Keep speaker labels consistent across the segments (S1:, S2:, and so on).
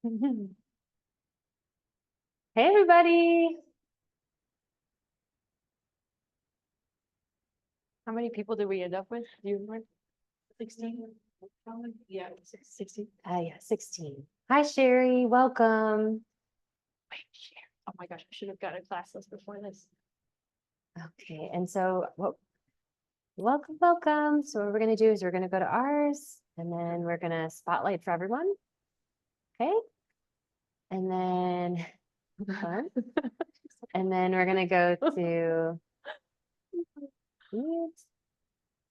S1: Hey, everybody. How many people did we end up with? Do you remember? 16? Yeah, 16. Yeah, 16. Hi, Sherry. Welcome. Wait, share. Oh my gosh, I should have got a class list before this. Okay, and so welcome. So what we're going to do is we're going to go to ours, and then we're going to spotlight for everyone. Okay. And then, and then we're going to go to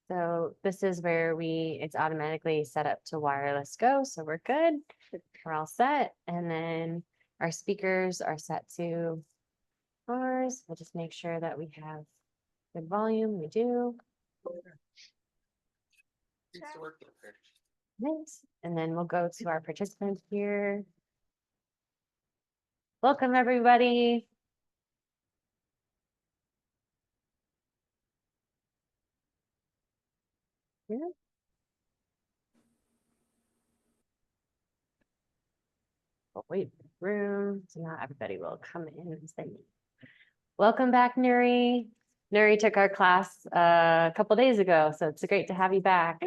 S1: So this is where it's automatically set up to wireless go. So we're good. We're all set. And then our speakers are set to ours. We'll just make sure that we have good volume. We do. Nice. And then we'll go to our participants here. Welcome, everybody. Yeah. We'll wait for the room. So now everybody will come in and say, welcome back, Nuri. Nuri took our class a couple days ago, so it's great to have you back.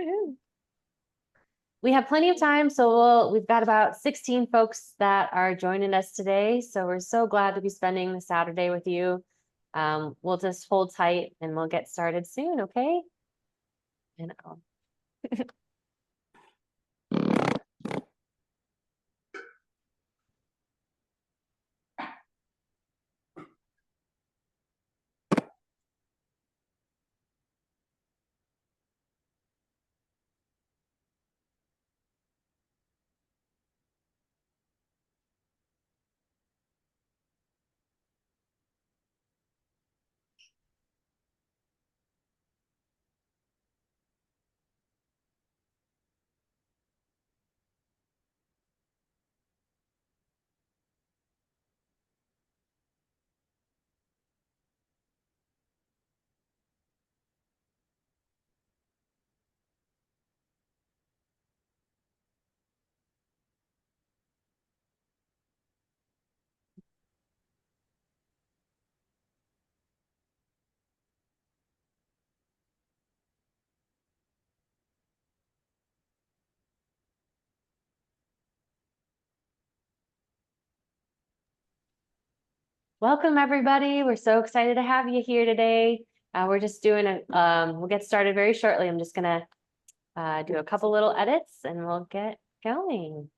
S1: We have plenty of time, so we've got about 16 folks that are joining us today. So we're so glad to be spending the Saturday with you. We'll just hold tight and we'll get started soon, okay? And welcome, everybody. We're so excited to have you here today. We're just doing we'll get started very shortly. I'm just gonna do a couple little edits and we'll get going.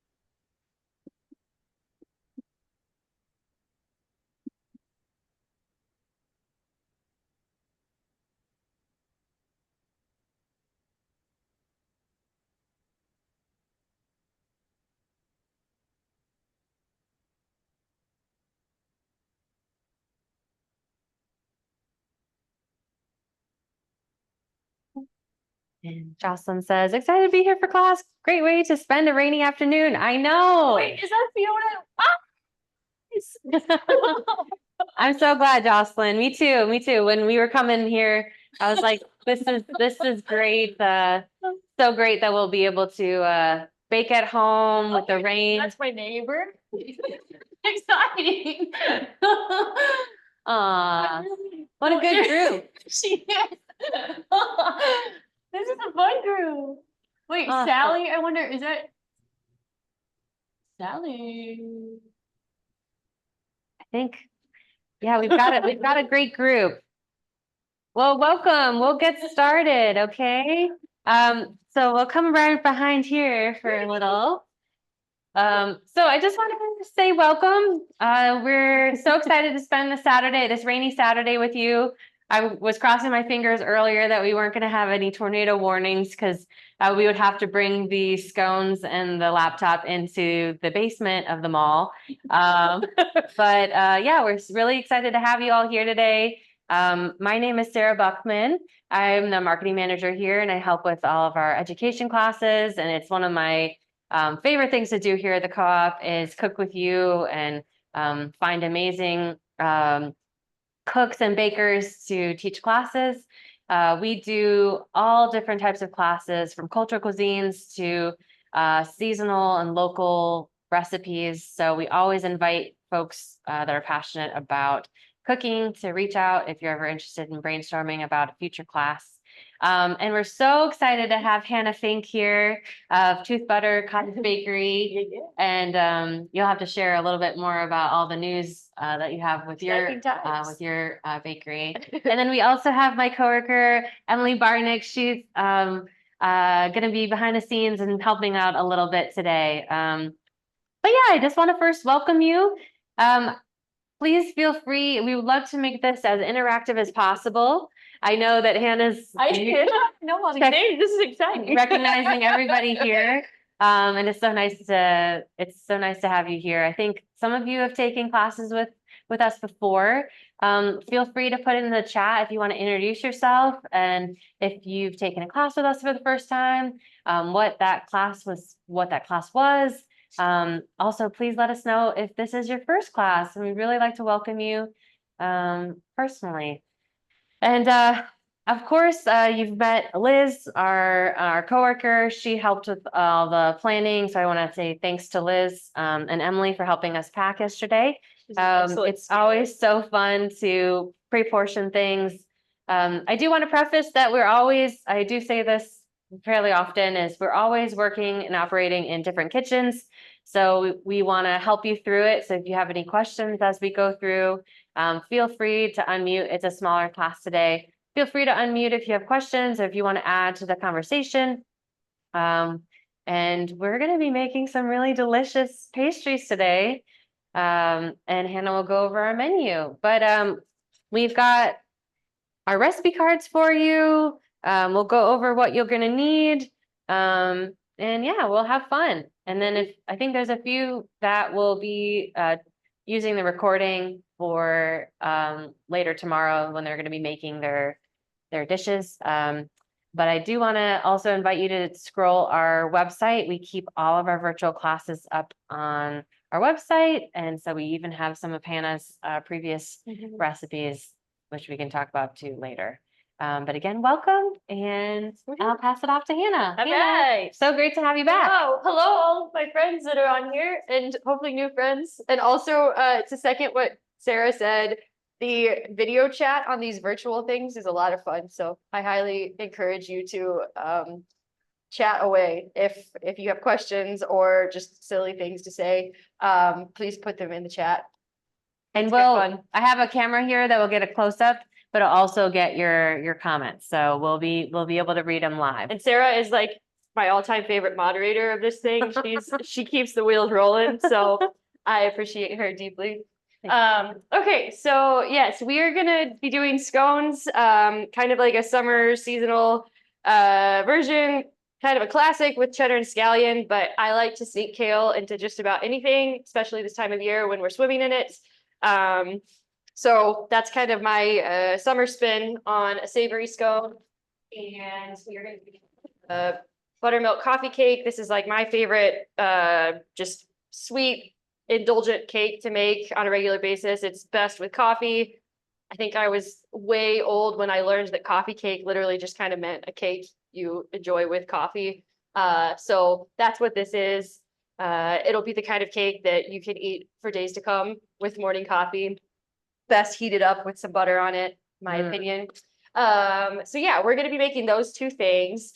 S1: And Jocelyn says, excited to be here for class. Great way to spend a rainy afternoon. I know.
S2: Wait, is that Fiona?
S1: I'm so glad, Jocelyn. Me too. When we were coming here, I was like, this is great. So great that we'll be able to bake at home with the rain.
S2: That's my neighbor. Exciting.
S1: Aw, what a good group.
S2: She is. This is a fun group. Wait,
S1: Awesome.
S2: Sally, I wonder, is that Sally?
S1: I think, yeah, we've got a great group. Well, welcome. We'll get started, okay? So we'll come right behind here for a little. So I just wanted to say welcome. We're so excited to spend this rainy Saturday with you. I was crossing my fingers earlier that we weren't going to have any tornado warnings because we would have to bring the scones and the laptop into the basement of the mall. But yeah, we're really excited to have you all here today. My name is Sarah Buckman. I'm the marketing manager here and I help with all of our education classes, and it's one of my favorite things to do here at the co-op is cook with you and find amazing cooks and bakers to teach classes. We do all different types of classes, from cultural cuisines to seasonal and local recipes. So we always invite folks that are passionate about cooking to reach out if you're ever interested in brainstorming about a future class. And we're so excited to have Hannah Fink here of Tooth Butter Cottage Bakery. And you'll have to share a little bit more about all the news that you have with your bakery. And then we also have my coworker Emily Barnick. She's going to be behind the scenes and helping out a little bit today. But yeah, I just want to first welcome you. Please feel free. We would love to make this as interactive as possible. I know that Hannah's
S2: know all these names. This is exciting.
S1: recognizing everybody here. And it's so nice to have you here. I think some of you have taken classes with us before. Feel free to put in the chat if you want to introduce yourself and if you've taken a class with us for the first time, what that class was. Also, please let us know if this is your first class, and we'd really like to welcome you personally. And of course, you've met Liz, our coworker. She helped with all the planning, so I want to say thanks to Liz and Emily for helping us pack yesterday. It's always so fun to pre-portion things. I do want to preface that I do say this fairly often, is we're always working and operating in different kitchens. So we want to help you through it. So if you have any questions as we go through, feel free to unmute. It's a smaller class today. Feel free to unmute if you have questions or if you want to add to the conversation. And we're going to be making some really delicious pastries today. And Hannah will go over our menu. But we've got our recipe cards for you. We'll go over what you're going to need. And yeah, we'll have fun. And then I think there's a few that will be using the recording for later tomorrow when they're going to be making their dishes. But I do want to also invite you to scroll our website. We keep all of our virtual classes up on our website. And so we even have some of Hannah's previous recipes, which we can talk about too later. But again, welcome, and I'll pass it off to Hannah.
S2: Hannah,
S1: so great to have you back.
S2: Hello, all of my friends that are on here, and hopefully new friends. And also, to second what Sarah said, the video chat on these virtual things is a lot of fun. So I highly encourage you to chat away if you have questions or just silly things to say. Please put them in the chat.
S1: And I have a camera here that will get a close up, but it'll also get your comments. So we'll be able to read them live.
S2: And Sarah is like my all-time favorite moderator of this thing. She keeps the wheels rolling. So I appreciate her deeply. Okay, so yes, we are gonna be doing scones, kind of like a summer seasonal version, kind of a classic with cheddar and scallion, but I like to sneak kale into just about anything, especially this time of year when we're swimming in it. So that's kind of my summer spin on a savory scone. And we're going to do buttermilk coffee cake. This is like my favorite, just sweet, indulgent cake to make on a regular basis. It's best with coffee. I think I was way old when I learned that coffee cake literally just kind of meant a cake you enjoy with coffee. So that's what this is. It'll be the kind of cake that you can eat for days to come with morning coffee. Best heated up with some butter on it, my opinion. So yeah, we're going to be making those two things.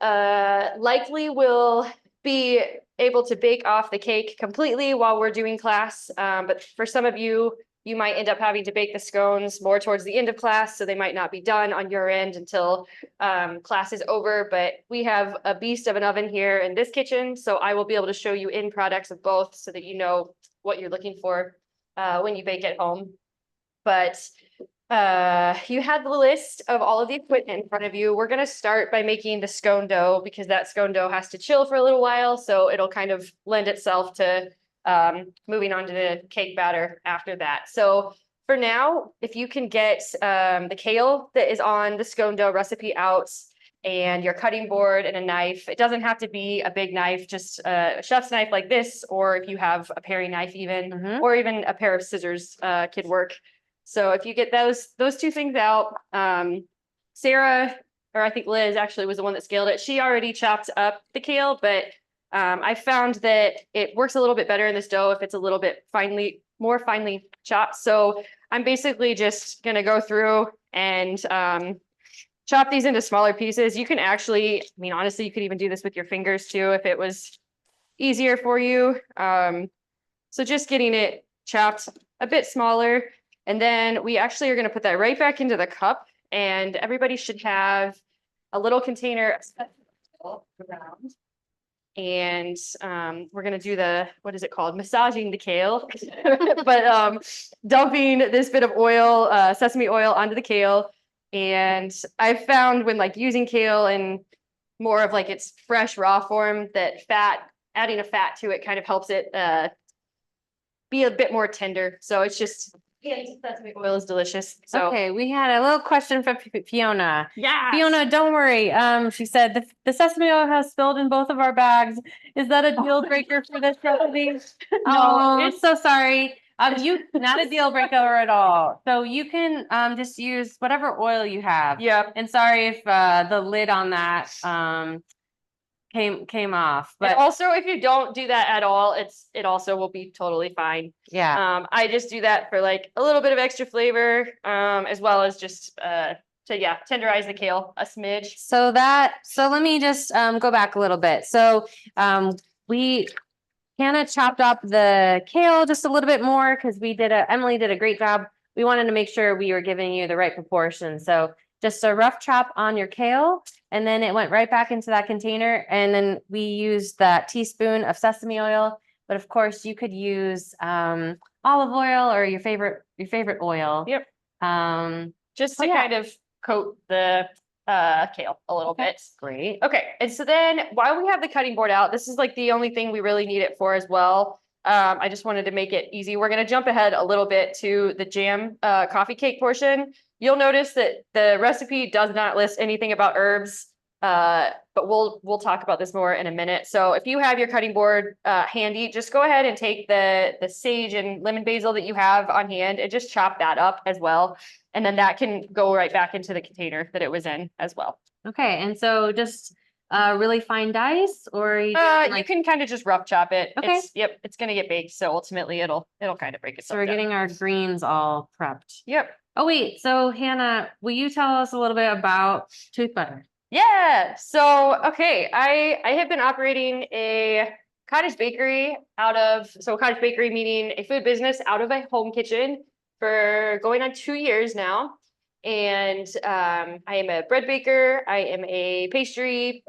S2: Likely we'll be able to bake off the cake completely while we're doing class. But for some of you, you might end up having to bake the scones more towards the end of class, so they might not be done on your end until class is over. But we have a beast of an oven here in this kitchen, so I will be able to show you end products of both so that you know what you're looking for when you bake at home. But you have the list of all of the equipment in front of you. We're going to start by making the scone dough because that scone dough has to chill for a little while, so it'll kind of lend itself to moving on to the cake batter after that. So for now, if you can get the kale that is on the scone dough recipe out and your cutting board and a knife. It doesn't have to be a big knife, just a chef's knife like this, or if you have a paring knife even, or even a pair of scissors could work. So if you get those two things out, Sarah, or I think Liz actually was the one that scaled it. She already chopped up the kale, but I found that it works a little bit better in this dough if it's a little bit more finely chopped. So I'm basically just gonna go through and chop these into smaller pieces. You can actually, I mean, honestly, you could even do this with your fingers too if it was easier for you. So just getting it chopped a bit smaller. And then we actually are going to put that right back into the cup. And everybody should have a little container around. And we're going to do what is it called? Massaging the kale. But dumping this bit of oil, sesame oil onto the kale. And I've found when like using kale in more of like its fresh raw form that adding a fat to it kind of helps it be a bit more tender. So it's just, yeah, sesame oil is delicious. So
S1: Okay, we had a little question from Fiona.
S2: yeah,
S1: Fiona, don't worry. She said the sesame oil has spilled in both of our bags. Is that a deal breaker for this recipe? Oh,
S2: it's
S1: so sorry. You not a deal breaker at all. So you can just use whatever oil you have.
S2: yeah.
S1: And sorry if the lid on that came off.
S2: But
S1: But
S2: also, if you don't do that at all, it also will be totally fine.
S1: yeah.
S2: I just do that for like a little bit of extra flavor, as well as just to tenderize the kale a smidge.
S1: So let me just go back a little bit. So we Hannah chopped up the kale just a little bit more because Emily did a great job. We wanted to make sure we were giving you the right proportion. So just a rough chop on your kale, and then it went right back into that container. And then we used that teaspoon of sesame oil. But of course, you could use olive oil or your favorite oil.
S2: Yep. Just to
S1: yeah.
S2: kind of coat the kale a little bit.
S1: Great.
S2: Okay, and so then while we have the cutting board out, this is like the only thing we really need it for as well. I just wanted to make it easy. We're gonna jump ahead a little bit to the jam coffee cake portion. You'll notice that the recipe does not list anything about herbs, but we'll talk about this more in a minute. So if you have your cutting board handy, just go ahead and take the sage and lemon basil that you have on hand and just chop that up as well. And then that can go right back into the container that it was in as well.
S1: Okay, and so just really fine dice, or you
S2: You can kind of just rough chop it.
S1: Okay.
S2: It's gonna get baked, so ultimately it'll kind of break itself
S1: so we're
S2: down.
S1: getting our greens all prepped.
S2: Yep.
S1: Oh wait, so Hannah, will you tell us a little bit about tooth butter?
S2: Yeah. So okay, I have been operating a cottage bakery cottage bakery meaning a food business out of a home kitchen for going on 2 years now. And I am a bread baker. I am a pastry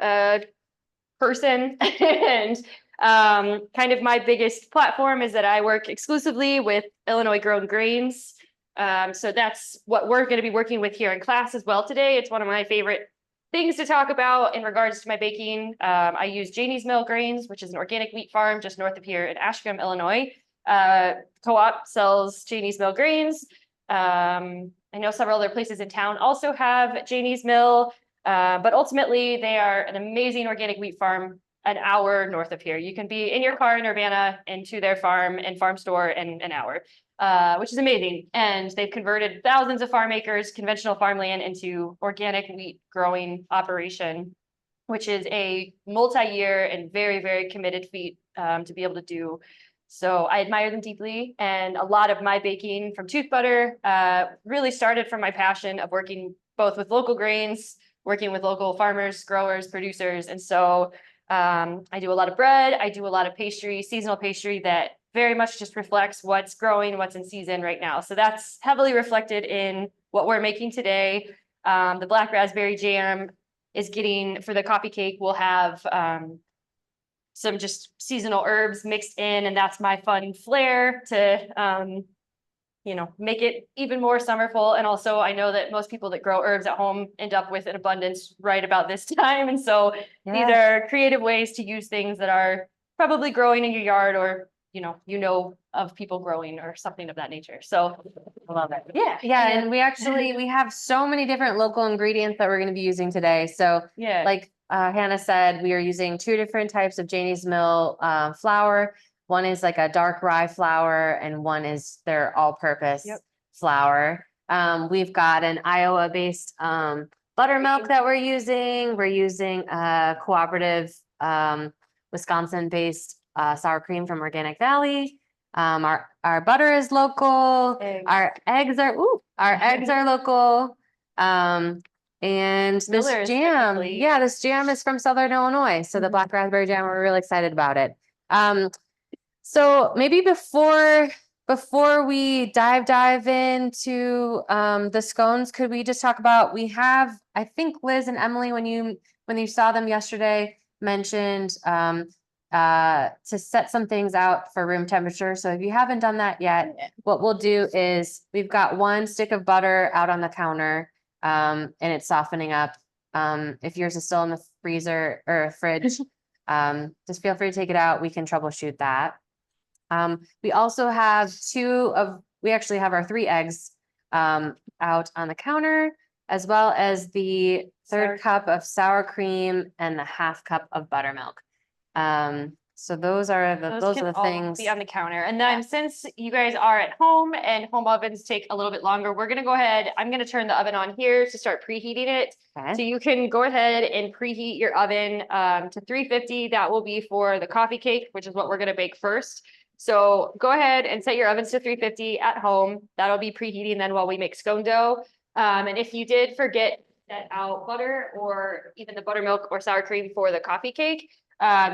S2: person, and kind of my biggest platform is that I work exclusively with Illinois grown grains. So that's what we're going to be working with here in class as well today. It's one of my favorite things to talk about in regards to my baking. I use Janie's Mill Grains, which is an organic wheat farm just north of here in Ashcombe, Illinois. Co-op sells Janie's Mill Grains. I know several other places in town also have Janie's Mill, but ultimately they are an amazing organic wheat farm an hour north of here. You can be in your car in Urbana and to their farm and farm store in an hour, which is amazing. And they've converted thousands of farm acres, conventional farmland into organic wheat growing operation, which is a multi-year and very, very committed feat to be able to do. So I admire them deeply. And a lot of my baking from tooth butter really started from my passion of working both with local grains, working with local farmers, growers, producers. And so I do a lot of bread. I do a lot of pastry, seasonal pastry that very much just reflects what's growing, what's in season right now. So that's heavily reflected in what we're making today. The black raspberry jam is getting, for the coffee cake, we'll have some just seasonal herbs mixed in, and that's my fun flair to make it even more summerful. And also I know that most people that grow herbs at home end up with an abundance right about this time. And so these are creative ways to use things that are probably growing in your yard, or of people growing or something of that nature. So
S1: I love it.
S2: Yeah.
S1: And we have so many different local ingredients that we're going to be using today. So
S2: Yeah.
S1: like Hannah said, we are using 2 different types of Janie's Mill flour. One is like a dark rye flour, and one is their all-purpose flour. We've got an Iowa-based buttermilk that we're using. We're using a cooperative Wisconsin-based sour cream from Organic Valley. Our butter is local.
S2: Eggs.
S1: Our eggs are local. And this
S2: Miller is
S1: jam,
S2: technically-
S1: yeah, this jam is from Southern Illinois. So the black raspberry jam, we're really excited about it. So maybe before we dive into the scones, could we just talk about, we have, I think Liz and Emily, when you saw them yesterday, mentioned to set some things out for room temperature. So if you haven't done that yet, what we'll do is we've got one stick of butter out on the counter, and it's softening up. If yours is still in the freezer or fridge, just feel free to take it out. We can troubleshoot that. We also have we actually have our 3 eggs out on the counter, as well as the third cup of sour cream and the half cup of buttermilk. So those are the things.
S2: Be on the counter. And then since you guys are at home and home ovens take a little bit longer, we're gonna go ahead. I'm gonna turn the oven on here to start preheating it.
S1: Okay.
S2: So you can go ahead and preheat your oven to 350. That will be for the coffee cake, which is what we're gonna bake first. So go ahead and set your ovens to 350 at home. That'll be preheating then while we make scone dough. And if you did forget to set out butter or even the buttermilk or sour cream for the coffee cake,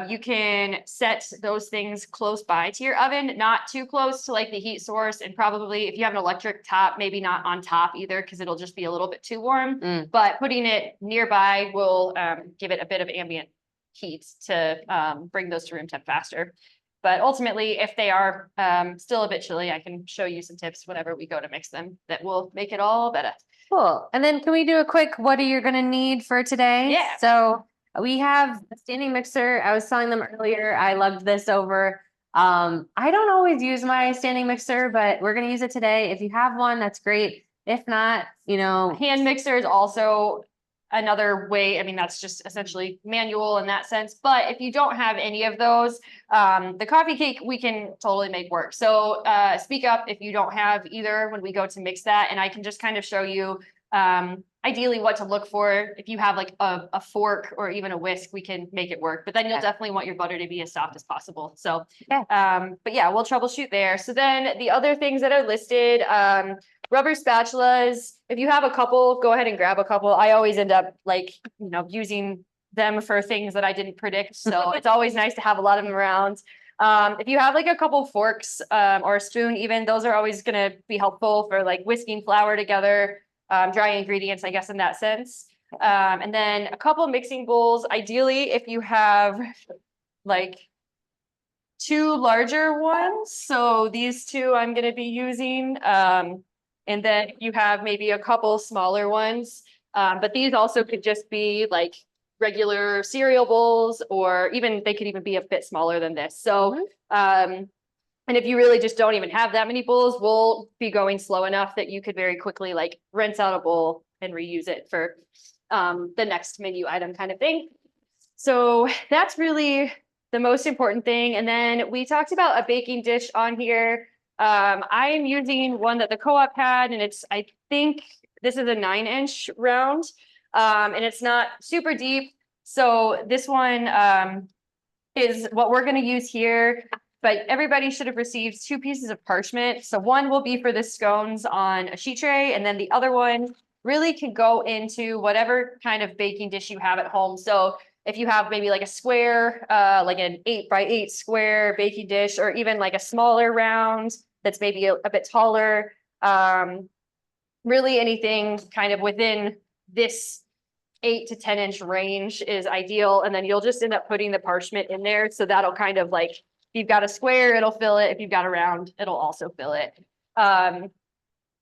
S2: you can set those things close by to your oven, not too close to like the heat source, and probably if you have an electric top, maybe not on top either, because it'll just be a little bit too warm. But putting it nearby will give it a bit of ambient heat to bring those to room temp faster. But ultimately, if they are still a bit chilly, I can show you some tips whenever we go to mix them that will make it all better.
S1: Cool. And then can we do a quick, what are you gonna need for today?
S2: Yeah.
S1: So we have a standing mixer. I was telling them earlier, I lugged this over. I don't always use my standing mixer, but we're gonna use it today. If you have one, that's great. If not,
S2: Hand mixer is also another way. I mean, that's just essentially manual in that sense. But if you don't have any of those, the coffee cake, we can totally make work. So speak up if you don't have either when we go to mix that. And I can just kind of show you ideally what to look for. If you have like a fork or even a whisk, we can make it work. But then you'll definitely want your butter to be as soft as possible. So, but yeah, we'll troubleshoot there. So then the other things that are listed, rubber spatulas. If you have a couple, go ahead and grab a couple. I always end up like, using them for things that I didn't predict. So it's always nice to have a lot of them around. If you have like a couple forks or a spoon, even those are always going to be helpful for like whisking flour together, dry ingredients, I guess, in that sense. And then a couple mixing bowls. Ideally, if you have like 2 larger ones. So these 2 I'm going to be using. And then you have maybe a couple smaller ones, but these also could just be like regular cereal bowls, or even they could even be a bit smaller than this. So, and if you really just don't even have that many bowls, we'll be going slow enough that you could very quickly like rinse out a bowl and reuse it for the next menu item kind of thing. So that's really the most important thing. And then we talked about a baking dish on here. I am using one that the co-op had, and I think this is a 9-inch round, and it's not super deep. So this one is what we're going to use here, but everybody should have received 2 pieces of parchment. So one will be for the scones on a sheet tray, and then the other one really can go into whatever kind of baking dish you have at home. So if you have maybe like a square, like an 8x8 square baking dish, or even like a smaller round that's maybe a bit taller, really anything kind of within this 8 to 10-inch range is ideal. And then you'll just end up putting the parchment in there. So that'll kind of like, if you've got a square, it'll fill it. If you've got a round, it'll also fill it.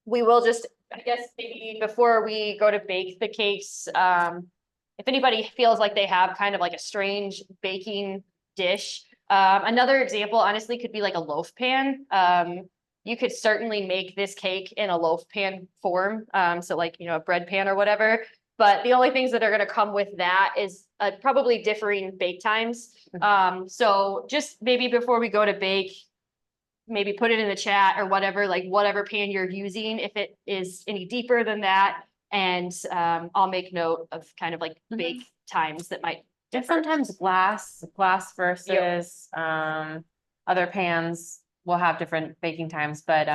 S2: We will just, I guess, maybe before we go to bake the cakes, if anybody feels like they have kind of like a strange baking dish, another example, honestly, could be like a loaf pan. You could certainly make this cake in a loaf pan form. So like, a bread pan or whatever. But the only things that are going to come with that is probably differing bake times. So just maybe before we go to bake, maybe put it in the chat or whatever, like whatever pan you're using, if it is any deeper than that. And I'll make note of kind of like bake times that might
S1: And sometimes glass versus other pans will have different baking times, but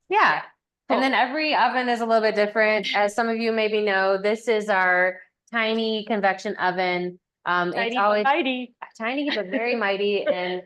S1: yeah. And then every oven is a little bit different. As some of you maybe know, this is our tiny convection oven. It's always tiny but very mighty, and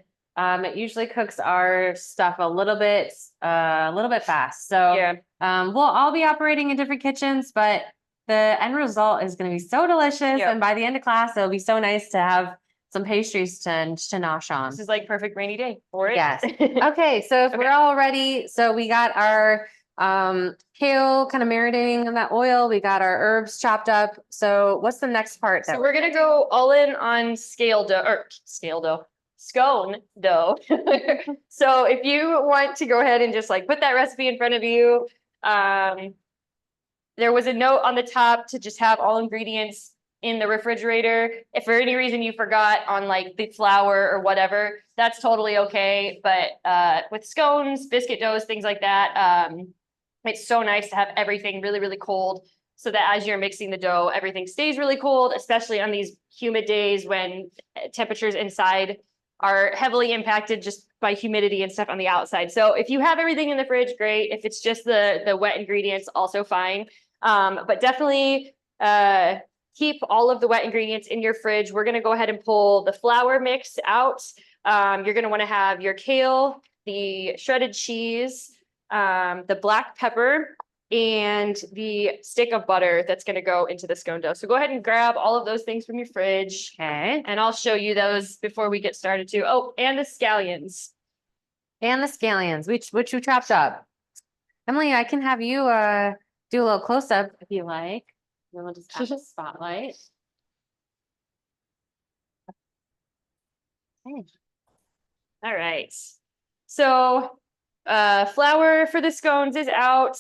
S1: it usually cooks our stuff a little bit fast. So we'll all be operating in different kitchens, but the end result is going to be so delicious. And by the end of class, it'll be so nice to have some pastries to nosh on.
S2: This is like perfect rainy day for it.
S1: Yes. Okay. So if we're all ready, so we got our kale kind of marinating in that oil. We got our herbs chopped up. So what's the next part?
S2: So we're gonna go all in on scone dough. So if you want to go ahead and just like put that recipe in front of you, there was a note on the top to just have all ingredients in the refrigerator. If for any reason you forgot on like the flour or whatever, that's totally okay. But with scones, biscuit doughs, things like that, it's so nice to have everything really, really cold so that as you're mixing the dough, everything stays really cold, especially on these humid days when temperatures inside are heavily impacted just by humidity and stuff on the outside. So if you have everything in the fridge, great. If it's just the wet ingredients, also fine. But definitely keep all of the wet ingredients in your fridge. We're gonna go ahead and pull the flour mix out. You're gonna wanna have your kale, the shredded cheese, the black pepper, and the stick of butter that's going to go into the scone dough. So go ahead and grab all of those things from your fridge.
S1: Okay.
S2: And I'll show you those before we get started too. Oh, and the scallions.
S1: And the scallions, which you chopped up. Emily, I can have you do a little close up if you like. Then we'll just add a spotlight. Okay.
S2: All right. So flour for the scones is out.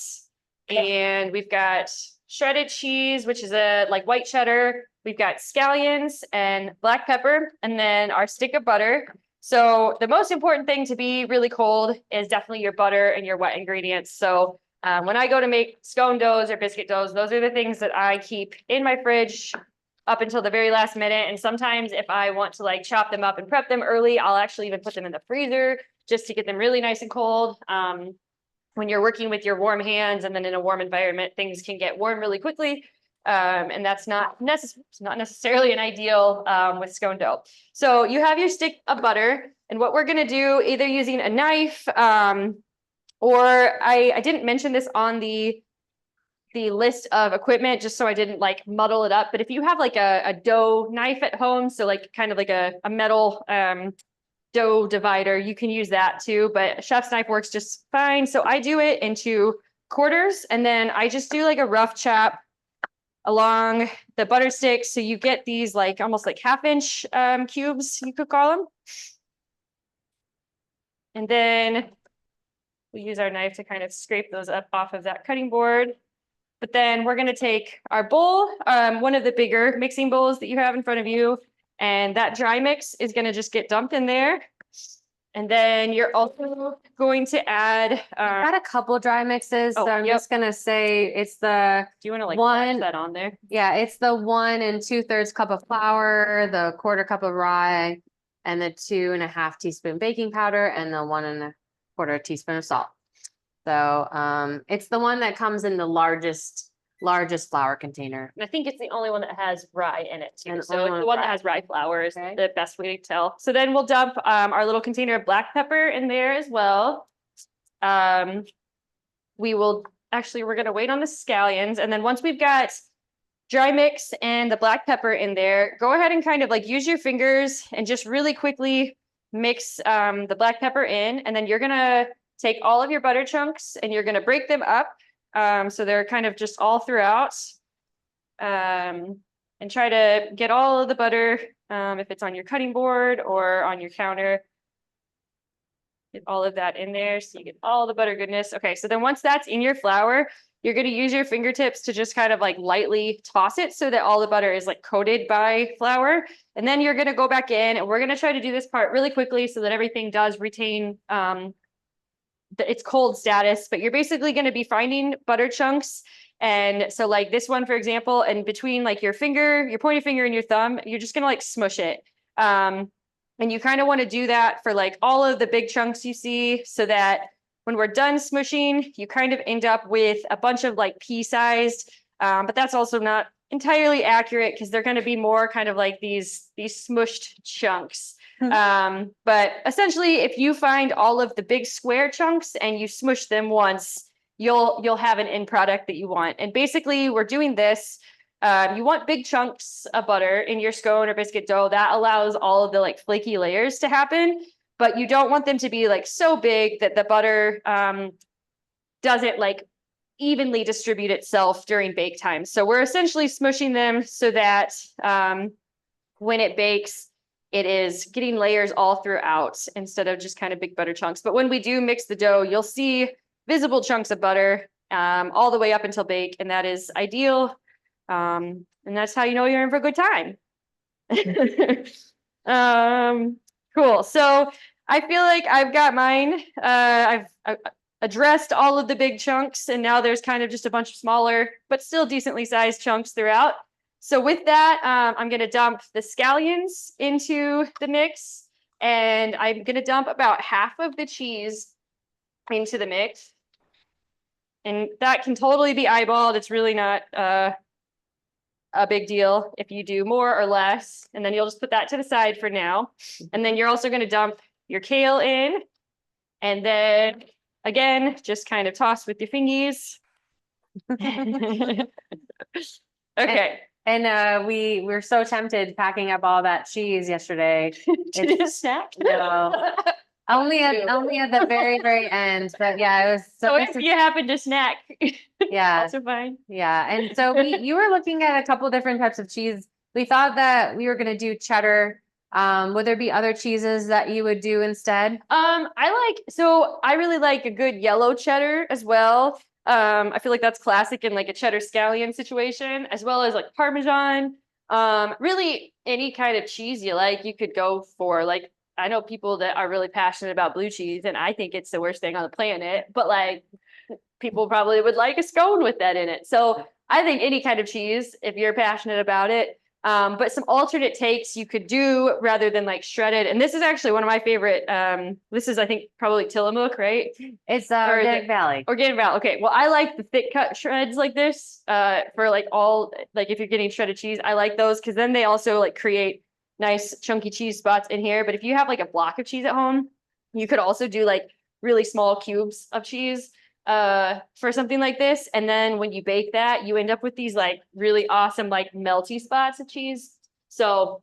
S2: And we've got shredded cheese, which is a like white cheddar. We've got scallions and black pepper, and then our stick of butter. So the most important thing to be really cold is definitely your butter and your wet ingredients. So when I go to make scone doughs or biscuit doughs, those are the things that I keep in my fridge up until the very last minute. And sometimes if I want to like chop them up and prep them early, I'll actually even put them in the freezer just to get them really nice and cold. When you're working with your warm hands and then in a warm environment, things can get warm really quickly. And that's not necessarily an ideal with scone dough. So you have your stick of butter, and what we're gonna do, either using a knife, or I didn't mention this on the list of equipment just so I didn't like muddle it up. But if you have like a dough knife at home, so like kind of like a metal dough divider, you can use that too, but a chef's knife works just fine. So I do it into quarters, and then I just do like a rough chop along the butter sticks. So you get these like almost like 1/2 inch cubes, you could call them. And then we use our knife to kind of scrape those up off of that cutting board. But then we're gonna take our bowl, one of the bigger mixing bowls that you have in front of you, and that dry mix is going to just get dumped in there. And then you're also going to add
S1: got a couple dry mixes.
S2: Oh,
S1: so I'm just gonna say it's the
S2: do you want to like
S1: one
S2: flash that on there?
S1: Yeah, it's the 1 2/3 cup of flour, the 1/4 cup of rye, and the 2 1/2 teaspoon baking powder, and the 1 1/4 teaspoon of salt. So it's the one that comes in the largest flour container.
S2: And I think it's the only one that has rye in it too.
S1: And
S2: So it's the one that has rye flour is the best way to tell. So then we'll dump our little container of black pepper in there as well. We're gonna wait on the scallions, and then once we've got dry mix and the black pepper in there, go ahead and kind of like use your fingers and just really quickly mix the black pepper in, and then you're gonna take all of your butter chunks and you're gonna break them up. So they're kind of just all throughout, and try to get all of the butter, if it's on your cutting board or on your counter, get all of that in there so you get all the butter goodness. Okay, so then once that's in your flour, you're going to use your fingertips to just kind of like lightly toss it so that all the butter is like coated by flour. And then you're going to go back in, and we're going to try to do this part really quickly so that everything does retain its cold status. But you're basically going to be finding butter chunks And so like this one, for example, and between like your finger, your pointy finger and your thumb, you're just gonna like smush it. And you kind of want to do that for like all of the big chunks you see, so that when we're done smushing, you kind of end up with a bunch of like pea-sized, but that's also not entirely accurate because they're going to be more kind of like these smushed chunks. But essentially, if you find all of the big square chunks and you smush them once, you'll have an end product that you want. And basically, we're doing this. You want big chunks of butter in your scone or biscuit dough. That allows all of the like flaky layers to happen, but you don't want them to be like so big that the butter doesn't like evenly distribute itself during bake time. So we're essentially smushing them so that when it bakes, it is getting layers all throughout instead of just kind of big butter chunks. But when we do mix the dough, you'll see visible chunks of butter all the way up until bake, and that is ideal. And that's how you know you're in for a good time. Cool. So I feel like I've got mine. I've addressed all of the big chunks, and now there's kind of just a bunch of smaller, but still decently sized chunks throughout. So with that, I'm going to dump the scallions into the mix, and I'm going to dump about half of the cheese into the mix. And that can totally be eyeballed. It's really not a big deal if you do more or less. And then you'll just put that to the side for now. And then you're also going to dump your kale in. And then again, just kind of toss with your fingies. Okay.
S1: And we were so tempted packing up all that cheese yesterday.
S2: Did you snack?
S1: No. Only at the very, very end. But yeah, it was
S2: so if you happen to snack,
S1: yeah,
S2: also fine.
S1: Yeah. And so you were looking at a couple different types of cheese. We thought that we were going to do cheddar. Would there be other cheeses that you would do instead?
S2: I really like a good yellow cheddar as well. I feel like that's classic in like a cheddar scallion situation, as well as like Parmesan. Really any kind of cheese you like, you could go for. Like, I know people that are really passionate about blue cheese, and I think it's the worst thing on the planet, but like people probably would like a scone with that in it. So I think any kind of cheese, if you're passionate about it. But some alternate takes you could do rather than like shredded. And this is actually one of my favorite. This is, I think, probably Tillamook, right?
S1: It's Organic Valley.
S2: Organic Valley. Okay. Well, I like the thick cut shreds like this for like all, like if you're getting shredded cheese, I like those because then they also like create nice chunky cheese spots in here. But if you have like a block of cheese at home, you could also do like really small cubes of cheese for something like this. And then when you bake that, you end up with these like really awesome, like melty spots of cheese. So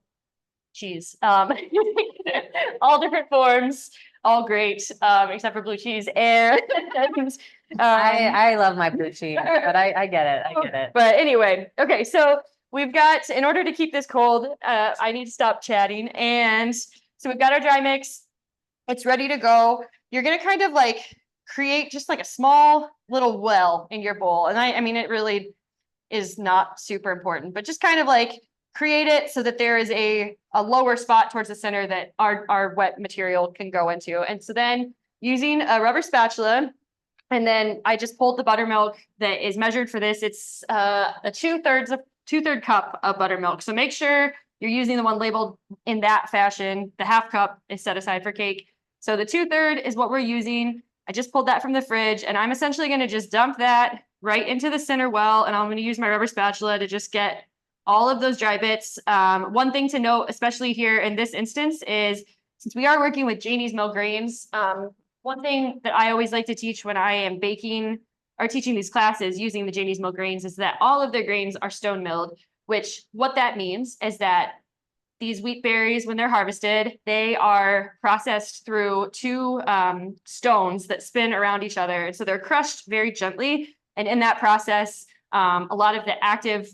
S2: cheese, all different forms, all great, except for blue cheese. And
S1: I love my blue cheese, but I get it. I get it.
S2: But anyway, okay. So we've got, in order to keep this cold, I need to stop chatting. And so we've got our dry mix. It's ready to go. You're going to kind of like create just like a small little well in your bowl. And I mean, it really is not super important, but just kind of like create it so that there is a lower spot towards the center that our wet material can go into. And so then using a rubber spatula, and then I just pulled the buttermilk that is measured for this. It's a two-third cup of buttermilk. So make sure you're using the one labeled in that fashion. The half cup is set aside for cake. So the 2/3 is what we're using. I just pulled that from the fridge, and I'm essentially going to just dump that right into the center well, and I'm going to use my rubber spatula to just get all of those dry bits. One thing to note, especially here in this instance, is since we are working with Janie's mill grains, one thing that I always like to teach when I am baking or teaching these classes using the Janie's mill grains is that all of their grains are stone milled, which what that means is that these wheat berries, when they're harvested, they are processed through two stones that spin around each other. And so they're crushed very gently. And in that process, a lot of the active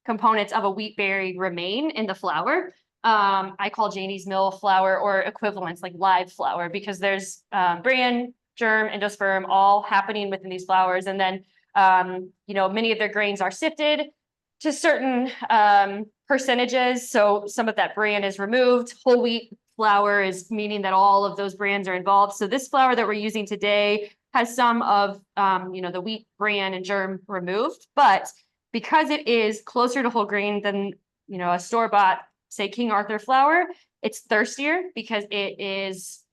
S2: components of a wheat berry remain in the flour. I call Janie's mill flour or equivalents like live flour because there's bran, germ, endosperm all happening within these flours. And then, many of their grains are sifted to certain percentages. So some of that bran is removed. Whole wheat flour is meaning that all of those brands are involved. So this flour that we're using today has some of, the wheat bran and germ removed, but because it is closer to whole grain than, a store-bought, say, King Arthur flour, it's thirstier because it's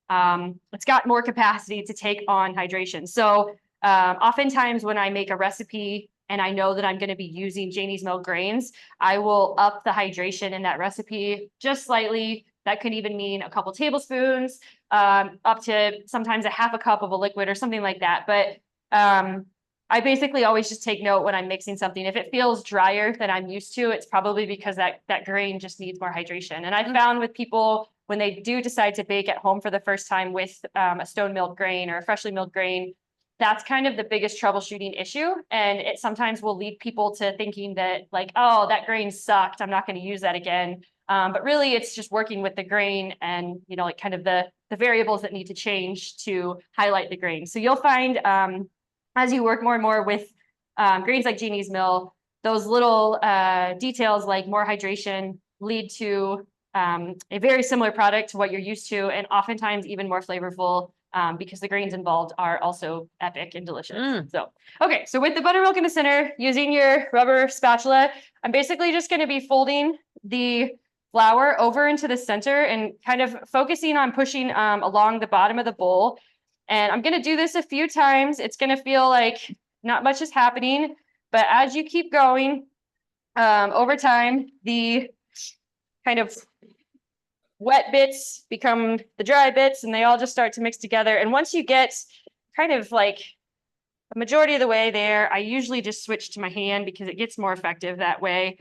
S2: got more capacity to take on hydration. So oftentimes when I make a recipe and I know that I'm going to be using Janie's Mill grains, I will up the hydration in that recipe just slightly. That could even mean a couple tablespoons, up to sometimes a half a cup of a liquid or something like that. But I basically always just take note when I'm mixing something. If it feels drier than I'm used to, it's probably because that grain just needs more hydration. And I found with people, when they do decide to bake at home for the first time with a stone milled grain or a freshly milled grain, that's kind of the biggest troubleshooting issue. And it sometimes will lead people to thinking that like, oh, that grain sucked, I'm not going to use that again. But really it's just working with the grain and, like kind of the variables that need to change to highlight the grain. So you'll find as you work more and more with grains like Janie's Mill, those little details like more hydration lead to a very similar product to what you're used to, and oftentimes even more flavorful because the grains involved are also epic and delicious. So, okay, so with the buttermilk in the center, using your rubber spatula, I'm basically just going to be folding the flour over into the center and kind of focusing on pushing along the bottom of the bowl. And I'm going to do this a few times. It's going to feel like not much is happening, but as you keep going over time, the kind of wet bits become the dry bits and they all just start to mix together. And once you get kind of like a majority of the way there, I usually just switch to my hand because it gets more effective that way.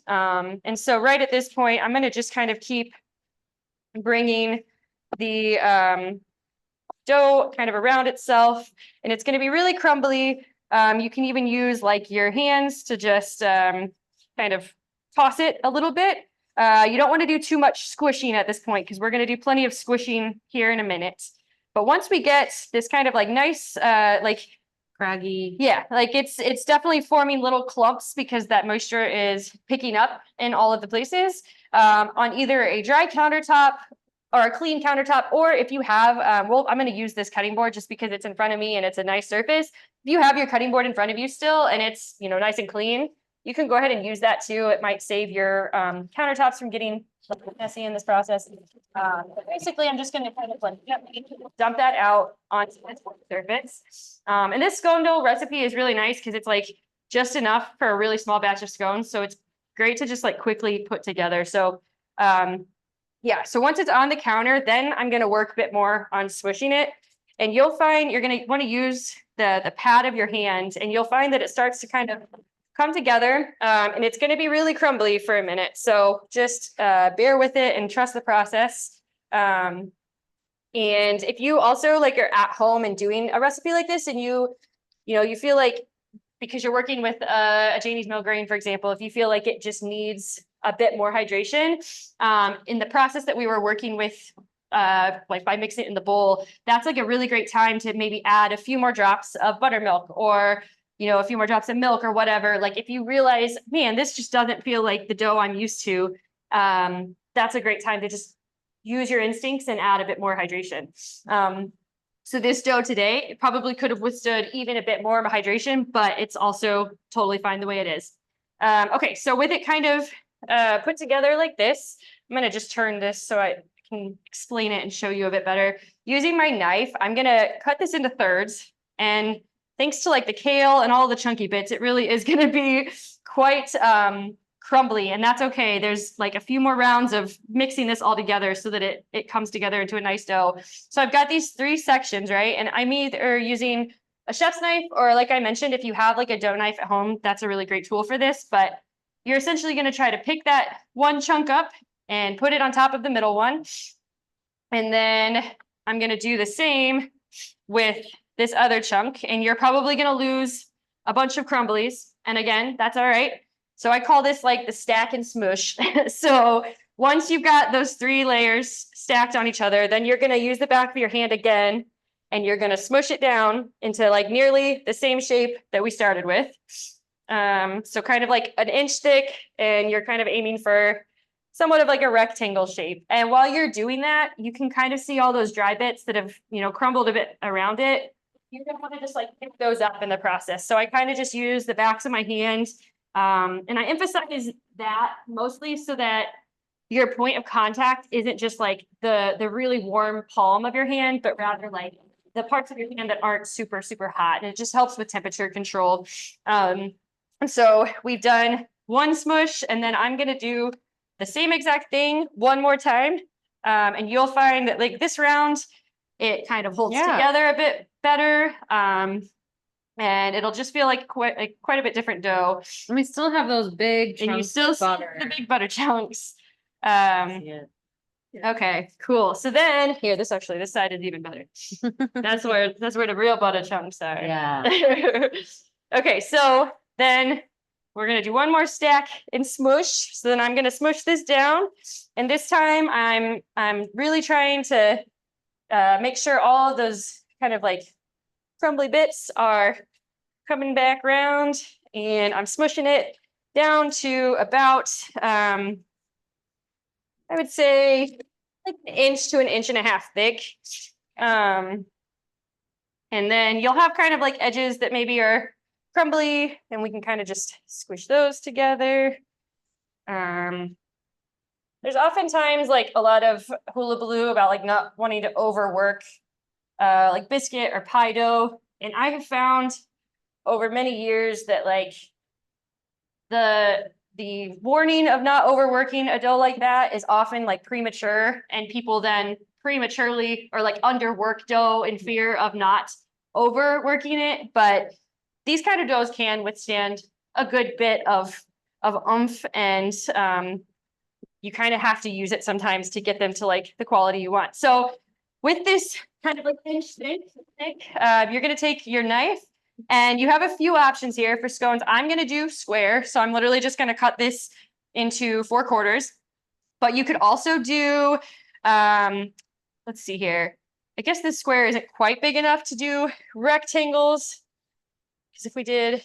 S2: And so right at this point, I'm going to just kind of keep bringing the dough kind of around itself, and it's going to be really crumbly. You can even use like your hands to just kind of toss it a little bit. You don't want to do too much squishing at this point because we're going to do plenty of squishing here in a minute. But once we get this kind of like nice, like
S1: Craggy.
S2: yeah, like it's definitely forming little clumps because that moisture is picking up in all of the places on either a dry countertop or a clean countertop, or if you have, well, I'm going to use this cutting board just because it's in front of me and it's a nice surface. If you have your cutting board in front of you still and it's, nice and clean, you can go ahead and use that too. It might save your countertops from getting messy in this process. But basically, I'm just going to kind of like dump that out onto the surface. And this scone dough recipe is really nice because it's like just enough for a really small batch of scones. So it's great to just like quickly put together. So yeah, so once it's on the counter, then I'm going to work a bit more on swishing it. And you'll find you're going to want to use the pad of your hand, and you'll find that it starts to kind of come together, and it's going to be really crumbly for a minute. So just bear with it and trust the process. And if you also like are at home and doing a recipe like this, and you feel like because you're working with a Janie's Mill grain, for example, if you feel like it just needs a bit more hydration, in the process that we were working with, like by mixing it in the bowl, that's like a really great time to maybe add a few more drops of buttermilk or, a few more drops of milk or whatever. Like if you realize, man, this just doesn't feel like the dough I'm used to, that's a great time to just use your instincts and add a bit more hydration. So this dough today, it probably could have withstood even a bit more of a hydration, but it's also totally fine the way it is. Okay, so with it kind of put together like this, I'm going to just turn this so I can explain it and show you a bit better. Using my knife, I'm going to cut this into thirds, and thanks to like the kale and all the chunky bits, it really is going to be quite crumbly, and that's okay. There's like a few more rounds of mixing this all together so that it comes together into a nice dough. So I've got these 3 sections, right? And I'm either using a chef's knife, or like I mentioned, if you have like a dough knife at home, that's a really great tool for this. But you're essentially going to try to pick that one chunk up and put it on top of the middle one. And then I'm going to do the same with this other chunk, and you're probably going to lose a bunch of crumblies. And again, that's all right. So I call this like the stack and smush. So once you've got those 3 layers stacked on each other, then you're going to use the back of your hand again, and you're going to smush it down into like nearly the same shape that we started with. So kind of like an inch thick, and you're kind of aiming for somewhat of like a rectangle shape. And while you're doing that, you can kind of see all those dry bits that have, crumbled a bit around it. you don't want to just like pick those up in the process. So I kind of just use the backs of my hand. And I emphasize that mostly so that your point of contact isn't just like the really warm palm of your hand, but rather like the parts of your hand that aren't super, super hot. And it just helps with temperature control. And so we've done one smush, and then I'm gonna do the same exact thing one more time. And you'll find that like this round, it kind of holds together a bit better. And it'll just feel like quite a bit different dough.
S1: And we still have those big chunks
S2: and you still
S1: of
S2: see
S1: butter.
S2: the big butter chunks. Okay, cool. So then here, this side is even better. That's where the real butter chunks are.
S1: Yeah.
S2: Okay, so then we're gonna do one more stack and smush. So then I'm gonna smush this down, and this time I'm really trying to make sure all of those kind of like crumbly bits are coming back around, and I'm smushing it down to about I would say like an inch to an inch and a half thick. And then you'll have kind of like edges that maybe are crumbly, and we can kind of just squish those together. There's oftentimes like a lot of hullabaloo about like not wanting to overwork like biscuit or pie dough. And I have found over many years that like the warning of not overworking a dough like that is often like premature, and people then prematurely or like underwork dough in fear of not overworking it. But these kind of doughs can withstand a good bit of oomph, and you kind of have to use it sometimes to get them to like the quality you want. So with this kind of like inch thick, you're gonna take your knife, and you have a few options here for scones. I'm gonna do square, so I'm literally just gonna cut this into 4 quarters. But you could also do, let's see here. I guess this square isn't quite big enough to do rectangles, because if we did,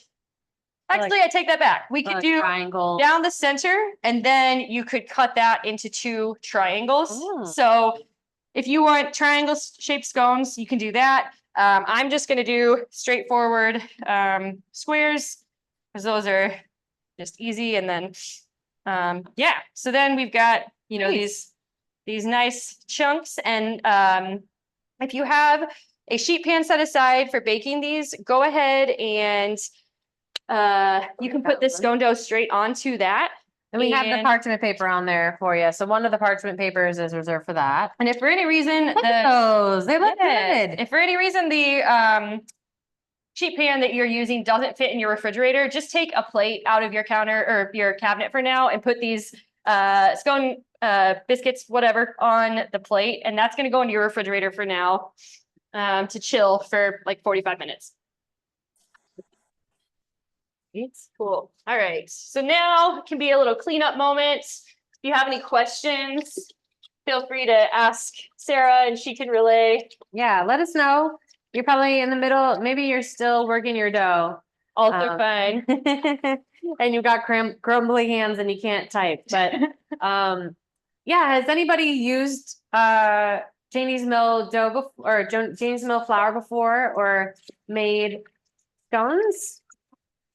S2: actually, I take that back. We could do
S1: triangle
S2: down the center, and then you could cut that into 2 triangles. So if you want triangle shaped scones, you can do that. I'm just going to do straightforward squares, because those are just easy. And then, yeah, so then we've got, you know, these nice chunks. And if you have a sheet pan set aside for baking these, go ahead and you can put this scone dough straight onto that.
S1: And we have the parchment paper on there for you. So one of the parchment papers is reserved for that.
S2: And if for any reason
S1: they look good.
S2: If for any reason the sheet pan that you're using doesn't fit in your refrigerator, just take a plate out of your counter or your cabinet for now and put these scone biscuits, whatever, on the plate. And that's going to go into your refrigerator for now to chill for like 45 minutes. It's cool. All right. So now can be a little cleanup moment. If you have any questions, feel free to ask Sarah and she can relay.
S1: Yeah, let us know. You're probably in the middle. Maybe you're still working your dough.
S2: Also fine.
S1: And you've got crumbly hands and you can't type. But yeah, has anybody used Janie's Mill dough before, or Janie's Mill flour before, or made scones?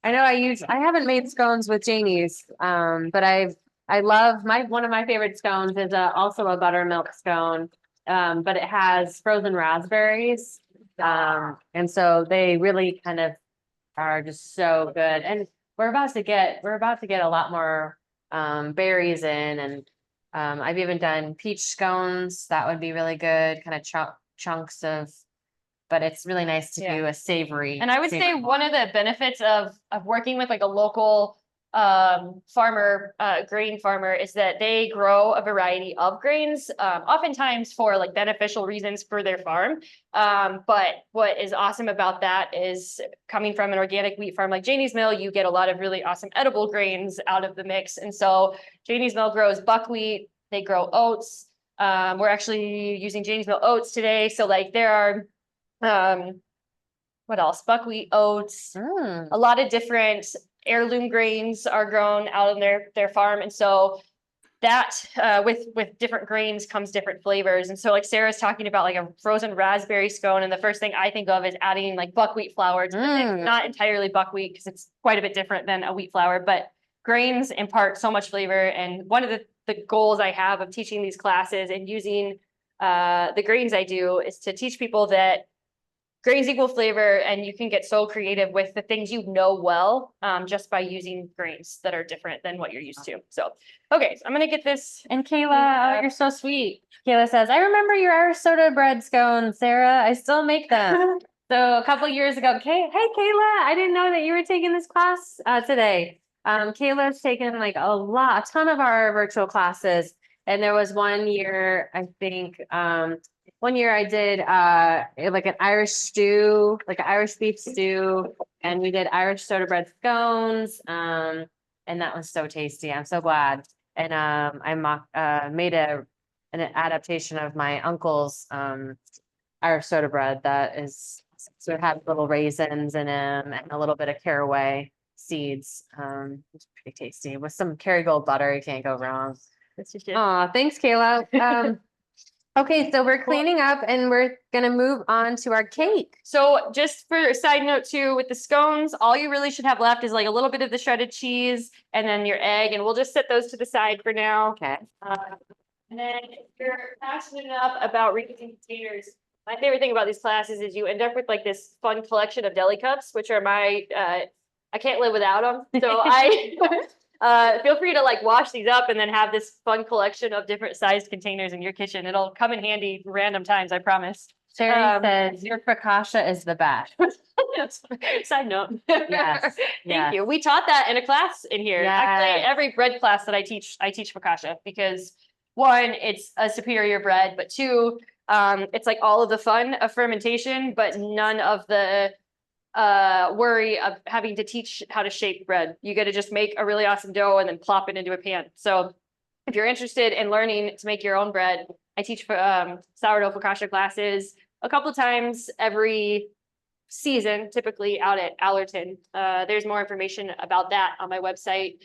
S1: I know I haven't made scones with Janie's, but I love one of my favorite scones is also a buttermilk scone, but it has frozen raspberries, and so they really kind of are just so good. And we're about to get a lot more berries in, and I've even done peach scones. That would be really good, kind of chunks of. But it's really nice to do a savory.
S2: And I would say one of the benefits of working with like a local farmer, grain farmer, is that they grow a variety of grains, oftentimes for like beneficial reasons for their farm. But what is awesome about that is coming from an organic wheat farm like Janie's Mill, you get a lot of really awesome edible grains out of the mix. And so Janie's Mill grows buckwheat, they grow oats. We're actually using Janie's Mill oats today. So like there are what else? Buckwheat, oats, a lot of different heirloom grains are grown out on their farm. And so that with different grains comes different flavors. And so like Sarah's talking about like a frozen raspberry scone. And the first thing I think of is adding like buckwheat flour to the thing. Not entirely buckwheat because it's quite a bit different than a wheat flour, but grains impart so much flavor. And one of the goals I have of teaching these classes and using the grains I do is to teach people that grains equal flavor, and you can get so creative with the things you know well, just by using grains that are different than what you're used to. So, okay, so I'm gonna get this.
S1: And Kayla, oh, you're so sweet. Kayla says, I remember your Irish soda bread scones, Sarah. I still make them. So a couple years ago, hey Kayla, I didn't know that you were taking this class today. Kayla's taken like a ton of our virtual classes. And there was one year, I think, one year I did like an Irish stew, like an Irish beef stew, and we did Irish soda bread scones. And that was so tasty. I'm so glad. And I made an adaptation of my uncle's Irish soda bread that is so it had little raisins in them and a little bit of caraway seeds. It's pretty tasty with some Kerrygold butter. You can't go wrong. Oh, thanks, Kayla. Okay, so we're cleaning up and we're gonna move on to our cake.
S2: So just for a side note too, with the scones, all you really should have left is like a little bit of the shredded cheese and then your egg, and we'll just set those to the side for now.
S1: Okay.
S2: And then if you're passionate enough about reusing containers, my favorite thing about these classes is you end up with like this fun collection of deli cups, which are my, I can't live without them. So feel free to like wash these up and then have this fun collection of different sized containers in your kitchen. It'll come in handy random times, I promise.
S1: Sherry says your focaccia is the best.
S2: Side note.
S1: Yes.
S2: Thank you. We taught that in a class in here.
S1: Yes.
S2: Actually, every bread class that I teach focaccia because one, it's a superior bread, but two, it's like all of the fun of fermentation, but none of the worry of having to teach how to shape bread. You get to just make a really awesome dough and then plop it into a pan. So if you're interested in learning to make your own bread, I teach sourdough focaccia classes a couple of times every season, typically out at Allerton. There's more information about that on my website,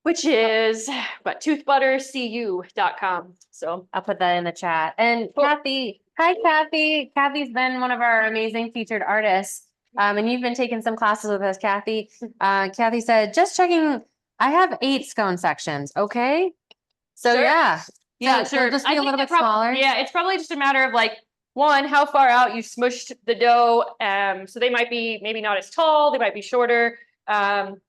S2: which is toothbuttercu.com. So
S1: I'll put that in the chat. And
S2: Cool.
S1: Kathy, hi Kathy. Kathy's been one of our amazing featured artists. And you've been taking some classes with us, Kathy. Kathy said, just checking, I have 8 scone sections. Okay. So
S2: Sure.
S1: yeah.
S2: Yeah,
S1: So
S2: sure.
S1: it'll just be
S2: I
S1: a
S2: think
S1: little
S2: it
S1: bit smaller.
S2: Yeah, it's probably just a matter of like, one, how far out you smushed the dough. So they might be maybe not as tall, they might be shorter. And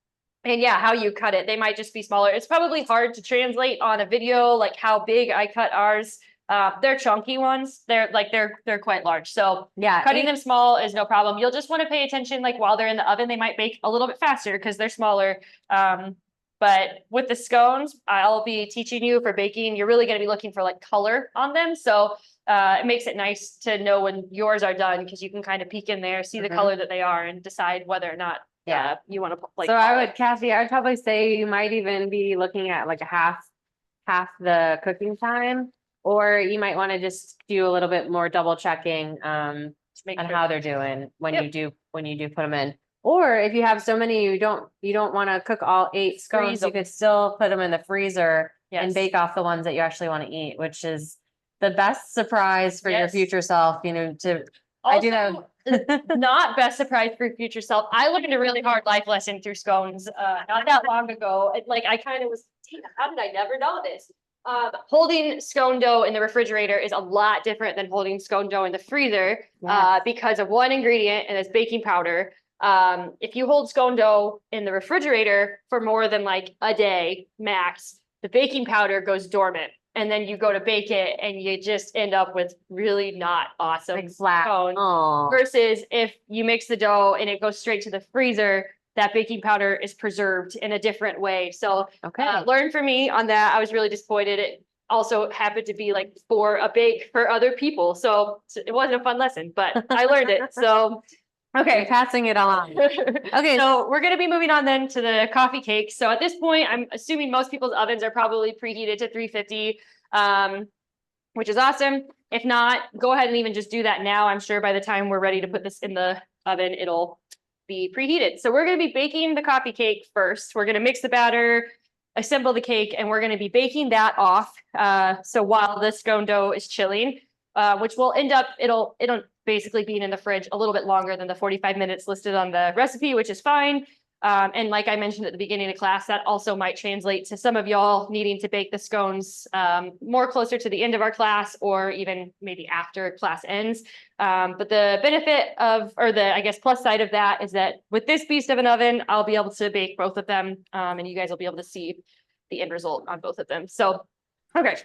S2: yeah, how you cut it, they might just be smaller. It's probably hard to translate on a video, like how big I cut ours. They're chunky ones. They're quite large. So
S1: Yeah.
S2: cutting them small is no problem. You'll just want to pay attention, like while they're in the oven, they might bake a little bit faster because they're smaller. But with the scones, I'll be teaching you for baking. You're really going to be looking for like color on them. So it makes it nice to know when yours are done because you can kind of peek in there, see the color that they are, and decide whether or not you want to like.
S1: So Kathy, I would probably say you might even be looking at like a half the cooking time, or you might want to just do a little bit more double checking on how they're doing when you do put them in. Or if you have so many, you don't want to cook all 8 scones, you could still put them in the freezer and bake off the ones that you actually want to eat, which is the best surprise for your future self, you know, I do that.
S2: Not best surprise for your future self. I learned a really hard life lesson through scones not that long ago. Like I kind of was, how did I never know this? Holding scone dough in the refrigerator is a lot different than holding scone dough in the freezer because of one ingredient, and it's baking powder. If you hold scone dough in the refrigerator for more than like a day max, the baking powder goes dormant. And then you go to bake it and you just end up with really not awesome
S1: Like flat
S2: scones. Versus if you mix the dough and it goes straight to the freezer, that baking powder is preserved in a different way. So learn from me on that. I was really disappointed. It also happened to be like for a bake for other people. So it wasn't a fun lesson, but I learned it. So
S1: okay, passing it on.
S2: Okay, so we're going to be moving on then to the coffee cake. So at this point, I'm assuming most people's ovens are probably preheated to 350, which is awesome. If not, go ahead and even just do that now. I'm sure by the time we're ready to put this in the oven, it'll be preheated. So we're going to be baking the coffee cake first. We're going to mix the batter, assemble the cake, and we're going to be baking that off. So while the scone dough is chilling, which will end up, it'll basically be in the fridge a little bit longer than the 45 minutes listed on the recipe, which is fine. And like I mentioned at the beginning of class, that also might translate to some of y'all needing to bake the scones more closer to the end of our class, or even maybe after class ends. But the benefit of, or the, I guess, plus side of that is that with this beast of an oven, I'll be able to bake both of them, and you guys will be able to see the end result on both of them. So, okay.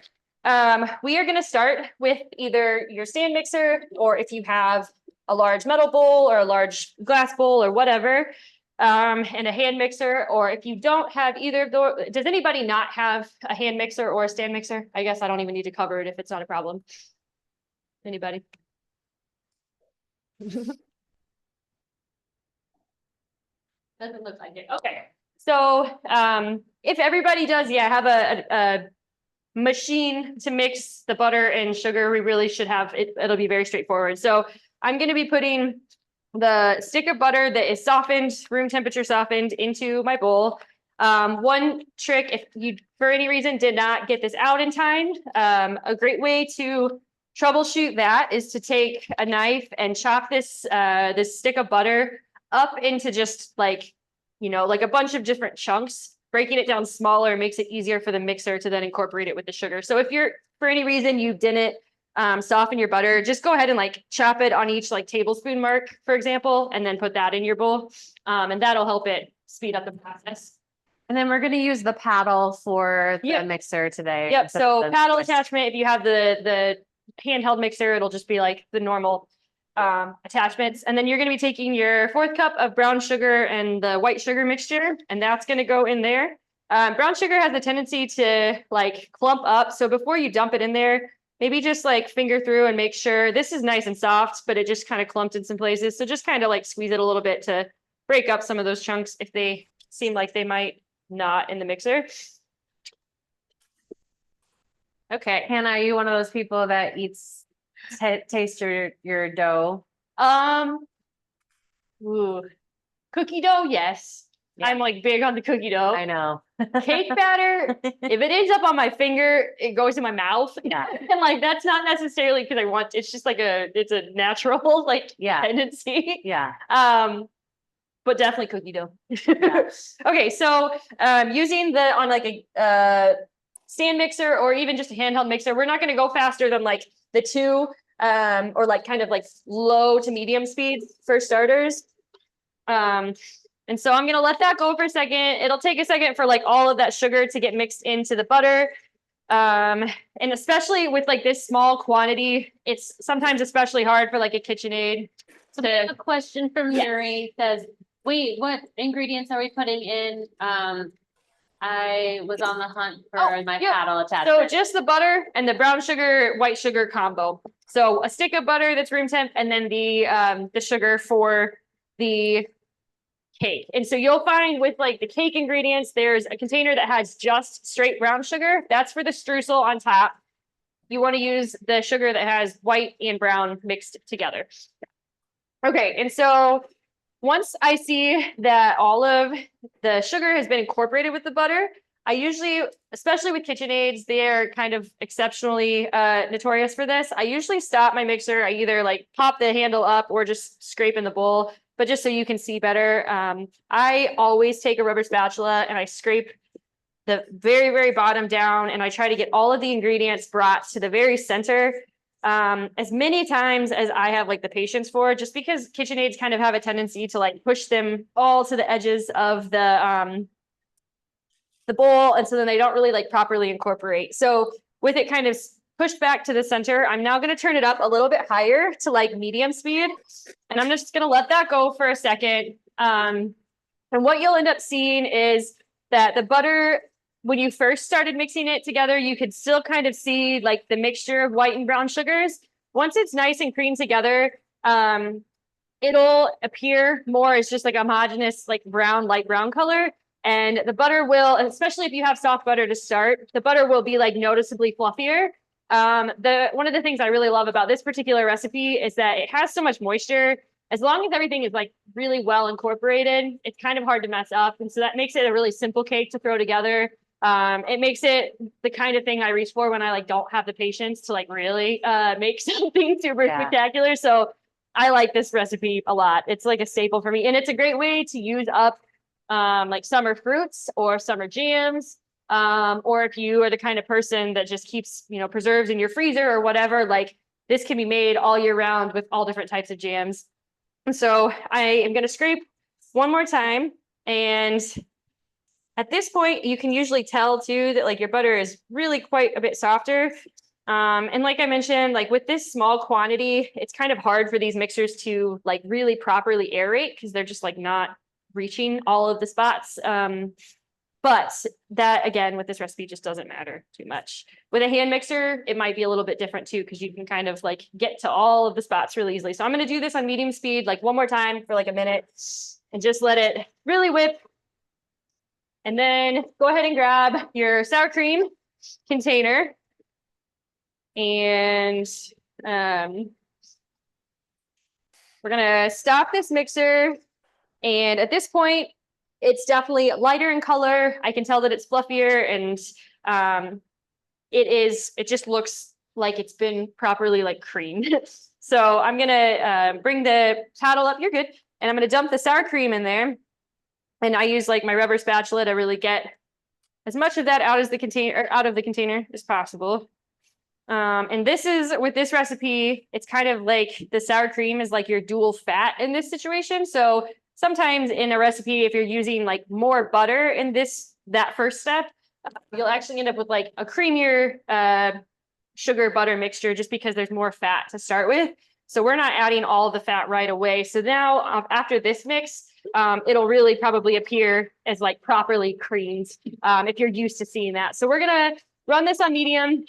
S2: We are going to start with either your stand mixer, or if you have a large metal bowl or a large glass bowl or whatever, and a hand mixer. Or if you don't have either of those, does anybody not have a hand mixer or a stand mixer? I guess I don't even need to cover it if it's not a problem. Anybody? Doesn't look like it. Okay. So if everybody does, yeah, have a machine to mix the butter and sugar, we really should have it. It'll be very straightforward. So I'm going to be putting the stick of butter that is softened, room temperature softened, into my bowl. One trick, if you for any reason did not get this out in time, a great way to troubleshoot that is to take a knife and chop this this stick of butter up into just like, you know, like a bunch of different chunks. Breaking it down smaller makes it easier for the mixer to then incorporate it with the sugar. So if you're, for any reason you didn't soften your butter, just go ahead and like chop it on each like tablespoon mark, for example, and then put that in your bowl. And that'll help it speed up the process.
S1: And then we're going to use the paddle for the mixer today.
S2: Yep. So paddle attachment, if you have the handheld mixer, it'll just be like the normal attachments. And then you're going to be taking your 4th cup of brown sugar and the white sugar mixture, and that's going to go in there. Brown sugar has a tendency to like clump up. So before you dump it in there, maybe just like finger through and make sure this is nice and soft, but it just kind of clumped in some places. So just kind of like squeeze it a little bit to break up some of those chunks if they seem like they might not in the mixer. Okay.
S1: Hannah, are you one of those people that eats taste your dough?
S2: Cookie dough, yes. Yeah. I'm like big on the cookie dough.
S1: I know.
S2: Cake batter, if it ends up on my finger, it goes in my mouth.
S1: Yeah.
S2: And like that's not necessarily because I want, it's just like it's a natural like tendency.
S1: Yeah.
S2: But definitely cookie dough.
S1: Yeah.
S2: Okay, so using the on like a stand mixer or even just a handheld mixer, we're not going to go faster than like the 2 or like kind of like low to medium speed for starters. And so I'm going to let that go for a second. It'll take a second for like all of that sugar to get mixed into the butter. And especially with like this small quantity, it's sometimes especially hard for like a KitchenAid.
S3: A question from Mary says, wait, what ingredients are we putting in? I was on the hunt for my paddle attachment.
S2: So just the butter and the brown sugar, white sugar combo. So a stick of butter that's room temp, and then the sugar for the cake. And so you'll find with like the cake ingredients, there's a container that has just straight brown sugar. That's for the streusel on top. You want to use the sugar that has white and brown mixed together. Okay, and so once I see that all of the sugar has been incorporated with the butter, I usually, especially with KitchenAids, they're kind of exceptionally notorious for this. I usually stop my mixer. I either like pop the handle up or just scrape in the bowl, but just so you can see better. I always take a rubber spatula and I scrape the very, very bottom down, and I try to get all of the ingredients brought to the very center as many times as I have like the patience for, just because KitchenAids kind of have a tendency to like push them all to the edges of the bowl, and so then they don't really like properly incorporate. So with it kind of pushed back to the center, I'm now going to turn it up a little bit higher to like medium speed, and I'm just going to let that go for a second. And what you'll end up seeing is that the butter, when you first started mixing it together, you could still kind of see like the mixture of white and brown sugars. Once it's nice and creamed together, it'll appear more as just like a homogeneous, like brown, light brown color. And the butter will, especially if you have soft butter to start, the butter will be like noticeably fluffier. One of the things I really love about this particular recipe is that it has so much moisture. As long as everything is like really well incorporated, it's kind of hard to mess up. And so that makes it a really simple cake to throw together. It makes it the kind of thing I reach for when I like don't have the patience to like really make something super
S1: Yeah.
S2: spectacular. So I like this recipe a lot. It's like a staple for me, and it's a great way to use up like summer fruits or summer jams. Or if you are the kind of person that just keeps, you know, preserves in your freezer or whatever, like this can be made all year round with all different types of jams. And so I am going to scrape one more time. And at this point, you can usually tell too that like your butter is really quite a bit softer. And like I mentioned, like with this small quantity, it's kind of hard for these mixers to like really properly aerate because they're just like not reaching all of the spots. But that again, with this recipe just doesn't matter too much. With a hand mixer, it might be a little bit different too, because you can kind of like get to all of the spots really easily. So I'm going to do this on medium speed, like one more time for like a minute and just let it really whip. And then go ahead and grab your sour cream container. And we're going to stop this mixer. And at this point, it's definitely lighter in color. I can tell that it's fluffier, and it just looks like it's been properly like creamed. So I'm gonna bring the paddle up, you're good. And I'm gonna dump the sour cream in there. And I use like my rubber spatula to really get as much of that out of the container as possible. And this is, with this recipe, it's kind of like the sour cream is like your dual fat in this situation. So sometimes in a recipe, if you're using like more butter in that first step, you'll actually end up with like a creamier sugar butter mixture just because there's more fat to start with. So we're not adding all the fat right away. So now after this mix, it'll really probably appear as like properly creamed if you're used to seeing that. So we're gonna run this on medium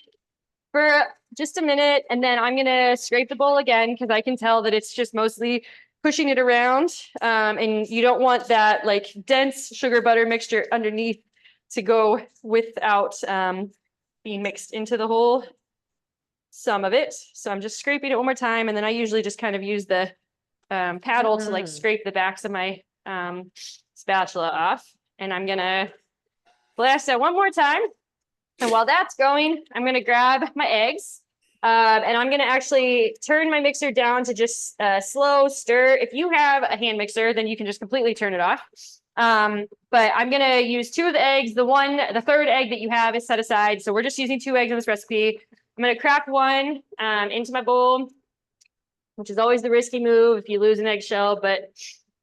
S2: for just a minute, and then I'm gonna scrape the bowl again because I can tell that it's just mostly pushing it around, and you don't want that like dense sugar butter mixture underneath to go without being mixed into the whole some of it. So I'm just scraping it one more time, and then I usually just kind of use the paddle to like scrape the backs of my spatula off, and I'm gonna blast that one more time. And while that's going, I'm going to grab my eggs, and I'm going to actually turn my mixer down to just slow stir. If you have a hand mixer, then you can just completely turn it off. But I'm going to use 2 of the eggs. The third egg that you have is set aside. So we're just using 2 eggs in this recipe. I'm going to crack one into my bowl, which is always the risky move if you lose an eggshell, but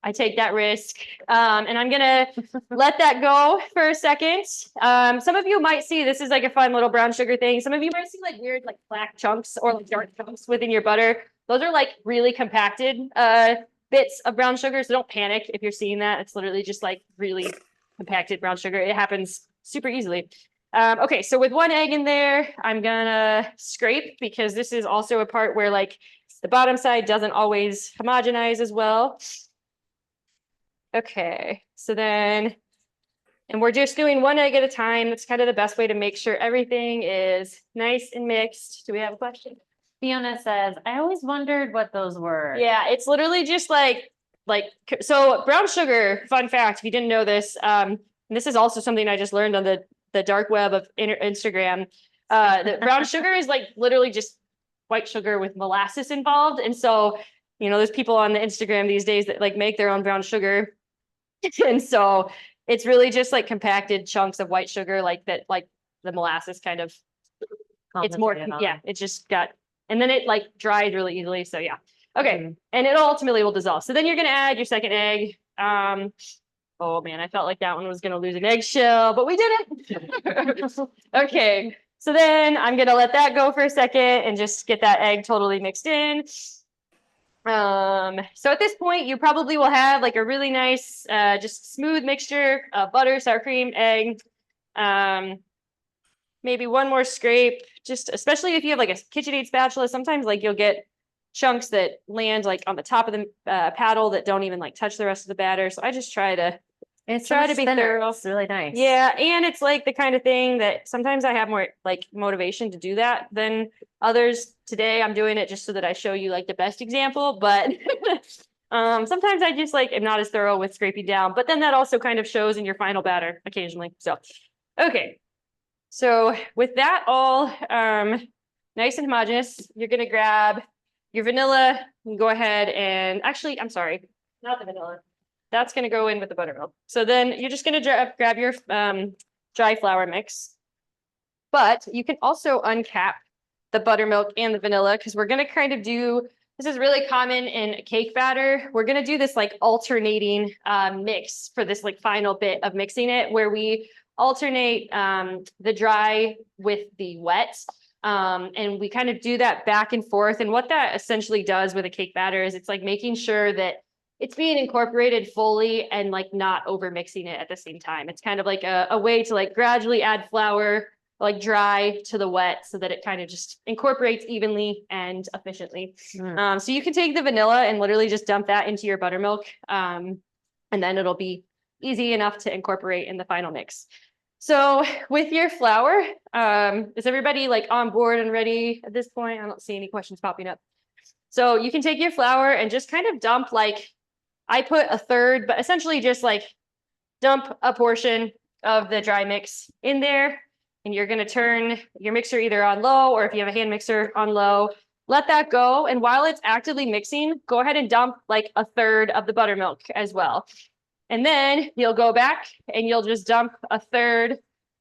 S2: I take that risk. And I'm gonna let that go for a second. Some of you might see, this is like a fun little brown sugar thing. Some of you might see like weird like black chunks or like dark chunks within your butter. Those are like really compacted bits of brown sugar. So don't panic if you're seeing that. It's literally just like really compacted brown sugar. It happens super easily. Okay, so with 1 egg in there, I'm gonna scrape because this is also a part where like the bottom side doesn't always homogenize as well. Okay, so then, and we're just doing 1 egg at a time. That's kind of the best way to make sure everything is nice and mixed. Do we have a question?
S3: Fiona says, I always wondered what those were.
S2: Yeah, it's literally just so brown sugar, fun fact, if you didn't know this, and this is also something I just learned on the dark web of Instagram. The brown sugar is like literally just white sugar with molasses involved. And so, you know, there's people on the Instagram these days that like make their own brown sugar. And so it's really just like compacted chunks of white sugar like that, like the molasses kind of, it's more, yeah, it just got, and then it like dried really easily. So yeah. Okay. And it ultimately will dissolve. So then you're going to add your second egg. Oh man, I felt like that one was going to lose an eggshell, but we didn't. Okay. So then I'm going to let that go for a second and just get that egg totally mixed in. So at this point, you probably will have like a really nice, just smooth mixture of butter, sour cream, egg, maybe 1 more scrape, just especially if you have like a KitchenAid spatula, sometimes like you'll get chunks that land like on the top of the paddle that don't even like touch the rest of the batter. So I just try to be thorough.
S1: It's really nice.
S2: Yeah, and it's like the kind of thing that sometimes I have more like motivation to do that than others. Today I'm doing it just so that I show you like the best example, but sometimes I just like am not as thorough with scraping down, but then that also kind of shows in your final batter occasionally. So Okay. So with that all nice and homogeneous, you're gonna grab your vanilla and go ahead and actually, I'm sorry, not the vanilla. That's gonna go in with the buttermilk. So then you're just gonna grab your dry flour mix, but you can also uncap the buttermilk and the vanilla because we're gonna kind of do, this is really common in cake batter. We're gonna do this like alternating mix for this like final bit of mixing it where we alternate the dry with the wet. And we kind of do that back and forth. And what that essentially does with a cake batter is it's like making sure that it's being incorporated fully and like not over mixing it at the same time. It's kind of like a way to like gradually add flour, like dry to the wet so that it kind of just incorporates evenly and efficiently. So you can take the vanilla and literally just dump that into your buttermilk. And then it'll be easy enough to incorporate in the final mix. So with your flour, is everybody like on board and ready at this point? I don't see any questions popping up. So you can take your flour and just kind of dump like, I put a third, but essentially just like dump a portion of the dry mix in there. And you're gonna turn your mixer either on low or if you have a hand mixer on low, let that go. And while it's actively mixing, go ahead and dump like a third of the buttermilk as well. And then you'll go back and you'll just dump a third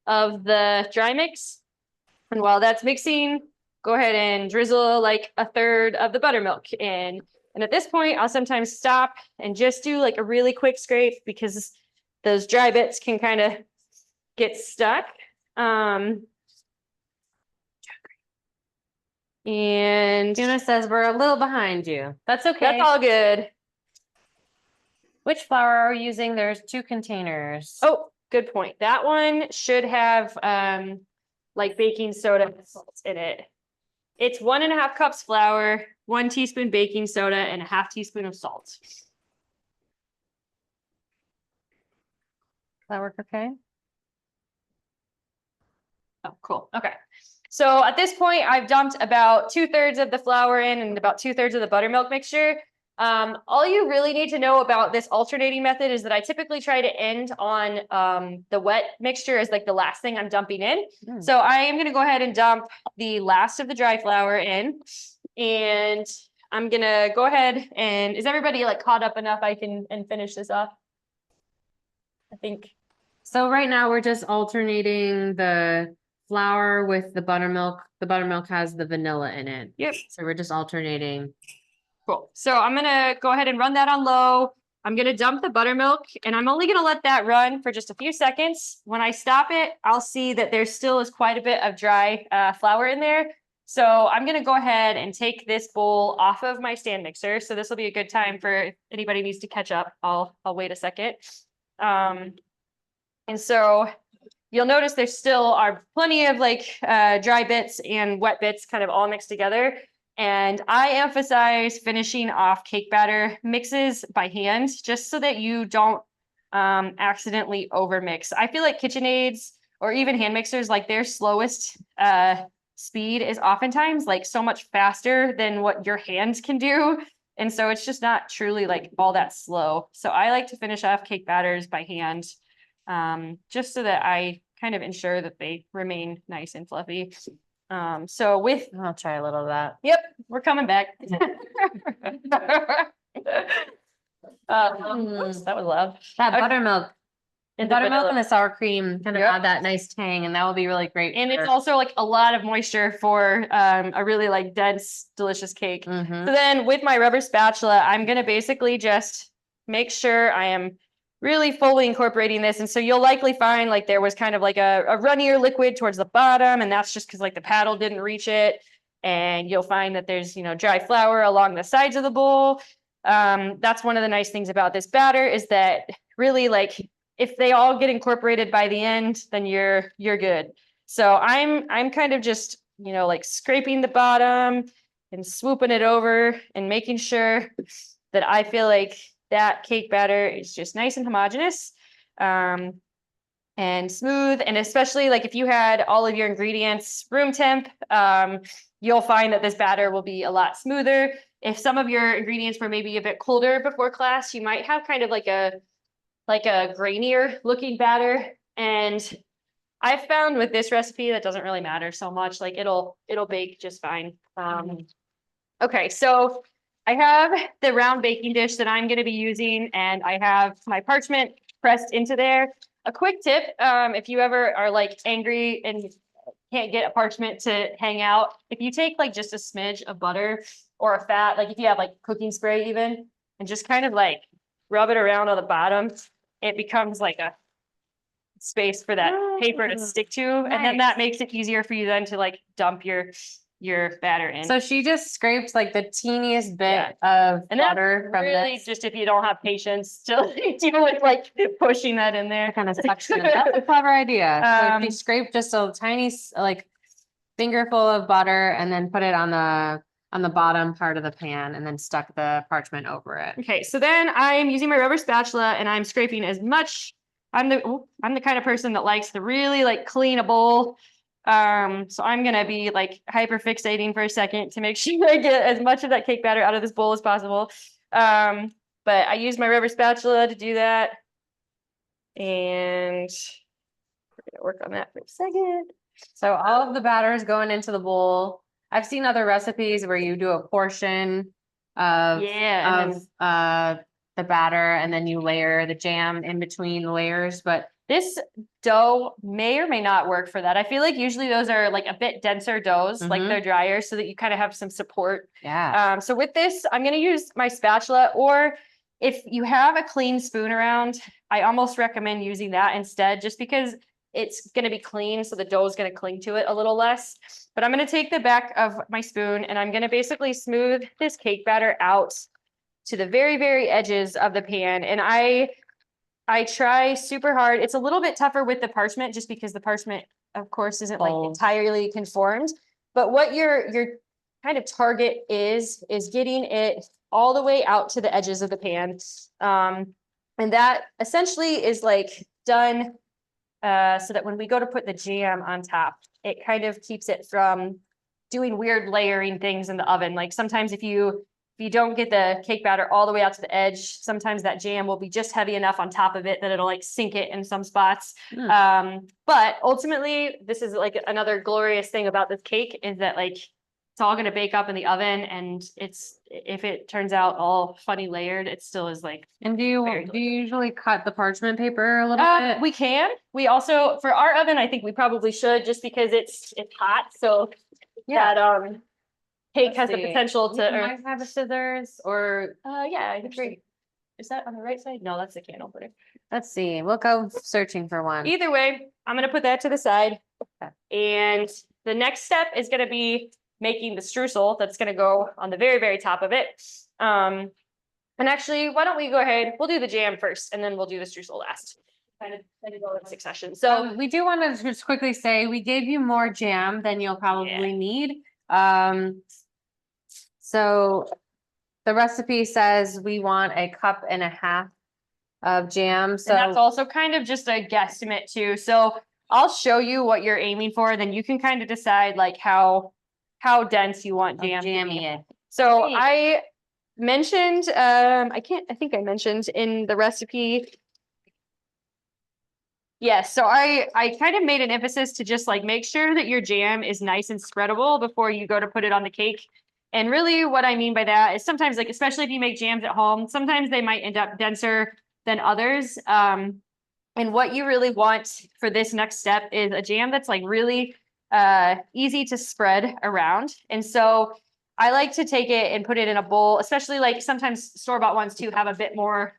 S2: of the dry mix. And while that's mixing, go ahead and drizzle like a third of the buttermilk in. And at this point, I'll sometimes stop and just do like a really quick scrape because those dry bits can kind of get stuck. And
S1: Tuna says we're a little behind you. That's okay.
S2: that's all good.
S1: Which flour are we using? There's 2 containers.
S2: Oh, good point. That one should have like baking soda and salt in it. It's 1.5 cups flour, 1 teaspoon baking soda, and a 1/2 teaspoon of salt.
S1: Does that work okay?
S2: Oh, cool. Okay. So at this point, I've dumped about 2/3 of the flour in and about 2/3 of the buttermilk mixture. All you really need to know about this alternating method is that I typically try to end on the wet mixture as like the last thing I'm dumping in. So I am going to go ahead and dump the last of the dry flour in, and I'm going to go ahead and is everybody like caught up enough? I can finish this off. I think.
S1: So right now we're just alternating the flour with the buttermilk. The buttermilk has the vanilla in it.
S2: Yep.
S1: So we're just alternating.
S2: Cool. So I'm gonna go ahead and run that on low. I'm gonna dump the buttermilk and I'm only gonna let that run for just a few seconds. When I stop it, I'll see that there still is quite a bit of dry flour in there. So I'm gonna go ahead and take this bowl off of my stand mixer. So this will be a good time for if anybody needs to catch up. I'll wait a second. And so you'll notice there still are plenty of like dry bits and wet bits kind of all mixed together. And I emphasize finishing off cake batter mixes by hand, just so that you don't accidentally overmix. I feel like KitchenAids or even hand mixers, like their slowest speed is oftentimes like so much faster than what your hands can do. And so it's just not truly like all that slow. So I like to finish off cake batters by hand, just so that I kind of ensure that they remain nice and fluffy. So with,
S1: I'll try a little of that.
S2: yep, we're coming back. Oops, that was loud.
S1: That
S2: Okay.
S1: buttermilk.
S2: And
S1: The
S2: the
S1: buttermilk
S2: vanilla.
S1: and the sour cream kind of
S2: Yep.
S1: add that nice tang, and that will be really great.
S2: And it's
S1: for-
S2: also like a lot of moisture for a really like dense, delicious cake.
S1: Mhm.
S2: So then with my rubber spatula, I'm gonna basically just make sure I am really fully incorporating this. And so you'll likely find like there was kind of like a runnier liquid towards the bottom, and that's just because like the paddle didn't reach it. And you'll find that there's, dry flour along the sides of the bowl. That's one of the nice things about this batter is that really like if they all get incorporated by the end, then you're good. So I'm kind of just, like scraping the bottom and swooping it over and making sure that I feel like that cake batter is just nice and homogeneous and smooth. And especially like if you had all of your ingredients room temp, you'll find that this batter will be a lot smoother. If some of your ingredients were maybe a bit colder before class, you might have kind of like a grainier looking batter. And I found with this recipe that doesn't really matter so much. Like it'll bake just fine. Okay, so I have the round baking dish that I'm going to be using, and I have my parchment pressed into there. A quick tip, if you ever are like angry and can't get a parchment to hang out, if you take like just a smidge of butter or a fat, like if you have like cooking spray even, and just kind of like rub it around on the bottom, it becomes like a space for that paper to stick to. And then that makes it easier for you then to like dump your batter in.
S1: So she just scrapes like the teeniest bit
S2: Yeah.
S1: of
S2: And that's
S1: butter from
S2: really
S1: this.
S2: just if you don't have patience to deal with like pushing that in there.
S1: Kind of section. That's a clever idea. So she
S2: Um,
S1: scraped just a tiny like fingerful of butter and then put it on the bottom part of the pan and then stuck the parchment over it.
S2: Okay, so then I'm using my rubber spatula and I'm scraping as much. I'm the kind of person that likes to really like clean a bowl. So I'm gonna be like hyper fixating for a second to make sure I get as much of that cake batter out of this bowl as possible. But I use my rubber spatula to do that. And we're gonna work on that for a second.
S1: So all of the batter is going into the bowl. I've seen other recipes where you do a portion of
S2: Yeah, and
S1: the batter and then you layer the jam in between the layers, but
S2: this dough may or may not work for that. I feel like usually those are like a bit denser doughs, like they're drier, so that you kind of have some support.
S1: yeah.
S2: So with this, I'm going to use my spatula, or if you have a clean spoon around, I almost recommend using that instead, just because it's going to be clean, so the dough is going to cling to it a little less. But I'm going to take the back of my spoon and I'm going to basically smooth this cake batter out to the very, very edges of the pan. And I try super hard. It's a little bit tougher with the parchment just because the parchment, of course, isn't like entirely conformed. But what your kind of target is getting it all the way out to the edges of the pan. And that essentially is like done so that when we go to put the jam on top, it kind of keeps it from doing weird layering things in the oven. Like sometimes if you don't get the cake batter all the way out to the edge, sometimes that jam will be just heavy enough on top of it that it'll like sink it in some spots. But ultimately, this is like another glorious thing about this cake is that like it's all going to bake up in the oven, and if it turns out all funny layered, it still is like.
S1: And do you usually cut the parchment paper a little bit?
S2: We can. We also, for our oven, I think we probably should, just because it's hot. So that cake has the potential to.
S1: Might have a scissors or
S2: Yeah, I agree. Is that on the right side? No, that's the candle putter.
S1: let's see. We'll go searching for one.
S2: Either way, I'm gonna put that to the side. And the next step is gonna be making the streusel that's gonna go on the very, very top of it. And actually, why don't we go ahead? We'll do the jam first, and then we'll do the streusel last. Kind of go in succession. So
S1: we do want to just quickly say we gave you more jam than you'll probably need. So the recipe says we want 1.5 cups of jam. So
S2: and that's also kind of just a guesstimate too. So I'll show you what you're aiming for, then you can kind of decide like how dense you want jam.
S1: Jammy it.
S2: So I mentioned, I think I mentioned in the recipe. Yes, so I kind of made an emphasis to just like make sure that your jam is nice and spreadable before you go to put it on the cake. And really what I mean by that is sometimes, like, especially if you make jams at home, sometimes they might end up denser than others. And what you really want for this next step is a jam that's like really easy to spread around. And so I like to take it and put it in a bowl, especially like sometimes store-bought ones too have a bit more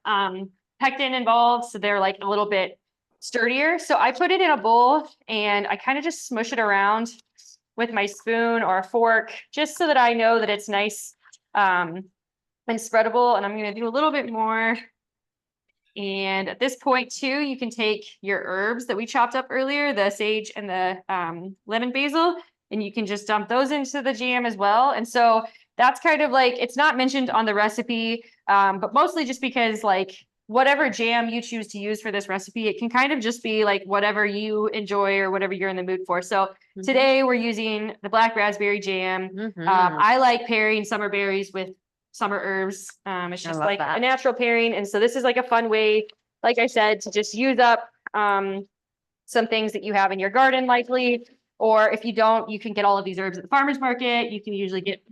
S2: pectin involved. So they're like a little bit sturdier. So I put it in a bowl and I kind of just smush it around with my spoon or a fork, just so that I know that it's nice and spreadable. And I'm going to do a little bit more. And at this point too, you can take your herbs that we chopped up earlier, the sage and the lemon basil, and you can just dump those into the jam as well. And so that's kind of like, it's not mentioned on the recipe, but mostly just because like whatever jam you choose to use for this recipe, it can kind of just be like whatever you enjoy or whatever you're in the mood for. So today we're using the black raspberry jam. I like pairing summer berries with summer herbs. It's just like a natural pairing. And so this is like a fun way, like I said, to just use up some things that you have in your garden likely, or if you don't, you can get all of these herbs at the farmer's market. You can usually get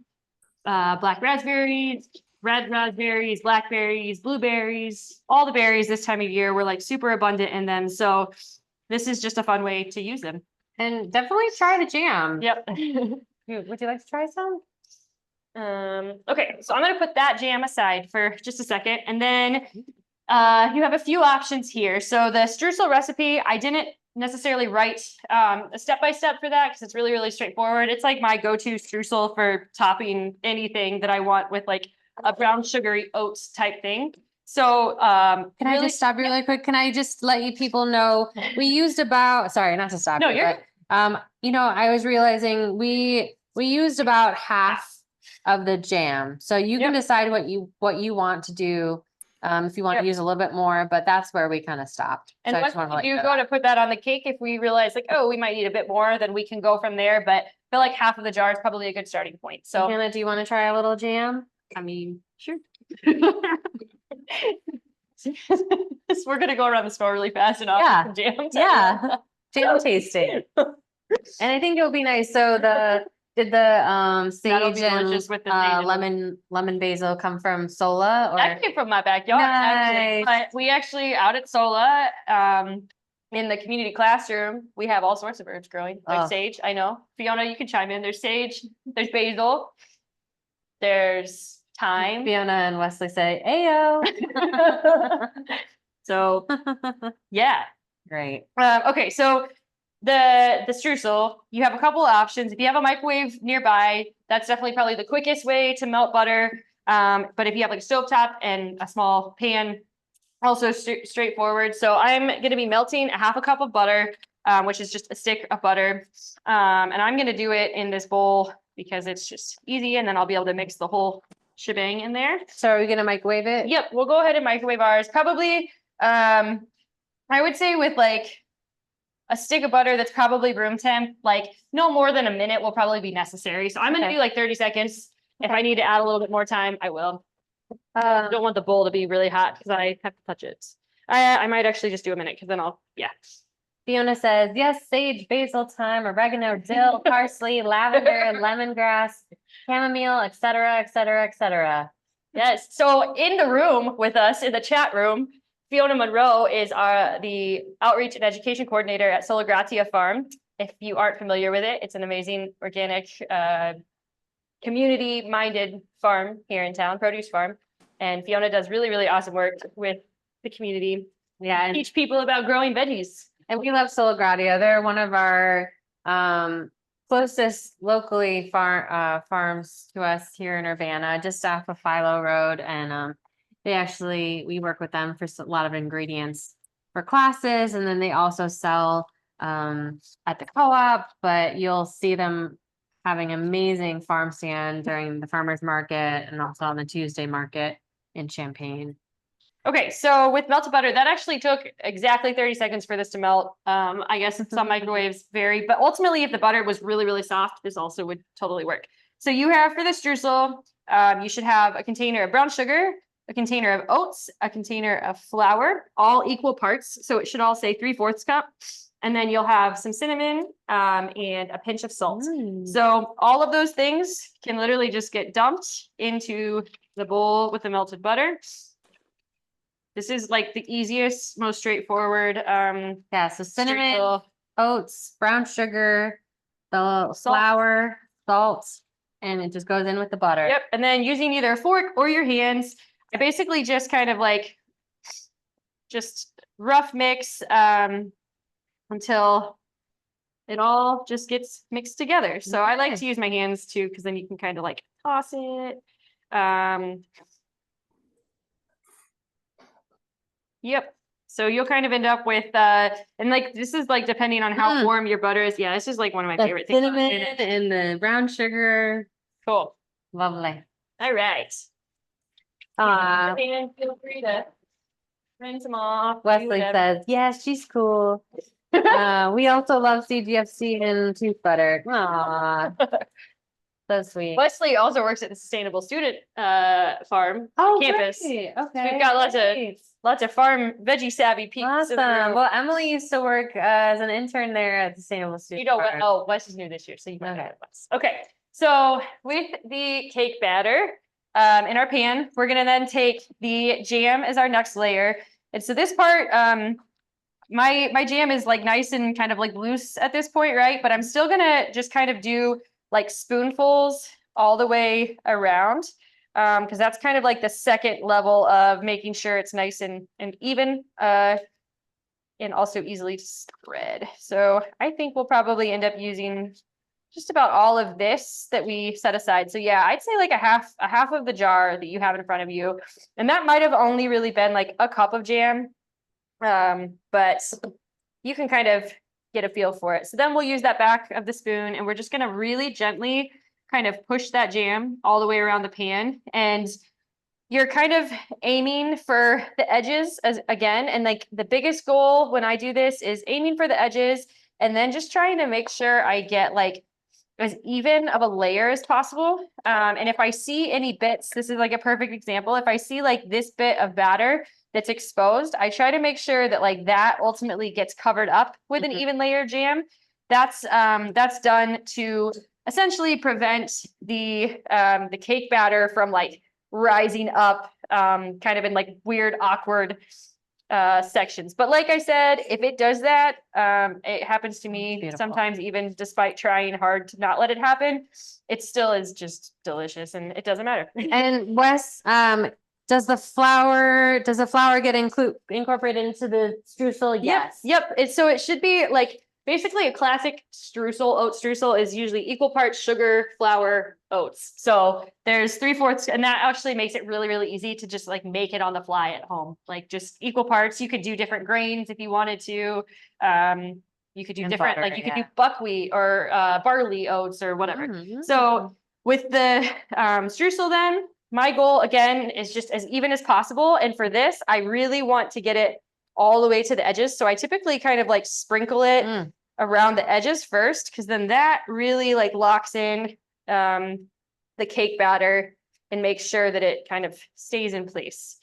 S2: black raspberries, red raspberries, blackberries, blueberries, all the berries this time of year. We're like super abundant in them. So this is just a fun way to use them.
S1: And definitely try the jam.
S2: Yep.
S1: Would you like to try some?
S2: Okay, so I'm gonna put that jam aside for just a second, and then you have a few options here. So the streusel recipe, I didn't necessarily write a step-by-step for that because it's really, really straightforward. It's like my go-to streusel for topping anything that I want with like a brown sugary oats type thing. So
S1: Can I just stop you really quick? Can I just let you people know we used about, sorry, not to stop
S2: No,
S1: you,
S2: you're
S1: but I was realizing we used about half of the jam. So you can decide what you want to do. If you want to use a little bit more, but that's where we kind of stopped.
S2: And
S1: so
S2: once we do go to put that on the cake, if we realize like, oh, we might need a bit more, then we can go from there. But I feel like half of the jar is probably a good starting point. So
S1: Hannah, do you want to try a little jam?
S2: I mean, sure. We're gonna go around the store really fast and offer some jams.
S1: Yeah. Jam tasting. And I think it would be nice. So the
S2: That'll be
S1: sage and
S2: delicious with the
S1: lemon basil come from Sola or
S2: that came from my backyard. Actually.
S1: Nice.
S2: But we actually out at Sola, in the community classroom, we have all sorts of herbs growing. Like sage, I know. Fiona, you can chime in. There's sage, there's basil, there's thyme.
S1: Fiona and Wesley say, "Ayo."
S2: So yeah.
S1: Great.
S2: Okay, so the streusel, you have a couple of options. If you have a microwave nearby, that's definitely probably the quickest way to melt butter. But if you have like a stovetop and a small pan, also straightforward. So I'm going to be melting a half a cup of butter, which is just a stick of butter. And I'm going to do it in this bowl because it's just easy. And then I'll be able to mix the whole shebang in there.
S1: So are we going to microwave it?
S2: Yep, we'll go ahead and microwave ours. Probably, I would say with like a stick of butter that's probably room temp, like no more than a minute will probably be necessary. So I'm going to do like 30 seconds. If I need to add a little bit more time, I will. I don't want the bowl to be really hot because I have to touch it. I might actually just do a minute because then
S1: Fiona says, yes, sage, basil, thyme, oregano, dill, parsley, lavender, lemongrass, chamomile, etc., etc., etc.
S2: Yes. So in the room with us in the chat room, Fiona Monroe is the outreach and education coordinator at Sola Gratia Farm. If you aren't familiar with it, it's an amazing organic, community-minded farm here in town, produce farm. And Fiona does really, really awesome work with the community.
S1: Yeah, and
S2: Teach people about growing veggies.
S1: And we love Sola Gratia. They're one of our closest locally farms to us here in Urbana, just off of Philo Road. And we work with them for a lot of ingredients for classes. And then they also sell at the co-op, but you'll see them having amazing farm stand during the farmers market and also on the Tuesday market in Champaign.
S2: Okay, so with melted butter, that actually took exactly 30 seconds for this to melt. I guess some microwaves vary, but ultimately if the butter was really, really soft, this also would totally work. So you have for the streusel, you should have a container of brown sugar, a container of oats, a container of flour, all equal parts. So it should all say 3/4 cup. And then you'll have some cinnamon and a pinch of salt. So all of those things can literally just get dumped into the bowl with the melted butter. This is like the easiest, most straightforward.
S1: So cinnamon,
S2: streusel.
S1: oats, brown sugar, the flour, salt, and it just goes in with the butter.
S2: Yep. And then using either a fork or your hands, I basically just kind of like just rough mix until it all just gets mixed together. So I like to use my hands too, because then you can kind of like toss it. Yep. So you'll kind of end up with, and like, this is like, depending on how warm your butter is. Yeah, this is like one of my favorite things.
S1: Cinnamon and the brown sugar.
S2: Cool.
S1: Lovely.
S2: All right. And feel free to rinse them off.
S1: Wesley says, yeah, she's cool. We also love CGFC and tooth butter. Aww. So sweet.
S2: Wesley also works at the Sustainable Student Farm campus.
S1: Great.
S2: So
S1: Okay.
S2: we've got
S1: great.
S2: lots of farm veggie savvy peeps.
S1: Awesome. Well, Emily used to work as an intern there at Sustainable Student
S2: You know what?
S1: Farm.
S2: Oh, Wes is new this year, so you might know
S1: Okay.
S2: Wes. Okay, so with the cake batter in our pan, we're gonna then take the jam as our next layer. And so this part, my jam is like nice and kind of like loose at this point, right? But I'm still gonna just kind of do like spoonfuls all the way around. Because that's kind of like the second level of making sure it's nice and even and also easily to spread. So I think we'll probably end up using just about all of this that we set aside. So yeah, I'd say like a half of the jar that you have in front of you. And that might have only really been like a cup of jam. But you can kind of get a feel for it. So then we'll use that back of the spoon and we're just gonna really gently kind of push that jam all the way around the pan. And you're kind of aiming for the edges again. And like the biggest goal when I do this is aiming for the edges and then just trying to make sure I get like as even of a layer as possible. And if I see any bits, this is like a perfect example. If I see like this bit of batter that's exposed, I try to make sure that like that ultimately gets covered up with an even layer of jam. That's done to essentially prevent the cake batter from like rising up kind of in like weird, awkward sections. But like I said, if it does that, it happens to me
S1: Beautiful.
S2: sometimes, even despite trying hard to not let it happen, it still is just delicious and it doesn't matter.
S1: And Wes, does the flour get incorporated into the streusel? Yes.
S2: Yep. So it should be like basically a classic streusel, oat streusel is usually equal parts sugar, flour, oats. So there's 3/4, and that actually makes it really, really easy to just like make it on the fly at home. Like just equal parts. You could do different grains if you wanted to. You could do
S1: And
S2: different,
S1: butter,
S2: like you could
S1: yeah.
S2: do buckwheat or barley oats or whatever.
S1: Mhm.
S2: So with the streusel then, my goal again is just as even as possible. And for this, I really want to get it all the way to the edges. So I typically kind of like sprinkle it around the edges first, because then that really like locks in the cake batter and makes sure that it kind of stays in place.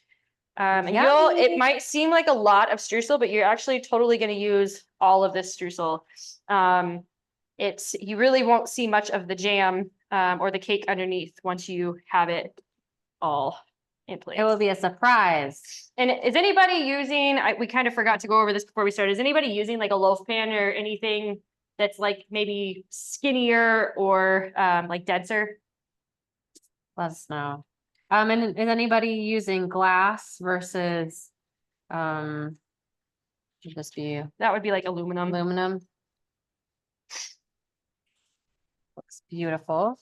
S2: And it might seem like a lot of streusel, but you're actually totally going to use all of this streusel. You really won't see much of the jam or the cake underneath once you have it all in place.
S1: It will be a surprise.
S2: And is anybody using, we kind of forgot to go over this before we started. Is anybody using like a loaf pan or anything that's like maybe skinnier or like denser?
S1: Let us know. And is anybody using glass versus should this be
S2: That would be like aluminum.
S1: aluminum? Looks beautiful.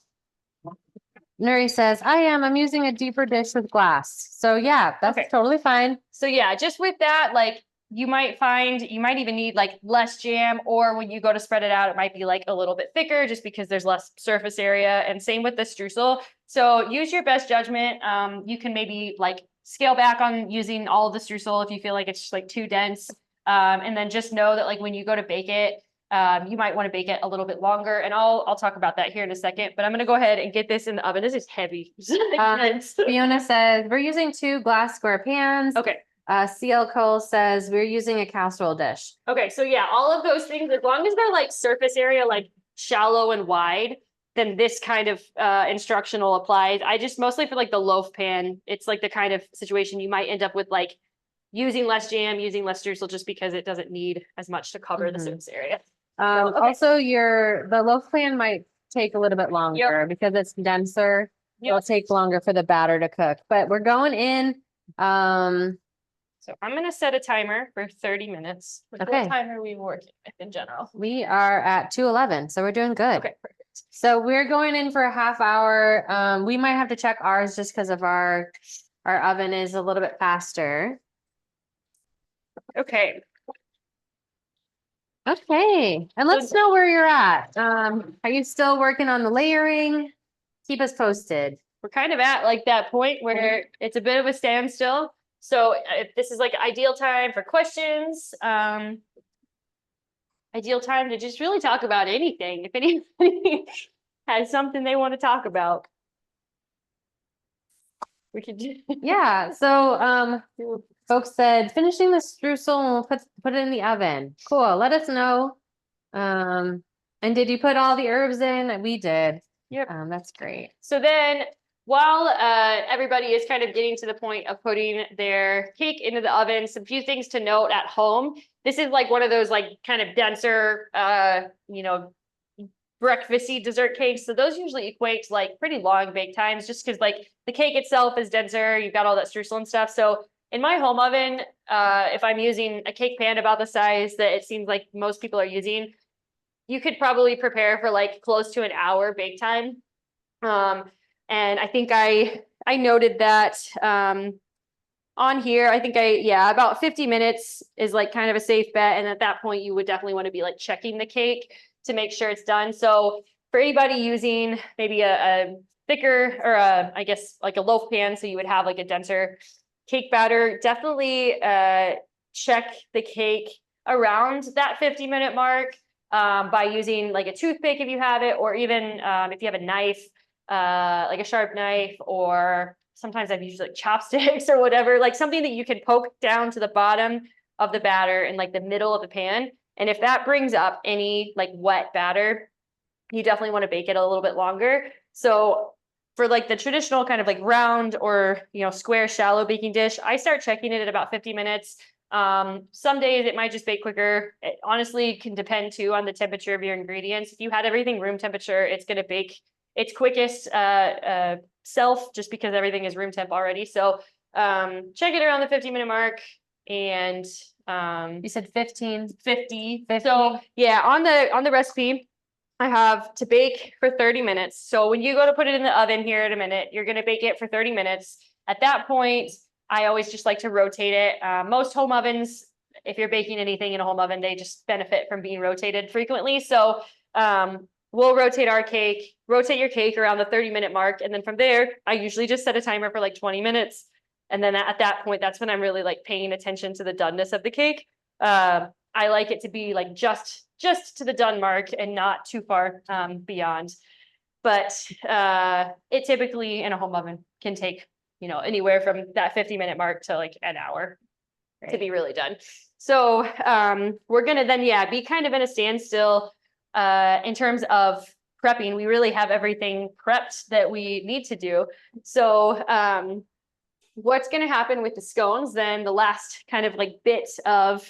S1: Nuri says, I'm using a deeper dish with glass. So yeah, that's
S2: Okay.
S1: totally fine.
S2: So yeah, just with that, like you might even need like less jam, or when you go to spread it out, it might be like a little bit thicker just because there's less surface area. And same with the streusel. So use your best judgment. You can maybe like scale back on using all of the streusel if you feel like it's just like too dense. And then just know that like when you go to bake it, you might want to bake it a little bit longer, and I'll talk about that here in a second, but I'm going to go ahead and get this in the oven. This is heavy.
S1: Fiona says, we're using 2 glass square pans.
S2: Okay.
S1: CL Cole says, we're using a casserole dish.
S2: Okay. So yeah, all of those things, as long as they're like surface area, like shallow and wide, then this kind of instructional applies. I just mostly for like the loaf pan, it's like the kind of situation you might end up with like using less jam, using less streusel, just because it doesn't need as much to cover the surface area. Okay.
S1: Also the loaf pan might take a little bit longer because it's denser. It'll take longer for the batter to cook, but we're going in.
S2: So I'm going to set a timer for 30 minutes.
S1: Okay.
S2: What time are we working with in general?
S1: We are at 2:11, so we're doing good.
S2: Okay, perfect.
S1: So we're going in for a half hour. We might have to check ours just because of our oven is a little bit faster.
S2: Okay.
S1: Okay, and let's know where you're at. Are you still working on the layering? Keep us posted.
S2: We're kind of at like that point where it's a bit of a standstill. So if this is like ideal time for questions, ideal time to just really talk about anything. If anybody has something they want to talk about. We could do.
S1: Yeah, so folks said finishing the streusel and we'll put it in the oven. Cool. Let us know. And did you put all the herbs in? We did.
S2: Yep.
S1: That's great.
S2: So then while everybody is kind of getting to the point of putting their cake into the oven, some few things to note at home. This is like one of those like kind of denser, you know, breakfasty dessert cakes. So those usually equate to like pretty long bake times just because like the cake itself is denser. You've got all that streusel and stuff. So in my home oven, if I'm using a cake pan about the size that it seems like most people are using, you could probably prepare for like close to an hour bake time. And I think I noted that on here. I think about 50 minutes is like kind of a safe bet. And at that point, you would definitely want to be like checking the cake to make sure it's done. So for anybody using maybe a thicker or I guess like a loaf pan, so you would have like a denser cake batter, definitely check the cake around that 50-minute mark by using like a toothpick if you have it, or even if you have a knife, like a sharp knife, or sometimes I've used like chopsticks or whatever, like something that you can poke down to the bottom of the batter in like the middle of the pan. And if that brings up any like wet batter, you definitely want to bake it a little bit longer. So for like the traditional kind of like round or, you know, square shallow baking dish, I start checking it at about 50 minutes. Some days it might just bake quicker. It honestly can depend too on the temperature of your ingredients. If you had everything room temperature, it's going to bake its quickest self just because everything is room temp already. So check it around the 50-minute mark. And
S1: you said 15,
S2: 50.
S1: 50.
S2: So yeah, on the recipe, I have to bake for 30 minutes. So when you go to put it in the oven here in a minute, you're going to bake it for 30 minutes. At that point, I always just like to rotate it. Most home ovens, if you're baking anything in a home oven, they just benefit from being rotated frequently. So we'll rotate our cake, rotate your cake around the 30-minute mark. And then from there, I usually just set a timer for like 20 minutes. And then at that point, that's when I'm really like paying attention to the doneness of the cake. I like it to be like just to the done mark and not too far beyond. But it typically in a home oven can take, you know, anywhere from that 50-minute mark to like an hour to be really done. So we're gonna then, be kind of in a standstill in terms of prepping. We really have everything prepped that we need to do. So what's gonna happen with the scones then, the last kind of like bit of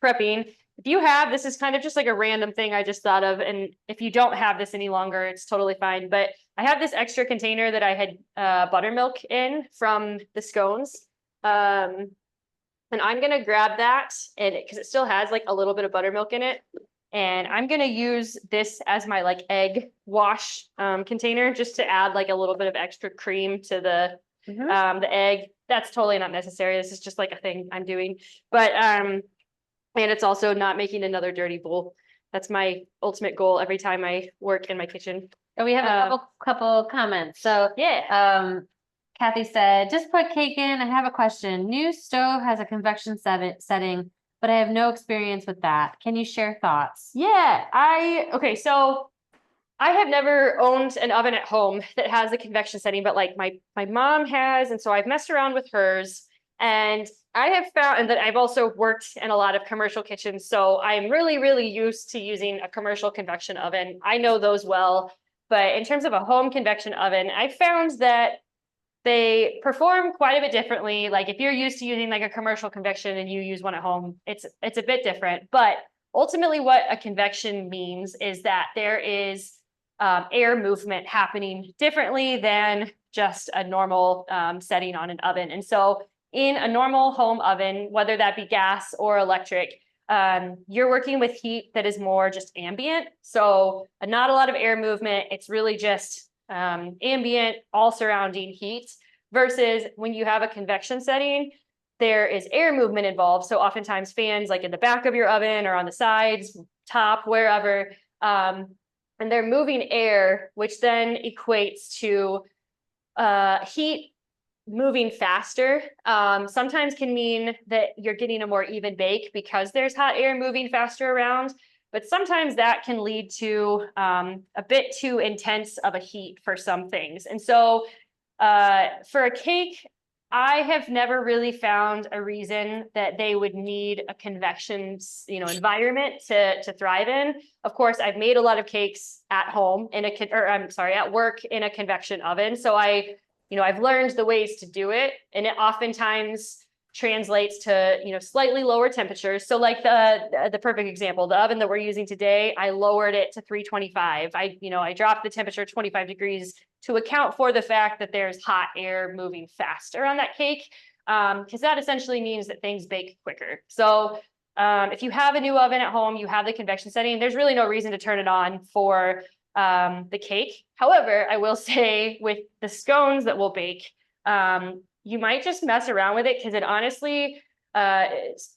S2: prepping. If you have, this is kind of just like a random thing I just thought of, and if you don't have this any longer, it's totally fine. But I have this extra container that I had buttermilk in from the scones. And I'm gonna grab that, and because it still has like a little bit of buttermilk in it. And I'm gonna use this as my like egg wash container, just to add like a little bit of extra cream to the egg. That's totally not necessary. This is just like a thing I'm doing. But and it's also not making another dirty bowl. That's my ultimate goal every time I work in my kitchen.
S1: And we have a couple comments. So Kathy said, just put cake in. I have a question. New stove has a convection setting, but I have no experience with that. Can you share thoughts?
S2: Yeah, okay, so I have never owned an oven at home that has a convection setting, but like my mom has, and so I've messed around with hers, and I have found that I've also worked in a lot of commercial kitchens, so I'm really, really used to using a commercial convection oven. I know those well, but in terms of a home convection oven, I found that they perform quite a bit differently. Like if you're used to using like a commercial convection and you use one at home, it's a bit different. But ultimately what a convection means is that there is air movement happening differently than just a normal setting on an oven. And so in a normal home oven, whether that be gas or electric, you're working with heat that is more just ambient. So not a lot of air movement. It's really just ambient, all surrounding heat, versus when you have a convection setting, there is air movement involved. So oftentimes fans like in the back of your oven or on the sides, top, wherever, and they're moving air, which then equates to heat moving faster. Sometimes can mean that you're getting a more even bake because there's hot air moving faster around. but sometimes that can lead to a bit too intense of a heat for some things. And so for a cake, I have never really found a reason that they would need a convection, environment to thrive in. Of course, I've made a lot of cakes at home at work in a convection oven. So I've learned the ways to do it, and it oftentimes translates to, slightly lower temperatures. So like the perfect example, the oven that we're using today, I lowered it to 325. I dropped the temperature 25 degrees to account for the fact that there's hot air moving faster on that cake, because that essentially means that things bake quicker. So if you have a new oven at home, you have the convection setting, there's really no reason to turn it on for the cake. However, I will say with the scones that we'll bake, you might just mess around with it, because it honestly,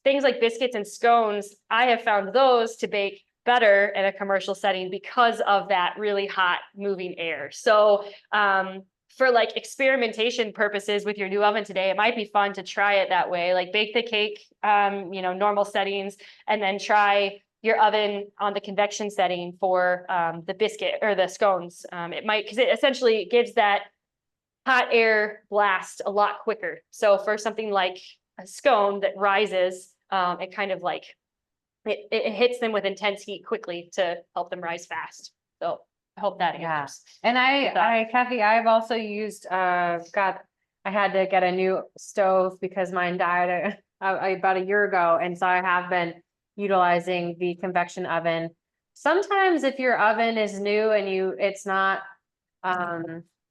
S2: things like biscuits and scones, I have found those to bake better in a commercial setting because of that really hot moving air. So for like experimentation purposes with your new oven today, it might be fun to try it that way. Like bake the cake, normal settings, and then try your oven on the convection setting for the biscuit or the scones. Because it essentially gives that hot air blast a lot quicker. So for something like a scone that rises, it kind of like it hits them with intense heat quickly to help them rise fast. So I hope that answers.
S1: And Kathy, I've also used, I had to get a new stove because mine died about a year ago. And so I have been utilizing the convection oven. Sometimes if your oven is new and it's not,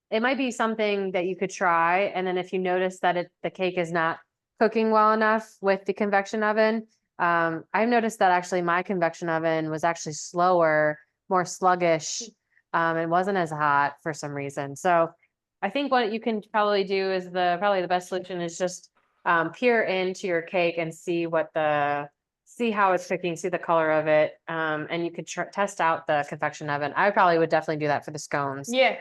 S1: it might be something that you could try. And then if you notice that the cake is not cooking well enough with the convection oven, I've noticed that actually my convection oven was actually slower, more sluggish. It wasn't as hot for some reason. So I think what you can probably do is probably the best solution is just peer into your cake and see how it's cooking, see the color of it. And you could test out the convection oven. I probably would definitely do that for the scones.
S2: Yeah.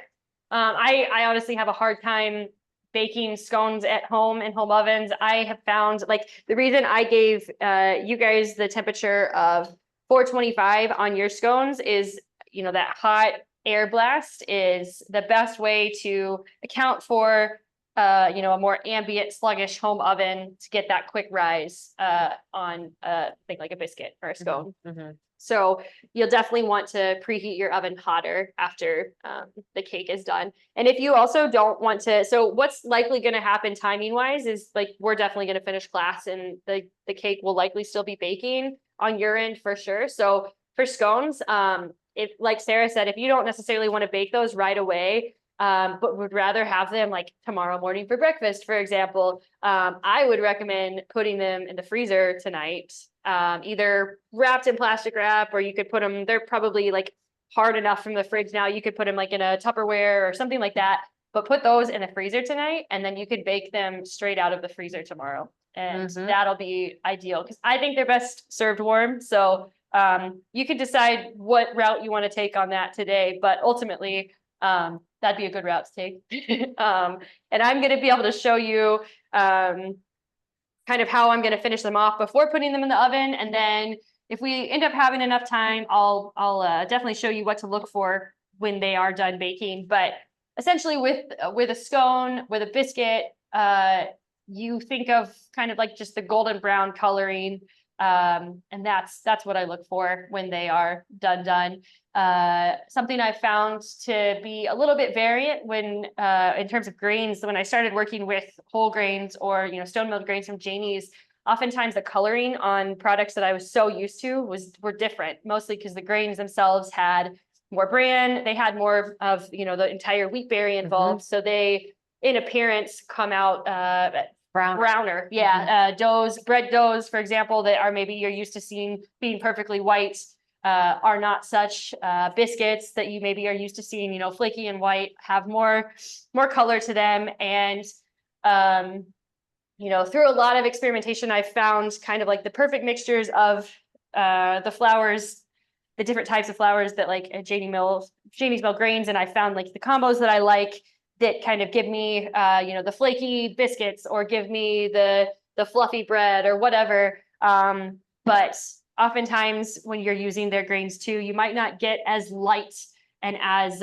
S2: I honestly have a hard time baking scones at home in home ovens. I have found like the reason I gave you guys the temperature of 425 on your scones is, that hot air blast is the best way to account for a more ambient, sluggish home oven to get that quick rise on I think like a biscuit or a scone.
S1: Mm-hmm.
S2: So you'll definitely want to preheat your oven hotter after the cake is done. And if you also don't want to, so what's likely going to happen timing wise is like, we're definitely going to finish class and the cake will likely still be baking on your end for sure. So for scones, if like Sarah said, if you don't necessarily want to bake those right away, but would rather have them like tomorrow morning for breakfast, for example, I would recommend putting them in the freezer tonight, either wrapped in plastic wrap, or you could put them, they're probably like hard enough from the fridge now, you could put them like in a Tupperware or something like that, but put those in the freezer tonight, and then you could bake them straight out of the freezer tomorrow. And that'll be ideal because I think they're best served warm. So you could decide what route you want to take on that today, but ultimately, that'd be a good route to take. And I'm going to be able to show you kind of how I'm going to finish them off before putting them in the oven. And then if we end up having enough time, I'll definitely show you what to look for when they are done baking. But essentially with a scone, with a biscuit, you think of kind of like just the golden brown coloring. And that's what I look for when they are done. Something I've found to be a little bit variant when in terms of grains, when I started working with whole grains or stone milled grains from Janie's, oftentimes the coloring on products that I was so used to were different, mostly because the grains themselves had more bran, they had more of the entire wheat berry involved, so they in appearance come out browner. Doughs, bread doughs, for example, that are maybe you're used to seeing being perfectly white, are not such. Biscuits that you maybe are used to seeing, flaky and white, have more color to them. And through a lot of experimentation, I've found kind of like the perfect mixtures of the flours, the different types of flours that like Janie's Mill grains, and I found like the combos that I like that kind of give me, the flaky biscuits or give me the fluffy bread or whatever. But oftentimes when you're using their grains too, you might not get as light and as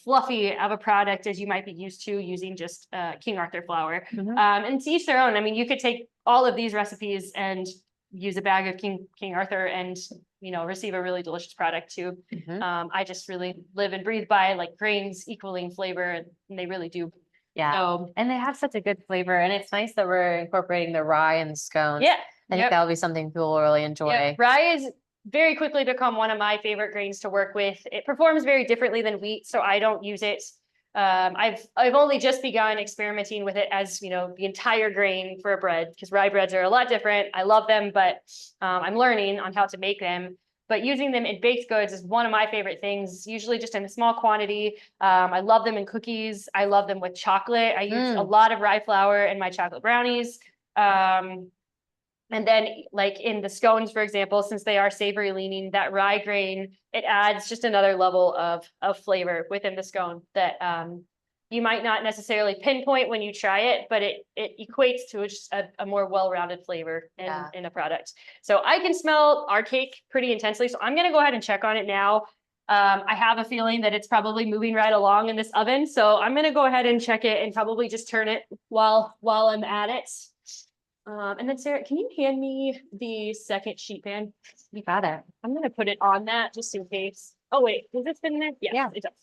S2: fluffy of a product as you might be used to using just King Arthur flour. And to each their own. I mean, you could take all of these recipes and use a bag of King Arthur and receive a really delicious product too. I just really live and breathe by like grains equaling flavor, and they really do.
S1: Yeah.
S2: So,
S1: And they have such a good flavor, and it's nice that we're incorporating the rye and the scones.
S2: yeah.
S1: I think that'll be something people will really enjoy.
S2: Yep. Rye is very quickly become one of my favorite grains to work with. It performs very differently than wheat, so I don't use it. I've only just begun experimenting with it as the entire grain for a bread, because rye breads are a lot different. I love them, but I'm learning on how to make them. But using them in baked goods is one of my favorite things, usually just in a small quantity. I love them in cookies. I love them with chocolate. I use a lot of rye flour in my chocolate brownies. And then like in the scones, for example, since they are savory leaning, that rye grain, it adds just another level of flavor within the scone that you might not necessarily pinpoint when you try it, but it equates to just a more well-rounded flavor in a product. So I can smell our cake pretty intensely. So I'm going to go ahead and check on it now. I have a feeling that it's probably moving right along in this oven. So I'm going to go ahead and check it and probably just turn it while I'm at it. And then Sarah, can you hand me the second sheet pan?
S1: You got it.
S2: I'm going to put it on that just in case. Oh, wait, does this fit in there? Yes,
S1: Yeah.
S2: it does.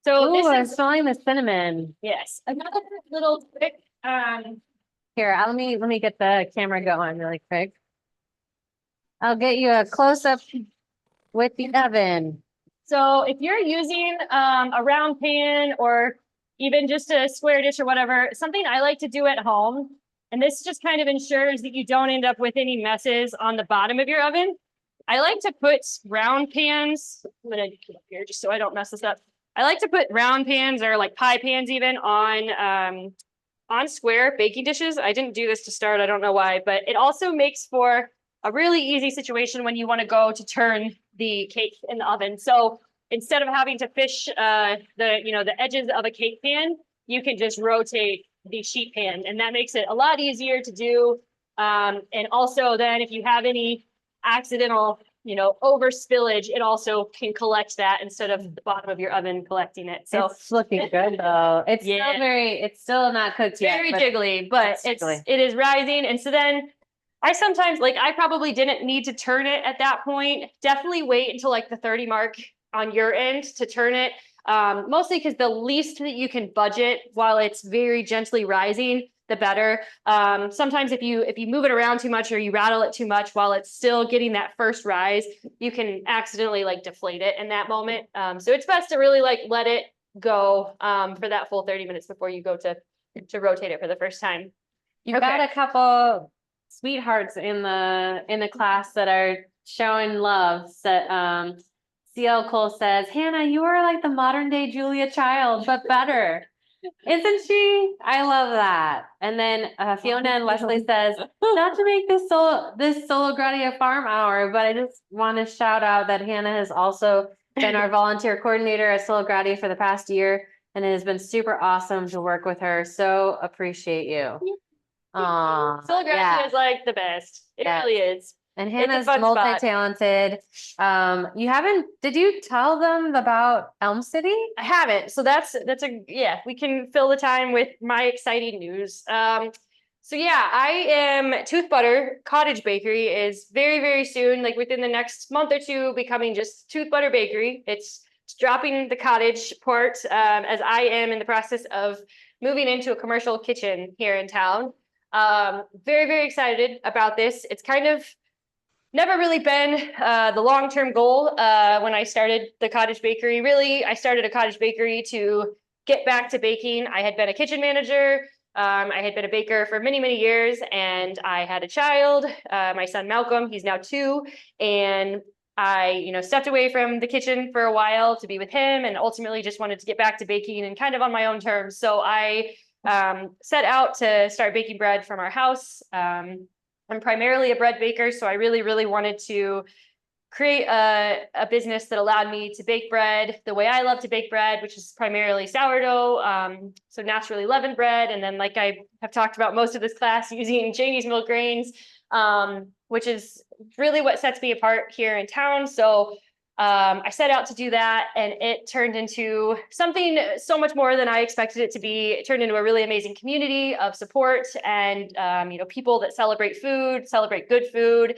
S2: So
S1: Ooh, I'm
S2: this is,
S1: smelling the cinnamon.
S2: yes, another little quick,
S1: Here, let me get the camera going really quick. I'll get you a close-up with the oven.
S2: so if you're using a round pan or even just a square dish or whatever, something I like to do at home, and this just kind of ensures that you don't end up with any messes on the bottom of your oven. I like to put round pans, I'm gonna put up here just so I don't mess this up. I like to put round pans or like pie pans even on square baking dishes. I didn't do this to start, I don't know why, but it also makes for a really easy situation when you want to go to turn the cake in the oven. So instead of having to fish the edges of a cake pan, you can just rotate the sheet pan, and that makes it a lot easier to do. And also then if you have any accidental over spillage, it also can collect that instead of the bottom of your oven collecting it. So
S1: It's looking good though. It's
S2: Yeah.
S1: it's still not cooked yet.
S2: very
S1: but
S2: jiggly, but it is rising. And so then I sometimes I probably didn't need to turn it at that point. Definitely wait until like the 30 mark on your end to turn it. Mostly because the least that you can budget while it's very gently rising, the better. Sometimes if you move it around too much or you rattle it too much while it's still getting that first rise, you can accidentally deflate it in that moment. So it's best to really let it go for that full 30 minutes before you go to rotate it for the first time.
S1: You've got a couple sweethearts in the class that are showing love. So, CL Cole says, Hannah, you are like the modern day Julia Child, but better. Isn't she? I love that. And then Fiona and Wesley says, not to make this Solo Gratia Farm Hour, but I just want to shout out that Hannah has also been our volunteer coordinator at Solo Gratia for the past year, and it has been super awesome to work with her. So appreciate you.
S2: Solo Gratia is like the best. It really is.
S1: And Hannah's multi-talented. Did you tell them about Elm City?
S2: I haven't. So that's we can fill the time with my exciting news. So yeah, I am Tooth Butter Cottage Bakery is very, very soon, within the next month or two, becoming just Tooth Butter Bakery. It's dropping the cottage part as I am in the process of moving into a commercial kitchen here in town. Very, very excited about this. It's kind of never really been the long-term goal when I started the cottage bakery. Really, I started a cottage bakery to get back to baking. I had been a kitchen manager. I had been a baker for many, many years, and I had a child, my son Malcolm. He's now 2, and I, stepped away from the kitchen for a while to be with him, and ultimately just wanted to get back to baking and kind of on my own terms. So I set out to start baking bread from our house. I'm primarily a bread baker, so I really, really wanted to create a business that allowed me to bake bread the way I love to bake bread, which is primarily sourdough, so naturally leavened bread. And then, like I have talked about most of this class, using Jamie's milk grains, which is really what sets me apart here in town. So I set out to do that, and it turned into something so much more than I expected it to be. It turned into a really amazing community of support and, people that celebrate food, celebrate good food.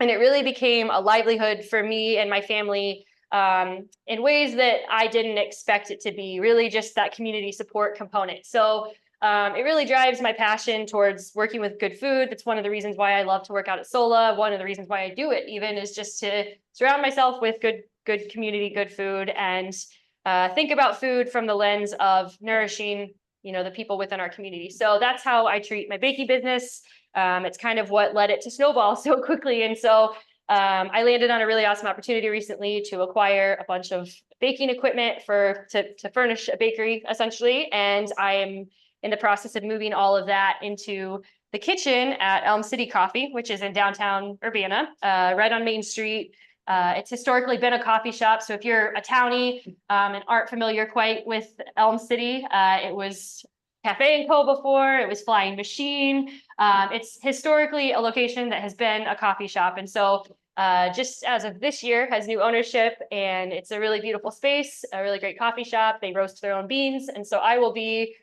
S2: And it really became a livelihood for me and my family in ways that I didn't expect it to be, really just that community support component. So it really drives my passion towards working with good food. That's one of the reasons why I love to work out at Sola. One of the reasons why I do it even is just to surround myself with good community, good food, and think about food from the lens of nourishing, the people within our community. So that's how I treat my baking business. It's kind of what led it to snowball so quickly. And so I landed on a really awesome opportunity recently to acquire a bunch of baking equipment to furnish a bakery, essentially. And I am in the process of moving all of that into the kitchen at Elm City Coffee, which is in downtown Urbana, right on Main Street. It's historically been a coffee shop. So if you're a townie and aren't familiar quite with Elm City, it was Cafe and Co before, it was Flying Machine. It's historically a location that has been a coffee shop. And so just as of this year has new ownership, and it's a really beautiful space, a really great coffee shop. They roast their own beans. And so I will be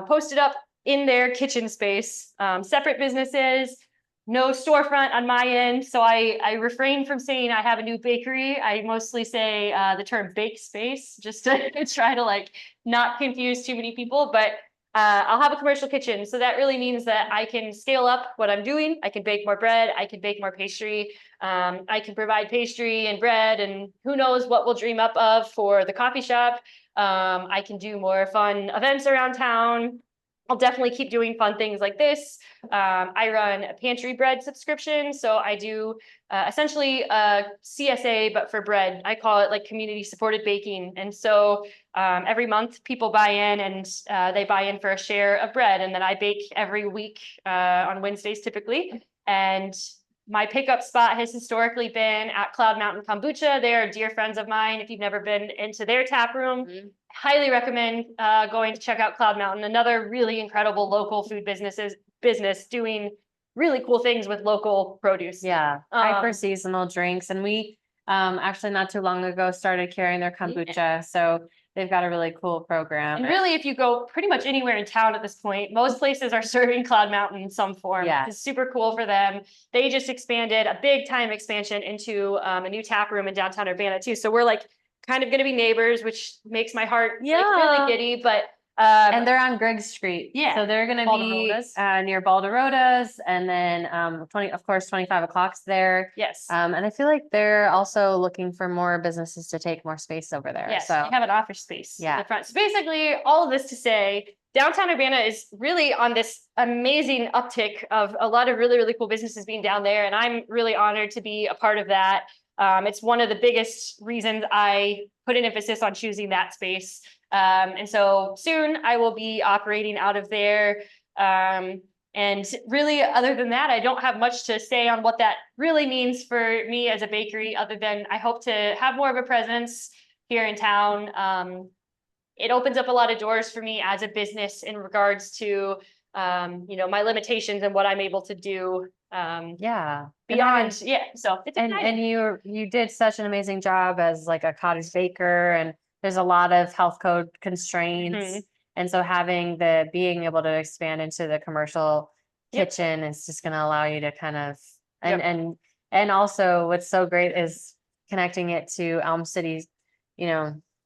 S2: posted up in their kitchen space, separate businesses, no storefront on my end. So I refrain from saying I have a new bakery. I mostly say the term bake space, just to try to not confuse too many people, but I'll have a commercial kitchen. So that really means that I can scale up what I'm doing. I can bake more bread. I can bake more pastry. I can provide pastry and bread, and who knows what we'll dream up of for the coffee shop. I can do more fun events around town. I'll definitely keep doing fun things like this. I run a pantry bread subscription. So I do essentially a CSA, but for bread. I call it community supported baking. And so every month people buy in, and they buy in for a share of bread. And then I bake every week on Wednesdays typically. And my pickup spot has historically been at Cloud Mountain Kombucha. They are dear friends of mine. If you've never been into their tap room, highly recommend going to check out Cloud Mountain. Another really incredible local food business doing really cool things with local produce.
S1: Yeah, hyper seasonal drinks. And we actually not too long ago started carrying their kombucha. So they've got a really cool program.
S2: And really, if you go pretty much anywhere in town at this point, most places are serving Cloud Mountain in some form.
S1: Yeah.
S2: It's super cool for them. They just expanded a big time expansion into a new tap room in downtown Urbana too. So we're kind of going to be neighbors, which makes my heart really giddy. But
S1: and they're on Griggs Street.
S2: Yeah.
S1: So they're going to be near Balderotas, and then 25 o'clock's there.
S2: Yes.
S1: And I feel like they're also looking for more businesses to take more space over there.
S2: Yes,
S1: so
S2: they have an office space in
S1: Yeah.
S2: the front. So basically, all of this to say, downtown Urbana is really on this amazing uptick of a lot of really, really cool businesses being down there. And I'm really honored to be a part of that. It's one of the biggest reasons I put an emphasis on choosing that space. And so soon I will be operating out of there. And really, other than that, I don't have much to say on what that really means for me as a bakery, other than I hope to have more of a presence here in town. It opens up a lot of doors for me as a business in regards to, my limitations and what I'm able to do. Beyond, so it's exciting.
S1: And you did such an amazing job as a cottage baker, and there's a lot of health code constraints. And so being able to expand into the commercial kitchen is just going to allow you to kind of, and also what's so great is connecting it to Elm City's,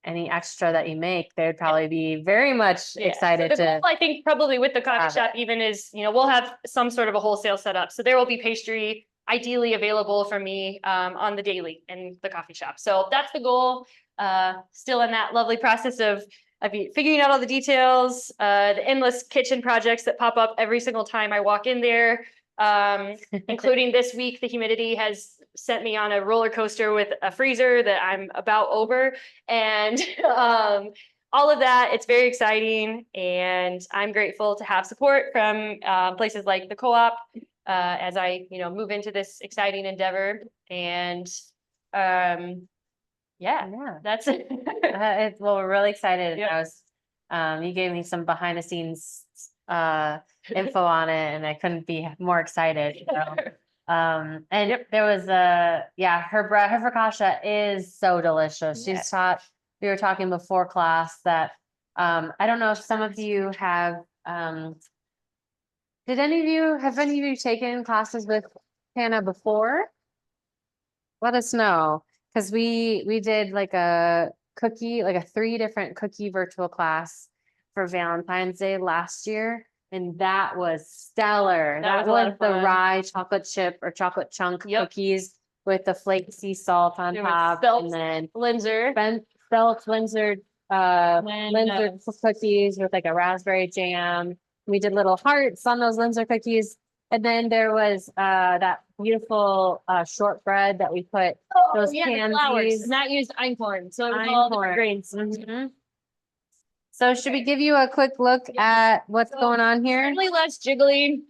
S1: any extra that you make, they would probably be very much excited
S2: so the goal, I think probably with the coffee shop even is, we'll have some sort of a wholesale setup. So there will be pastry ideally available for me on the daily in the coffee shop. So that's the goal. Still in that lovely process of figuring out all the details, the endless kitchen projects that pop up every single time I walk in there, including this week. The humidity has sent me on a roller coaster with a freezer that I'm about over, and all of that. It's very exciting, and I'm grateful to have support from places like the co-op, as I, move into this exciting endeavor. And yeah,
S1: Yeah.
S2: that's it.
S1: Well, we're really excited.
S2: Yep.
S1: You gave me some behind the scenes info on it, and I couldn't be more excited. So, and there was her focaccia is so delicious.
S2: Yeah.
S1: We were talking before class that I don't know if some of you have have any of you taken classes with Hannah before? Let us know, because we did like a 3 different cookie virtual class for Valentine's Day last year, and that was stellar.
S2: That
S1: That
S2: was a lot
S1: was
S2: of
S1: the
S2: fun.
S1: rye chocolate chip or chocolate chunk
S2: Yep.
S1: cookies with the flaky sea salt on
S2: There was
S1: top,
S2: spelt
S1: and then
S2: Linzer.
S1: spelt Linzer cookies with like a raspberry jam. We did little hearts on those Linzer cookies. And then there was that beautiful shortbread that we put those
S2: the flowers,
S1: pansies.
S2: not used einkorn, so it was all different
S1: Einkorn.
S2: grains.
S1: Mhm. So should we give you a quick look at what's
S2: So,
S1: going on here?
S2: Certainly less jiggly,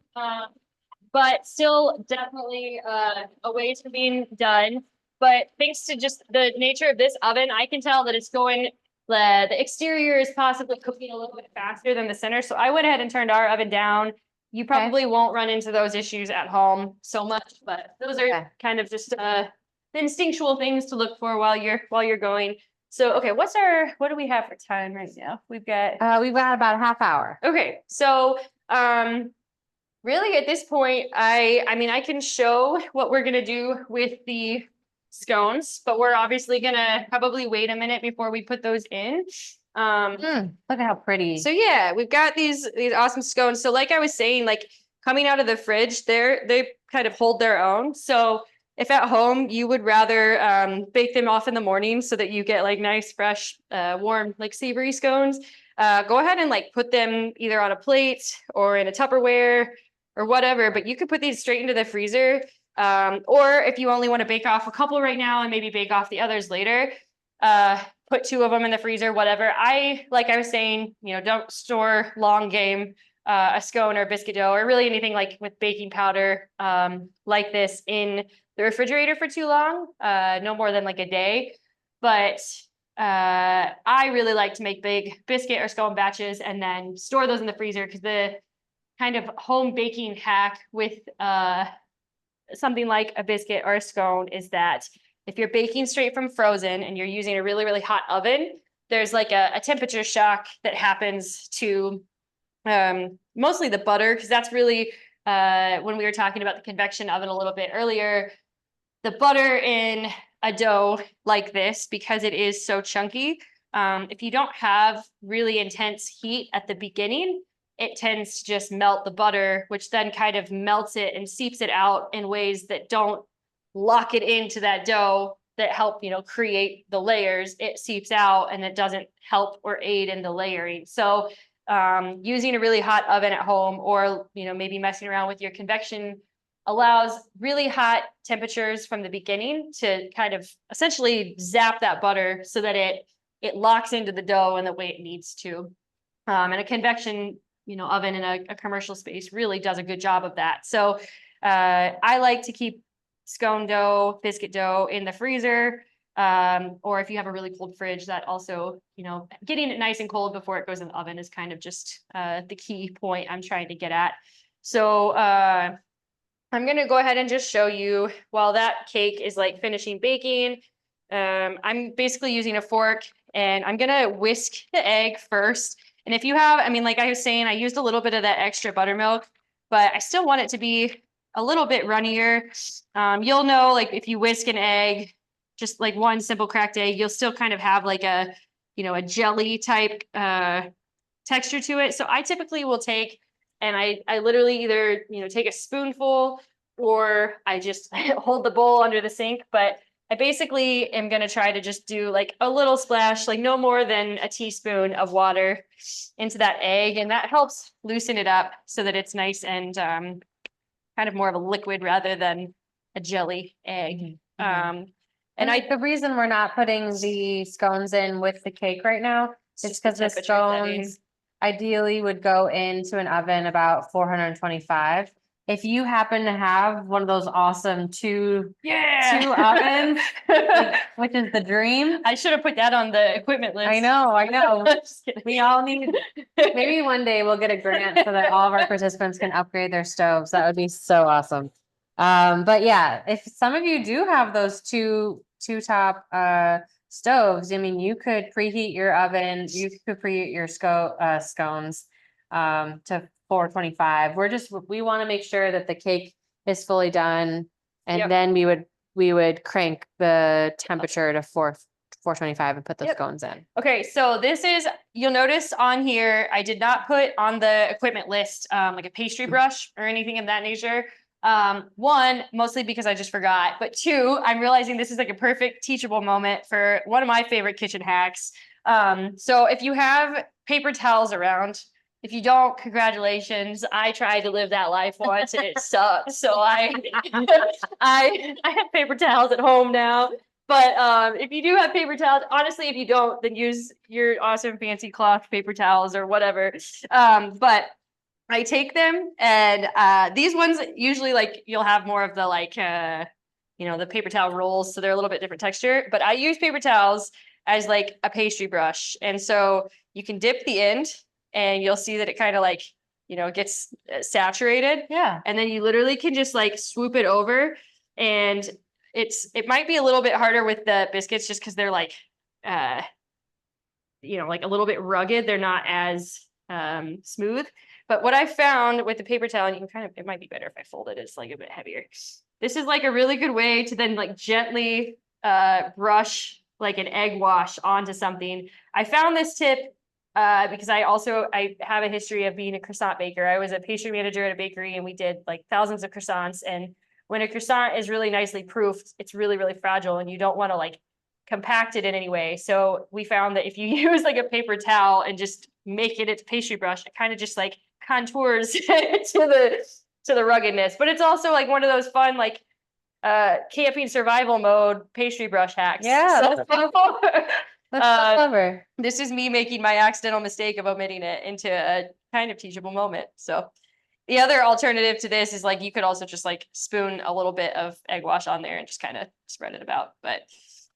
S2: but still definitely a ways from being done. But thanks to just the nature of this oven, I can tell that it's going, the exterior is possibly cooking a little bit faster than the center. So I went ahead and turned our oven down. You probably won't run into those issues at home so much, but those are kind of just the instinctual things to look for while you're going. So, okay, what do we have for time right now? We've got
S1: about a half hour.
S2: Okay, so really at this point, I can show what we're gonna do with the scones, but we're obviously gonna probably wait a minute before we put those in.
S1: Look at how pretty.
S2: So yeah, we've got these awesome scones. So like I was saying, like coming out of the fridge, they kind of hold their own. So if at home you would rather bake them off in the morning so that you get like nice, fresh, warm, like savory scones, go ahead and like put them either on a plate or in a Tupperware or whatever. But you could put these straight into the freezer. Or if you only want to bake off a couple right now and maybe bake off the others later, put 2 of them in the freezer, whatever. Like I was saying, don't store long game, a scone or biscuit dough or really anything like with baking powder like this in the refrigerator for too long, no more than like a day. But I really like to make big biscuit or scone batches and then store those in the freezer, because the kind of home baking hack with something like a biscuit or a scone is that if you're baking straight from frozen and you're using a really, really hot oven, there's like a temperature shock that happens to mostly the butter, because that's really, when we were talking about the convection oven a little bit earlier, the butter in a dough like this, because it is so chunky, if you don't have really intense heat at the beginning, it tends to just melt the butter, which then kind of melts it and seeps it out in ways that don't lock it into that dough that help, create the layers. It seeps out and it doesn't help or aid in the layering. So using a really hot oven at home, or, maybe messing around with your convection, allows really hot temperatures from the beginning to kind of essentially zap that butter so that it locks into the dough in the way it needs to. And a convection oven in a commercial space really does a good job of that. So I like to keep scone dough, biscuit dough in the freezer. Or if you have a really cold fridge, that also, getting it nice and cold before it goes in the oven is kind of just the key point I'm trying to get at. So I'm gonna go ahead and just show you while that cake is like finishing baking. I'm basically using a fork and I'm gonna whisk the egg first. And if you have, like I was saying, I used a little bit of that extra buttermilk, but I still want it to be a little bit runnier. You'll know, like if you whisk an egg, just like one simple cracked egg, you'll still kind of have like a jelly type texture to it. So I typically will take, and I literally either, take a spoonful or I just hold the bowl under the sink, but I basically am going to try to just do like a little splash, like no more than a teaspoon of water into that egg. And that helps loosen it up so that it's nice and kind of more of a liquid rather than a jelly egg.
S1: And the reason we're not putting the scones in with the cake right now is because the scones ideally would go into an oven about 425. if you happen to have one of those awesome two
S2: Yeah.
S1: ovens, like, which is the dream.
S2: I should have put that on the equipment list.
S1: I know.
S2: Just kidding.
S1: We all need, maybe one day we'll get a grant so that all of our participants can upgrade their stoves. That would be so awesome. But yeah, if some of you do have those two top stoves, I mean, you could preheat your oven, you could preheat your scones to 425. We want to make sure that the cake is fully done, and
S2: Yep.
S1: then we would crank the temperature to 425 and put the
S2: Yep.
S1: scones in.
S2: Okay, so this is, you'll notice on here, I did not put on the equipment list like a pastry brush or anything of that nature. One, mostly because I just forgot, but two, I'm realizing this is like a perfect teachable moment for one of my favorite kitchen hacks. So if you have paper towels around, if you don't, congratulations. I tried to live that life once and it sucked. So I have paper towels at home now. But if you do have paper towels, honestly, if you don't, then use your awesome fancy cloth paper towels or whatever. But I take them, and these ones usually, like, you'll have more of the the paper towel rolls, so they're a little bit different texture. But I use paper towels as like a pastry brush, and so you can dip the end, and you'll see that it kind of like gets saturated.
S1: Yeah.
S2: And then you literally can just like swoop it over, and it might be a little bit harder with the biscuits just because they're like like a little bit rugged. They're not as smooth. But what I found with the paper towel, and you can it might be better if I fold it, it's like a bit heavier. This is like a really good way to then like gently brush like an egg wash onto something. I found this tip because I have a history of being a croissant baker. I was a pastry manager at a bakery, and we did like thousands of croissants. And when a croissant is really nicely proofed, it's really, really fragile, and you don't want to like compact it in any way. So we found that if you use like a paper towel and just make it its pastry brush, it kind of just like contours to the ruggedness. But it's also like one of those fun like camping survival mode pastry brush hacks.
S1: Yeah,
S2: So,
S1: that's so clever.
S2: this is me making my accidental mistake of omitting it into a kind of teachable moment. So the other alternative to this is like you could also just like spoon a little bit of egg wash on there and just kind of spread it about. But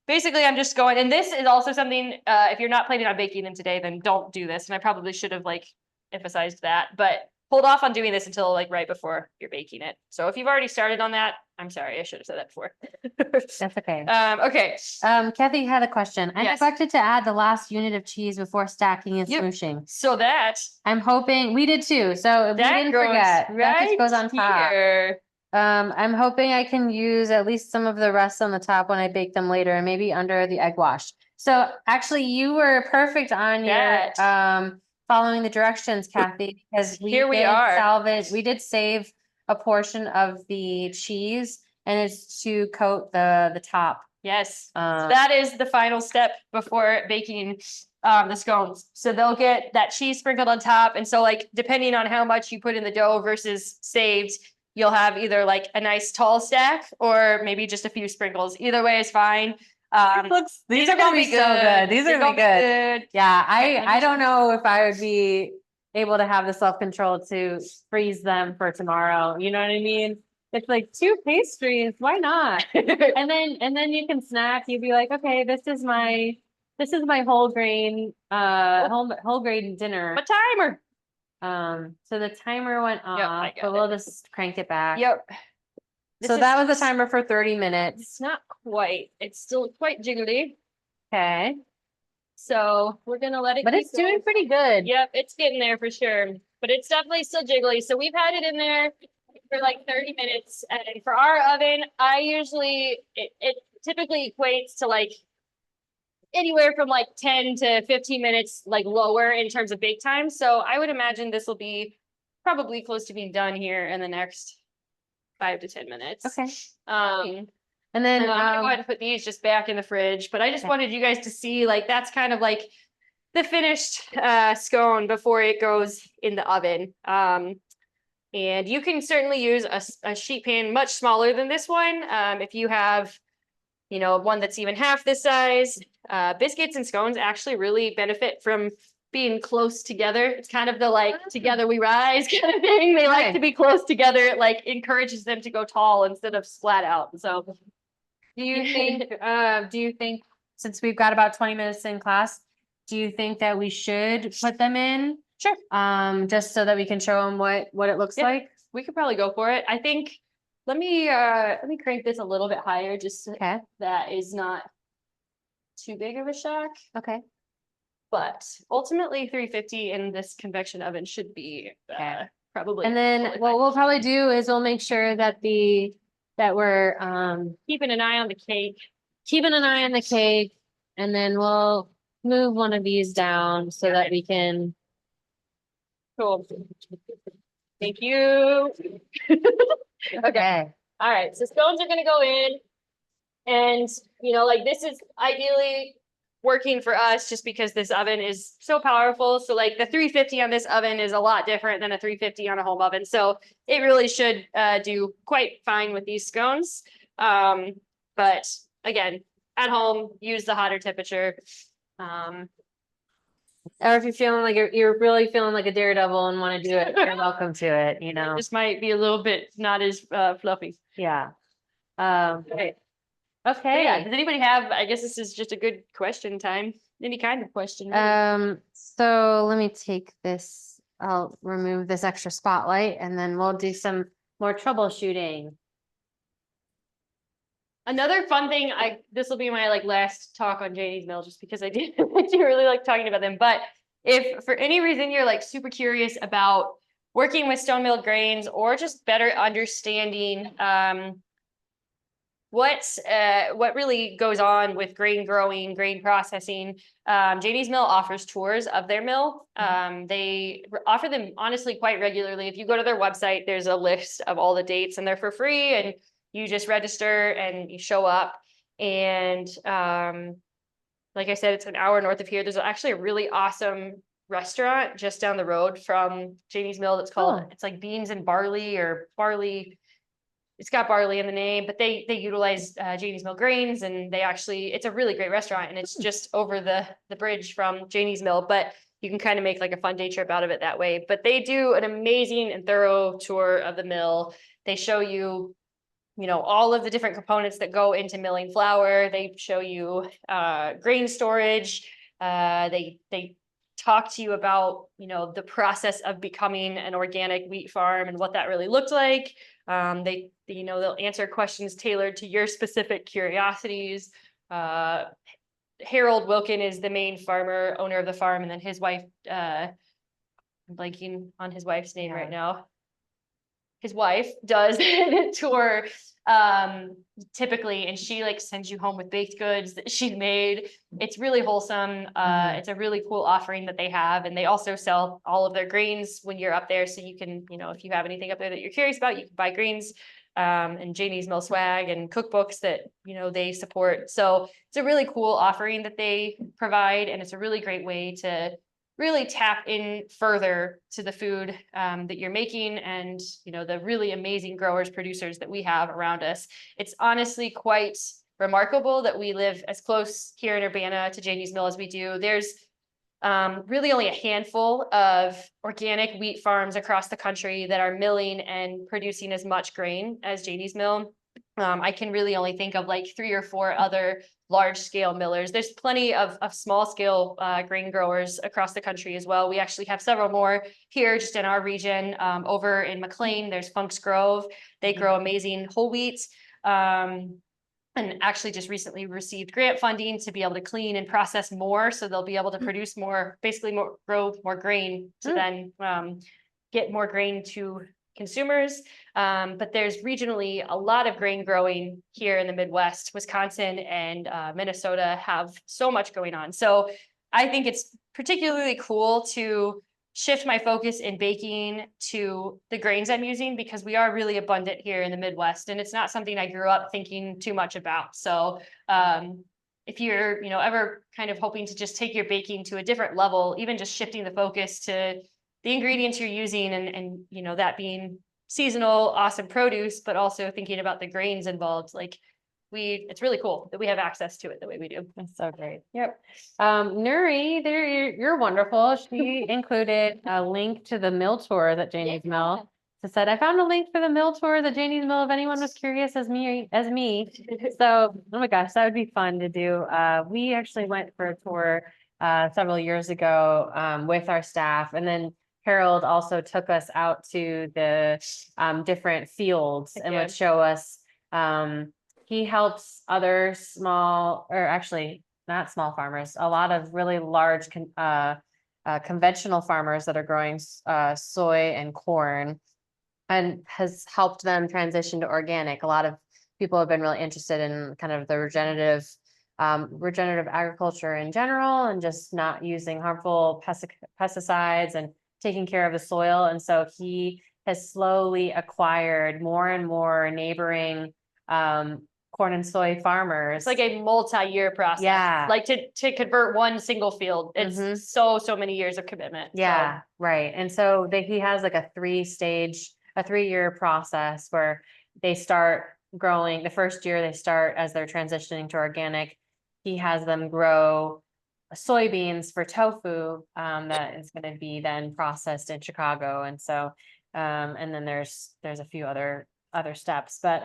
S2: basically I'm just going, and this is also something, if you're not planning on baking them today, then don't do this. And I probably should have like emphasized that, but hold off on doing this until like right before you're baking it. So if you've already started on that, I'm sorry, I should have said that before.
S1: That's okay.
S2: Okay.
S1: Kathy had a question. I
S2: Yes.
S1: neglected to add the last unit of cheese before stacking and
S2: Yep.
S1: smooshing.
S2: So that
S1: I'm hoping we did too. So we didn't
S2: goes
S1: forget. That just
S2: right
S1: goes on top.
S2: here.
S1: I'm hoping I can use at least some of the rest on the top when I bake them later, and maybe under the egg wash. So actually you were perfect on
S2: That.
S1: your following the directions, Kathy, because
S2: Here we are.
S1: we did save a portion of the cheese, and it's to coat the top.
S2: Yes. So that is the final step before baking the scones. So they'll get that cheese sprinkled on top. And so like, depending on how much you put in the dough versus saved, you'll have either like a nice tall stack or maybe just a few sprinkles. Either way is fine.
S1: These are gonna be so good. These are gonna be good. Yeah, I don't know if I would be able to have the self-control to freeze them for tomorrow. You know what I mean? It's like 2 pastries. Why not? And then you can snack. You'd be like, okay, this is my whole grain whole grain dinner.
S2: A timer.
S1: So the timer went off, but we'll just crank it back.
S2: Yep.
S1: So that was the timer for 30 minutes.
S2: It's not quite. It's still quite jiggly.
S1: Okay.
S2: So we're gonna let it.
S1: But it's doing pretty good.
S2: Yep, it's getting there for sure. But it's definitely still jiggly. So we've had it in there for like 30 minutes. And for our oven, I usually it typically equates to like anywhere from like 10 to 15 minutes like lower in terms of bake time. So I would imagine this will be probably close to being done here in the next 5 to 10 minutes.
S1: Okay.
S2: And then I'm gonna go ahead and put these just back in the fridge. But I just wanted you guys to see like that's kind of like the finished scone before it goes in the oven. And you can certainly use a sheet pan much smaller than this one. If you have, one that's even half this size. Biscuits and scones actually really benefit from being close together. It's kind of the like together we rise kind of thing. They like
S1: Right.
S2: to be close together. It like encourages them to go tall instead of splat out. So
S1: Do you think, since we've got about 20 minutes in class, do you think that we should put them in?
S2: sure,
S1: Just so that we can show them what it looks
S2: Yeah.
S1: like?
S2: we could probably go for it. I think let me crank this a little bit higher just so
S1: Okay,
S2: that is not too big of a shock.
S1: okay.
S2: But ultimately 350 in this convection oven should be
S1: Okay.
S2: probably.
S1: And then
S2: totally
S1: what
S2: fine.
S1: we'll probably do is we'll make sure that we're
S2: Keeping an eye on the cake.
S1: keeping an eye on the cake, and then we'll move one of these down so that we can.
S2: Cool. Thank you. Okay. All right. So scones are gonna go in. And like this is ideally working for us just because this oven is so powerful. So like the 350 on this oven is a lot different than a 350 on a home oven. So it really should do quite fine with these scones. But again, at home, use the hotter temperature.
S1: Or if you're feeling like you're really feeling like a daredevil and want to do it, you're welcome to it,
S2: This might be a little bit not as fluffy.
S1: Yeah.
S2: Okay.
S1: Okay.
S2: Yeah. Does anybody have, I guess this is just a good question time. Any kind of question. Really.
S1: So let me take this, I'll remove this extra spotlight and then we'll do some more troubleshooting.
S2: Another fun thing, this will be my like last talk on Janie's Mill, just because I do really like talking about them. But if for any reason you're like super curious about working with stone milled grains or just better understanding what really goes on with grain growing, grain processing, Janie's Mill offers tours of their mill. They offer them honestly quite regularly. If you go to their website, there's a list of all the dates and they're for free, and you just register and you show up. And like I said, it's an hour north of here. There's actually a really awesome restaurant just down the road from Janie's Mill that's called, it's like Beans and Barley or Barley. It's got barley in the name, but they utilize Janie's Mill grains, and it's a really great restaurant, and it's just over the bridge from Janie's Mill, but you can kind of make like a fun day trip out of it that way. But they do an amazing and thorough tour of the mill. They show you, all of the different components that go into milling flour. They show you grain storage. They talk to you about, the process of becoming an organic wheat farm and what that really looked like. They'll answer questions tailored to your specific curiosities. Harold Wilkin is the main owner of the farm, and then his wife, I'm blanking on his wife's name right now. His wife does the tour typically, and she like sends you home with baked goods that she made. It's really wholesome. It's a really cool offering that they have, and they also sell all of their grains when you're up there. So you can, if you have anything up there that you're curious about, you can buy grains and Janie's Mill swag and cookbooks that they support. So it's a really cool offering that they provide, and it's a really great way to really tap in further to the food that you're making and the really amazing growers, producers that we have around us. It's honestly quite remarkable that we live as close here in Urbana to Janie's Mill as we do. There's really only a handful of organic wheat farms across the country that are milling and producing as much grain as Janie's Mill. I can really only think of like 3 or 4 other large scale millers. There's plenty of small scale grain growers across the country as well. We actually have several more here just in our region. Over in McLean, there's Funk's Grove. They grow amazing whole wheat. And actually just recently received grant funding to be able to clean and process more. So they'll be able to produce more, basically grow more grain to then get more grain to consumers. But there's regionally a lot of grain growing here in the Midwest. Wisconsin and Minnesota have so much going on. So I think it's particularly cool to shift my focus in baking to the grains I'm using, because we are really abundant here in the Midwest, and it's not something I grew up thinking too much about. So if you're ever kind of hoping to just take your baking to a different level, even just shifting the focus to the ingredients you're using and that being seasonal, awesome produce, but also thinking about the grains involved, like it's really cool that we have access to it the way we do.
S1: That's so great. Yep. Nuri, you're wonderful. She included a link to the mill tour that Janie's Mill. She said, I found a link for the mill tour that Janie's Mill, if anyone was curious as me. So, oh my gosh, that would be fun to do. We actually went for a tour several years ago with our staff, and then Harold also took us out to the different fields and would show us. He helps other small, or actually not small farmers, a lot of really large conventional farmers that are growing soy and corn, and has helped them transition to organic. A lot of people have been really interested in kind of the regenerative agriculture in general, and just not using harmful pesticides and taking care of the soil. And so he has slowly acquired more and more neighboring corn and soy farmers.
S2: It's like a multi-year process.
S1: Yeah.
S2: Like to convert one single field, it's so many years of commitment.
S1: Yeah, right. And so he has like a 3-year process where they start growing. The first year they start as they're transitioning to organic. He has them grow soybeans for tofu that is going to be then processed in Chicago. And so, and then there's a few other steps, but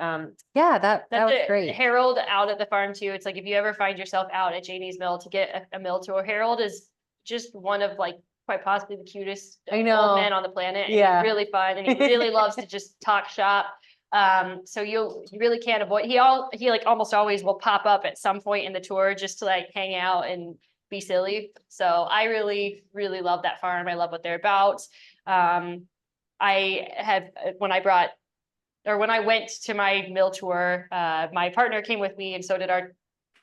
S1: yeah, that was great.
S2: Harold out at the farm too. It's like, if you ever find yourself out at Janie's Mill to get a mill tour, Harold is just one of like quite possibly the cutest old men on the planet. And he's really fun, and he really loves to just talk shop. So you really can't avoid, he like almost always will pop up at some point in the tour just to like hang out and be silly. So I really, really love that farm. I love what they're about. When I went to my mill tour, my partner came with me, and so did our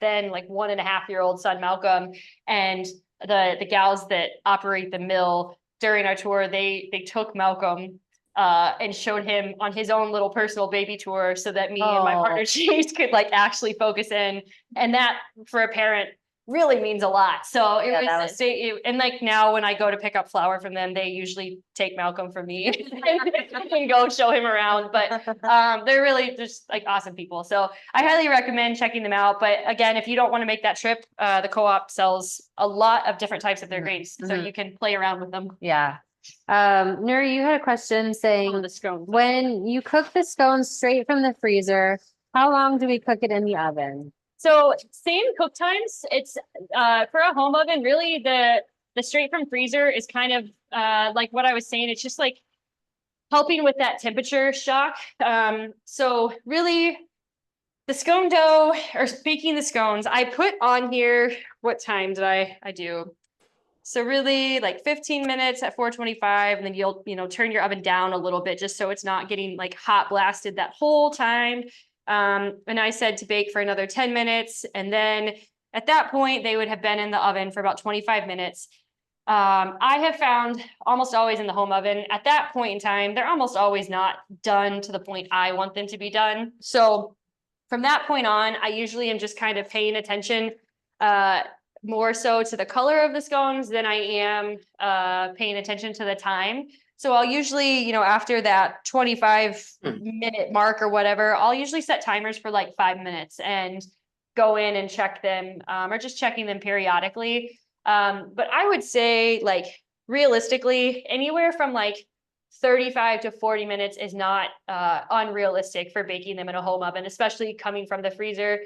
S2: then like 1.5-year-old son, Malcolm. And the gals that operate the mill during our tour, they took Malcolm and showed him on his own little personal baby tour, so that me and my partner Chase could like actually focus in. And that for a parent really means a lot. So and like now when I go to pick up flour from them, they usually take Malcolm from me and go show him around. But they're really just like awesome people. So I highly recommend checking them out. But again, if you don't want to make that trip, the co-op sells a lot of different types of their grains, so you can play around with them.
S1: Yeah. Nuri, you had a question saying,
S2: the scones.
S1: When you cook the scones straight from the freezer, how long do we cook it in the oven?
S2: So same cook times. It's for a home oven, really the straight from freezer is kind of like what I was saying. It's just like helping with that temperature shock. So really the scone dough, or baking the scones, I put on here, what time did I do? So really like 15 minutes at 425, and then you'll turn your oven down a little bit just so it's not getting like hot blasted that whole time. And I said to bake for another 10 minutes. And then at that point, they would have been in the oven for about 25 minutes. I have found almost always in the home oven at that point in time, they're almost always not done to the point I want them to be done. So from that point on, I usually am just kind of paying attention more so to the color of the scones than I am paying attention to the time. So I'll usually, after that 25-minute mark or whatever, I'll usually set timers for like 5 minutes and go in and check them, or just checking them periodically. But I would say, like, realistically, anywhere from like 35 to 40 minutes is not unrealistic for baking them in a home oven, especially coming from the freezer.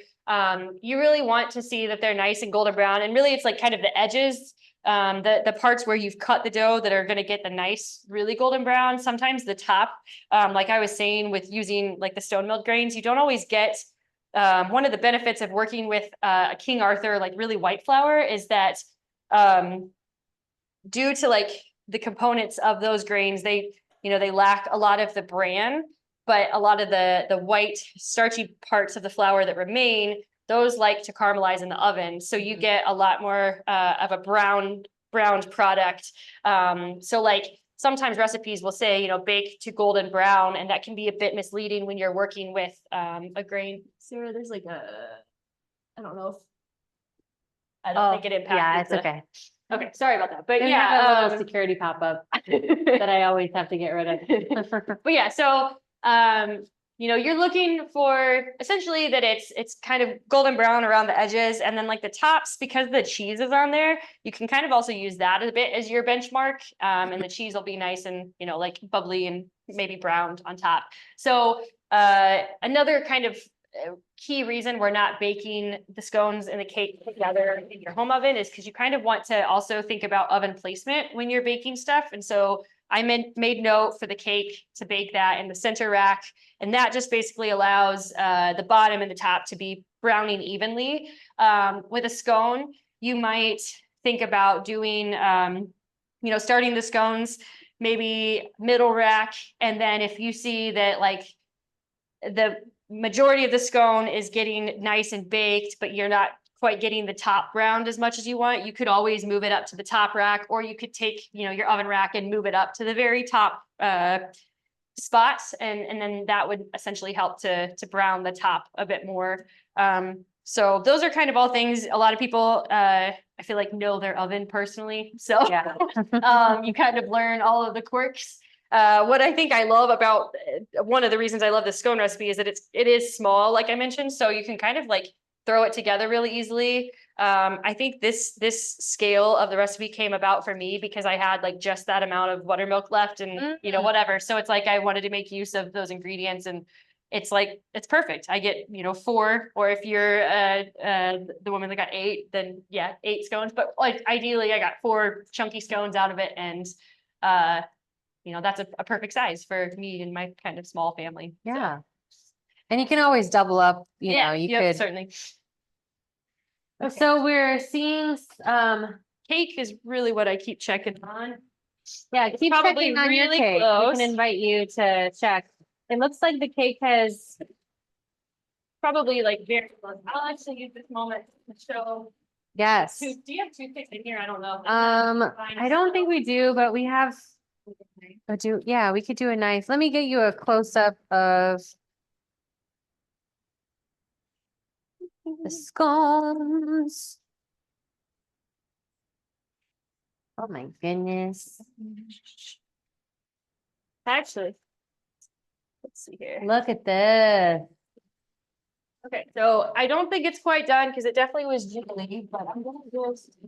S2: You really want to see that they're nice and golden brown, and really it's like kind of the edges, the parts where you've cut the dough that are going to get the nice, really golden brown. Sometimes the top, like I was saying, with using like the stone milled grains, you don't always get, one of the benefits of working with a King Arthur, like really white flour, is that due to like the components of those grains, they lack a lot of the bran, but a lot of the white starchy parts of the flour that remain, those like to caramelize in the oven. So you get a lot more of a browned product. So like sometimes recipes will say, bake to golden brown, and that can be a bit misleading when you're working with a grain. Sarah, there's like I don't know. I don't think it impacted.
S1: Yeah, it's okay.
S2: Okay, sorry about that. But
S1: Then
S2: yeah,
S1: have a little security pop up that I always have to get rid of.
S2: But yeah, so you're looking for essentially that it's kind of golden brown around the edges, and then like the tops, because the cheese is on there, you can kind of also use that a bit as your benchmark. And the cheese will be nice and, like bubbly and maybe browned on top. So another kind of key reason we're not baking the scones and the cake together in your home oven is because you kind of want to also think about oven placement when you're baking stuff. And so I made note for the cake to bake that in the center rack, and that just basically allows the bottom and the top to be browning evenly. With a scone, you might think about doing, starting the scones, maybe middle rack, and then if you see that like the majority of the scone is getting nice and baked, but you're not quite getting the top browned as much as you want, you could always move it up to the top rack, or you could take, your oven rack and move it up to the very top spots. And then that would essentially help to brown the top a bit more. So those are kind of all things a lot of people, I feel like, know their oven personally. So
S1: Yeah.
S2: you kind of learn all of the quirks. What I think I love about one of the reasons I love the scone recipe is that it is small, like I mentioned, so you can kind of like throw it together really easily. I think this scale of the recipe came about for me because I had like just that amount of buttermilk left and whatever. So it's like I wanted to make use of those ingredients, and it's like it's perfect. I get 4, or if you're the woman that got 8, then yeah, 8 scones. But like ideally, I got 4 chunky scones out of it, and that's a perfect size for me and my kind of small family.
S1: Yeah. And you can always double up, you could
S2: certainly.
S1: So we're seeing
S2: Cake is really what I keep checking on.
S1: yeah, keep
S2: probably
S1: checking on your
S2: really
S1: cake. We
S2: close.
S1: can invite you to check. It looks like the cake has
S2: Probably like very close. I'll actually use this moment to show.
S1: yes.
S2: Do you have toothpicks in here? I don't know.
S1: I don't think we do, but we have we could do a knife. Let me get you a close up of the scones. Oh my goodness.
S2: Actually, let's see here.
S1: Look at this.
S2: Okay, so I don't think it's quite done because it definitely was jiggly, but I'm gonna just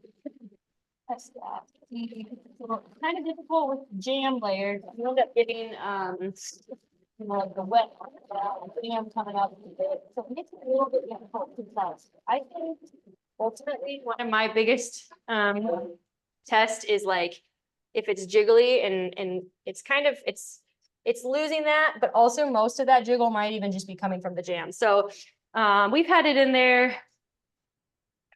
S2: test that. It's kind of difficult with jam layers. You end up getting like the wet jam coming out a bit. So it makes it a little bit difficult to test. I think ultimately one of my biggest test is like if it's jiggly and it's kind of it's losing that, but also most of that jiggle might even just be coming from the jam. So we've had it in there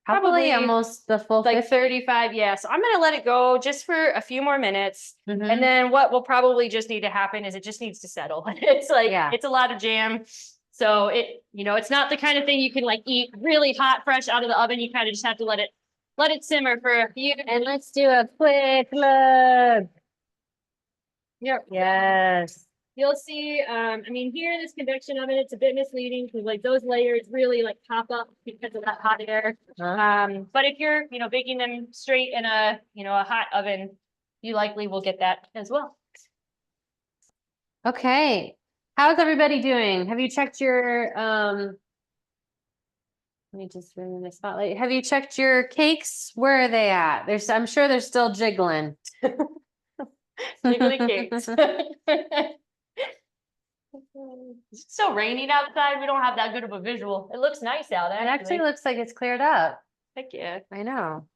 S1: Probably almost the full
S2: like
S1: 50.
S2: 35. Yeah. So I'm going to let it go just for a few more minutes.
S1: Mhm.
S2: And then what will probably just need to happen is it just needs to settle. It's like, it's a lot of jam. So it's not the kind of thing you can like eat really hot, fresh out of the oven. You kind of just have to let it simmer for a few.
S1: And let's do a quick look.
S2: Yep.
S1: Yes.
S2: You'll see, here in this convection oven, it's a bit misleading because like those layers really like pop up because of that hot air. But if you're, baking them straight in a hot oven, you likely will get that as well.
S1: Okay. How's everybody doing? Have you checked your, let me just bring in the spotlight. Have you checked your cakes? Where are they at? I'm sure they're still jiggling.
S2: Jiggly cakes. It's so raining outside. We don't have that good of a visual. It looks nice out.
S1: It actually looks like it's cleared up.
S2: Heck yeah.
S1: I know.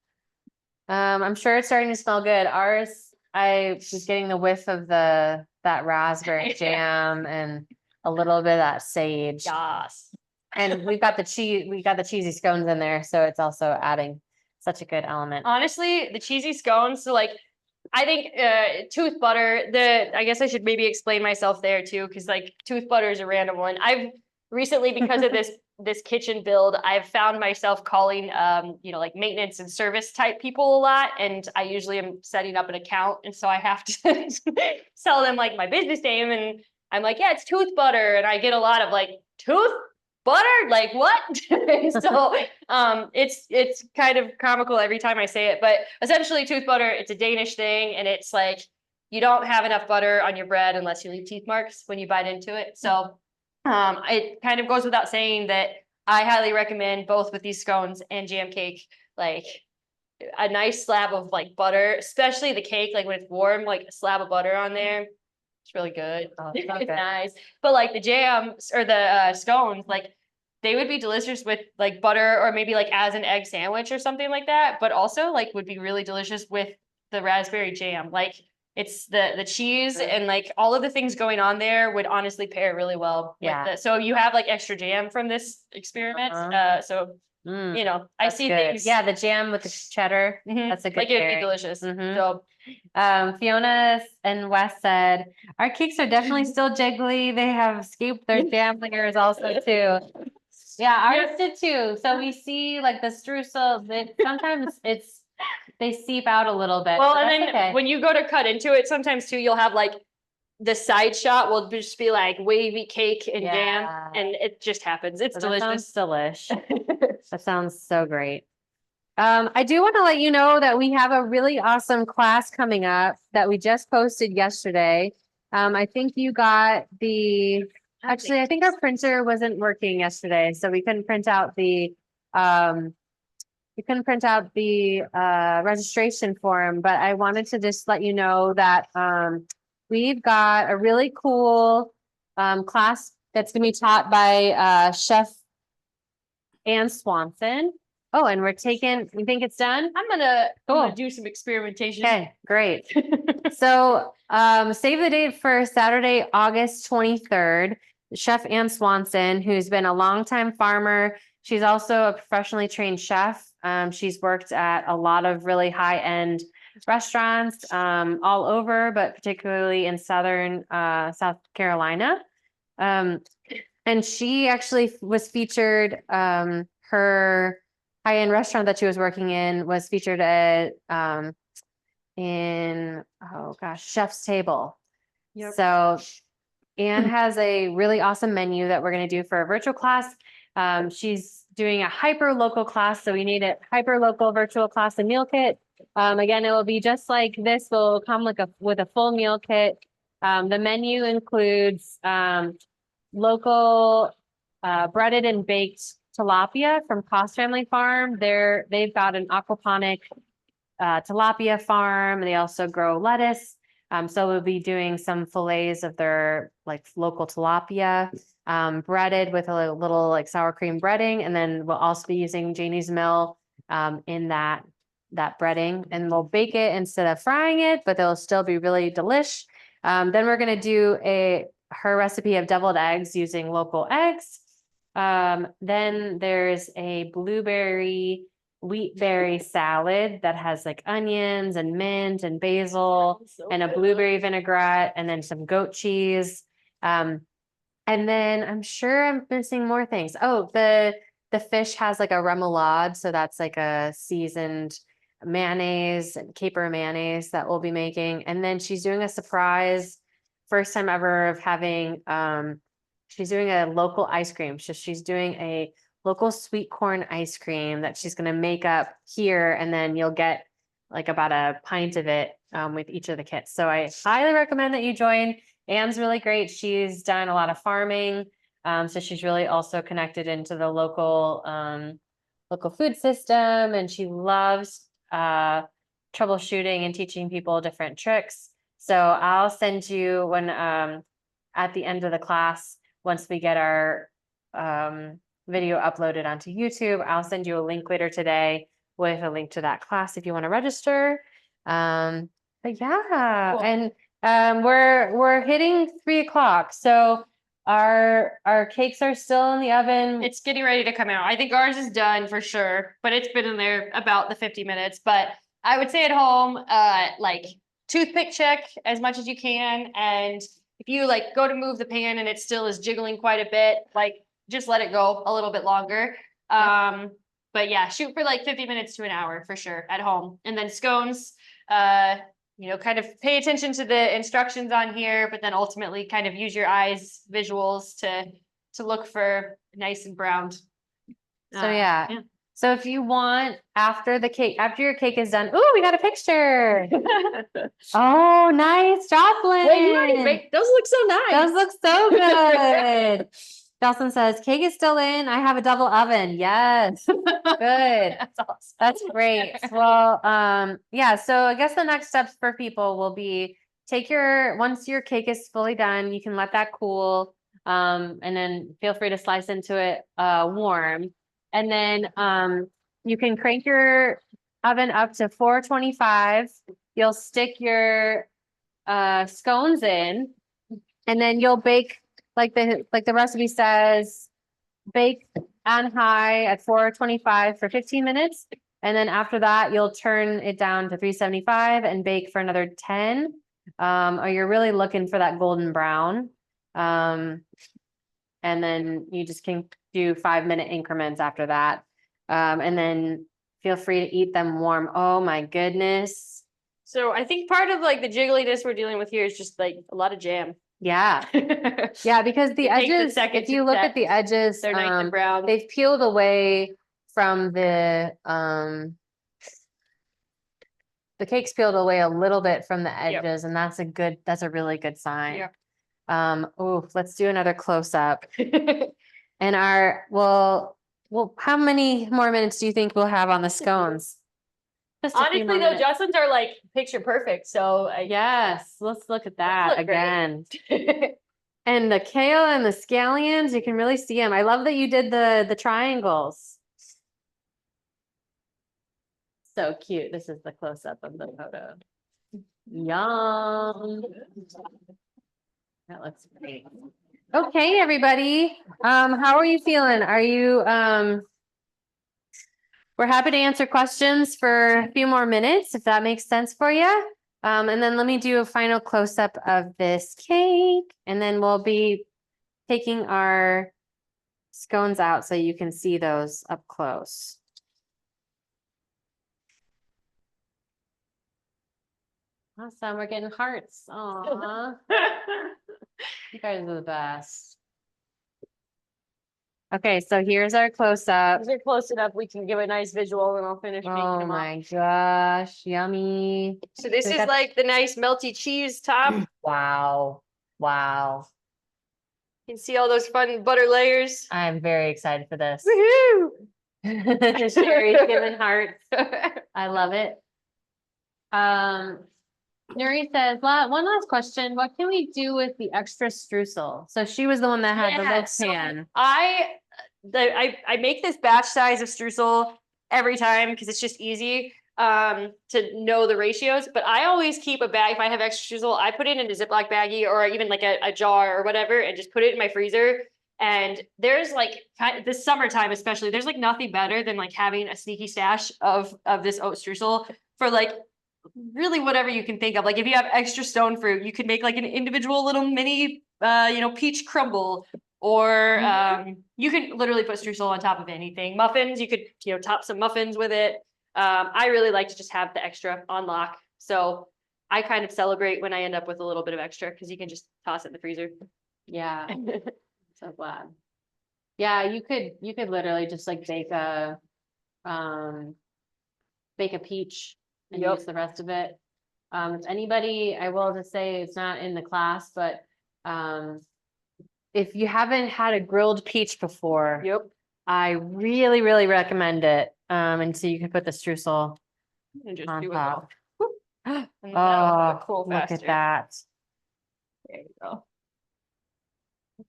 S1: I'm sure it's starting to smell good. Ours, I was getting the whiff of that raspberry jam and a little bit of that sage.
S2: Yes.
S1: And we got the cheesy scones in there, so it's also adding such a good element.
S2: Honestly, the cheesy scones, so like I think tooth butter, I guess I should maybe explain myself there too, because like tooth butter is a random one. I've recently, because of this kitchen build, I've found myself calling like maintenance and service type people a lot, and I usually am setting up an account, and so I have to sell them like my business name, and I'm like, yeah, it's tooth butter, and I get a lot of like tooth butter, like what? So it's kind of comical every time I say it, but essentially tooth butter, it's a Danish thing, and it's like you don't have enough butter on your bread unless you leave teeth marks when you bite into it. So It kind of goes without saying that I highly recommend both with these scones and jam cake, like a nice slab of like butter, especially the cake, like when it's warm, like a slab of butter on there. It's really good.
S1: Oh,
S2: It's
S1: okay.
S2: nice. But like the jams or the scones, like they would be delicious with like butter or maybe like as an egg sandwich or something like that, but also like would be really delicious with the raspberry jam. Like it's the cheese and like all of the things going on there would honestly pair really well with
S1: Yeah.
S2: so you have like extra jam from this experiment.
S1: Uh-huh.
S2: So
S1: Mm,
S2: you know, I
S1: that's
S2: see
S1: good.
S2: things.
S1: Yeah, the jam with the cheddar.
S2: Mhm.
S1: That's a good
S2: Like it'd be
S1: pairing.
S2: delicious.
S1: Mhm.
S2: So
S1: Fiona and Wes said, our cakes are definitely still jiggly. They have scooped their jam layers also too. Yeah, ours did too. So we see like the streusel, sometimes they seep out a little bit.
S2: well,
S1: but
S2: and
S1: that's
S2: then
S1: okay.
S2: when you go to cut into it, sometimes too, you'll have like the side shot will just be like wavy cake and jam,
S1: Yeah.
S2: and it just happens. It's
S1: That sounds
S2: delicious.
S1: delish. That sounds so great. I do want to let you know that we have a really awesome class coming up that we just posted yesterday. I think you got actually, I think our printer wasn't working yesterday, so we couldn't print out the registration form, but I wanted to just let you know that, we've got a really cool, class that's gonna be taught by, Chef Ann Swanson. Oh, and we think it's done?
S2: I'm gonna
S1: Cool.
S2: do some experimentation.
S1: Okay, great. So, save the date for Saturday, August 23rd. Chef Ann Swanson, who's been a longtime farmer. She's also a professionally trained chef. She's worked at a lot of really high-end restaurants, all over, but particularly in southern, South Carolina. And she actually was featured, her high-end restaurant that she was working in was featured at, oh gosh, Chef's Table.
S2: Yep.
S1: So Anne has a really awesome menu that we're going to do for a virtual class. She's doing a hyper local class, so we need a hyper local virtual class and meal kit. Again, it will be just like this. Will come like with a full meal kit. The menu includes local breaded and baked tilapia from Cost Family Farm. They've got an aquaponic tilapia farm. They also grow lettuce. So we'll be doing some fillets of their like local tilapia, breaded with a little like sour cream breading. And then we'll also be using Janie's Mill in that breading, and we'll bake it instead of frying it, but they'll still be really delish. Then we're gonna do her recipe of deviled eggs using local eggs. Then there's a blueberry wheatberry salad that has like onions and mint and basil and a blueberry vinaigrette and then some goat cheese. And then I'm sure I'm missing more things. Oh, the fish has like a remoulade, so that's like a seasoned mayonnaise and caper mayonnaise that we'll be making. And then she's doing a surprise, first time ever of having, she's doing a local ice cream. So she's doing a local sweet corn ice cream that she's going to make up here, and then you'll get like about a pint of it with each of the kits. So I highly recommend that you join. Anne's really great. She's done a lot of farming, so she's really also connected into the local food system, and she loves troubleshooting and teaching people different tricks. So I'll send you when at the end of the class, once we get our video uploaded onto YouTube, I'll send you a link later today with a link to that class if you want to register. But yeah,
S2: Cool.
S1: and we're hitting 3 o'clock, so our cakes are still in the oven.
S2: It's getting ready to come out. I think ours is done for sure, but it's been in there about the 50 minutes. But I would say at home, like toothpick check as much as you can. And if you like go to move the pan and it still is jiggling quite a bit, like just let it go a little bit longer. But yeah, shoot for like 50 minutes to an hour for sure at home. And then scones, kind of pay attention to the instructions on here, but then ultimately kind of use your eyes visuals to look for nice and browned.
S1: So yeah. So if you want, after your cake is done, ooh, we got a picture. Oh, nice, Jocelyn.
S2: Wait, you already baked. Those look so nice.
S1: Those look so good. Jocelyn says, cake is still in. I have a double oven. Yes. Good.
S2: That's awesome.
S1: That's great. Well, yeah, so I guess the next steps for people will be once your cake is fully done, you can let that cool. And then feel free to slice into it warm. And then you can crank your oven up to 425. You'll stick your scones in, and then you'll bake like the recipe says, bake on high at 425 for 15 minutes. And then after that, you'll turn it down to 375 and bake for another 10. Or you're really looking for that golden brown. And then you just can do 5-minute increments after that. And then feel free to eat them warm. Oh my goodness.
S2: So I think part of like the jiggliness we're dealing with here is just like a lot of jam.
S1: Yeah. Yeah, because the
S2: It takes a
S1: edges,
S2: second
S1: if
S2: to
S1: you look
S2: set.
S1: at the edges,
S2: They're nice and brown.
S1: they've peeled away from the cake's peeled away a little bit from the
S2: Yep.
S1: edges, and that's a really good sign.
S2: Yep.
S1: Oh, let's do another close up. And well, how many more minutes do you think we'll have on the scones? Just a few
S2: Honestly,
S1: more
S2: though,
S1: minutes.
S2: Justin's are like picture perfect. So
S1: Yes, let's look at that
S2: look great.
S1: again. And the kale and the scallions, you can really see them. I love that you did the triangles. So cute. This is the close up of the photo. Yum. That looks great. Okay, everybody. How are you feeling? Are you we're happy to answer questions for a few more minutes if that makes sense for you. And then let me do a final close up of this cake, and then we'll be taking our scones out so you can see those up close. Awesome, we're getting hearts. Aw, you guys are the best. Okay, so here's our close up.
S2: If they're close enough, we can give a nice visual and I'll finish making
S1: Oh
S2: them up.
S1: my gosh, yummy.
S2: So this
S1: We
S2: is
S1: got-
S2: like the nice melty cheese top. You
S1: Wow, wow.
S2: can see all those fun butter layers.
S1: I'm very excited for this.
S2: Woohoo!
S1: Sherry's giving hearts. I love it. Nuri says, one last question. What can we do with the extra streusel? So she was the one that had the
S2: Yeah,
S1: milk
S2: so
S1: pan.
S2: I make this batch size of streusel every time because it's just easy to know the ratios. But I always keep a bag. If I have extra streusel, I put it in a Ziploc baggie or even like a jar or whatever and just put it in my freezer. And there's like this summertime especially, there's like nothing better than like having a sneaky stash of this oat streusel for like really whatever you can think of. Like if you have extra stone fruit, you could make like an individual little mini peach crumble, or you can literally put streusel on top of anything. Muffins, you could top some muffins with it. I really like to just have the extra on lock, so I kind of celebrate when I end up with a little bit of extra because you can just toss it in the freezer.
S1: Yeah, so glad. Yeah, you could literally just like bake a peach and
S2: Yep.
S1: use the rest of it. If anybody, I will just say it's not in the class, but if you haven't had a grilled peach before,
S2: Yep.
S1: I really, really recommend it. And so you can put the streusel
S2: And just
S1: on
S2: do it
S1: top.
S2: all. And
S1: Oh,
S2: that'll cool
S1: look
S2: faster.
S1: at that.
S2: There you go.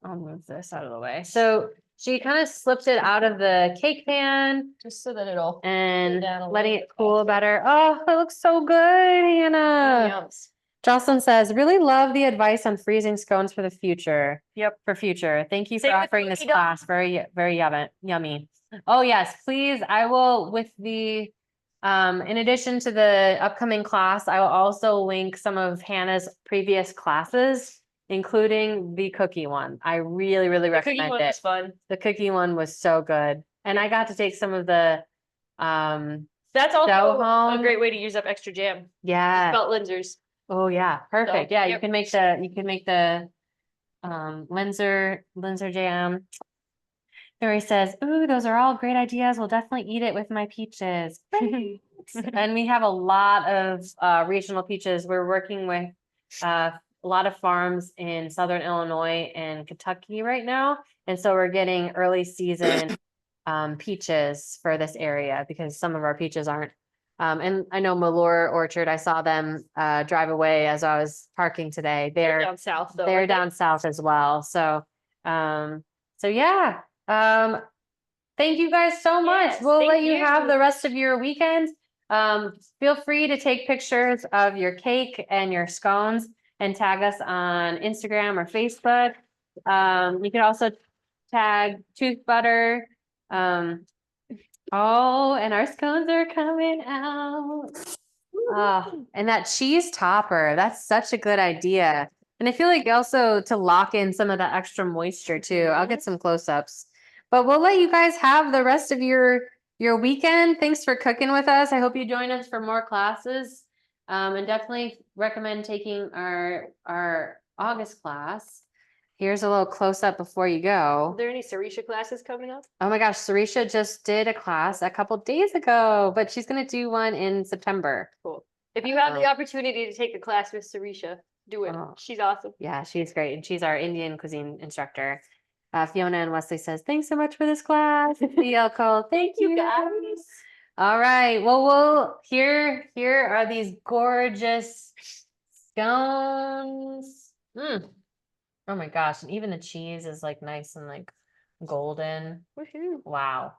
S1: I'll move this out of the way. So she kind of slipped it out of the cake pan
S2: Just so that it'll
S1: and
S2: down a
S1: letting
S2: little
S1: it
S2: bit
S1: cool
S2: faster.
S1: better. Oh, it looks so good, Hannah.
S2: Yums.
S1: Jocelyn says, really love the advice on freezing scones for the future.
S2: Yep.
S1: For future. Thank you for
S2: Same with
S1: offering this
S2: cookie dough.
S1: class. Very, very yummy. Oh, yes, please. I will, with the, in addition to the upcoming class, I will also link some of Hannah's previous classes, including the cookie one. I really, really
S2: The cookie
S1: recommend
S2: one
S1: it.
S2: was fun.
S1: The cookie one was so good. And I got to take some of the,
S2: That's also
S1: Go
S2: a
S1: home.
S2: great way to use up extra jam.
S1: yeah.
S2: Felt Linzers.
S1: Oh, yeah. Perfect. Yeah, you
S2: yep.
S1: can make the Linzer jam. Mary says, ooh, those are all great ideas. We'll definitely eat it with my peaches. And we have a lot of regional peaches. We're working with a lot of farms in Southern Illinois and Kentucky right now. And so we're getting early season peaches for this area because some of our peaches aren't. And I know Malure Orchard, I saw them drive away as I was parking today.
S2: They're down south though.
S1: They're
S2: aren't they?
S1: down south as well. So yeah. Thank you guys so much.
S2: Yes,
S1: We'll let
S2: thank
S1: you have
S2: you.
S1: the rest of your weekend. Feel free to take pictures of your cake and your scones and tag us on Instagram or Facebook. You can also tag Tooth Butter. Oh, and our scones are coming out. Oh, and that cheese topper, that's such a good idea. And I feel like also to lock in some of that extra moisture too. I'll get some close-ups. But we'll let you guys have the rest of your weekend. Thanks for cooking with us. I hope you join us for more classes. And definitely recommend taking our August class. Here's a little close-up before you
S2: Are
S1: go.
S2: there any Sarisha classes coming up?
S1: Oh my gosh, Sarisha just did a class a couple days ago, but she's gonna do one in September.
S2: Cool. If you have the
S1: Oh.
S2: opportunity to take a class with Sarisha, do it.
S1: Oh.
S2: She's awesome.
S1: Yeah, she's great. And she's our Indian cuisine instructor. Fiona and Wesley says, thanks so much for this class. CL Cole, thank you
S2: guys.
S1: All right. Well, here are these gorgeous scones. Oh my gosh. And even the cheese is like nice and like golden.
S2: Woohoo.
S1: Wow.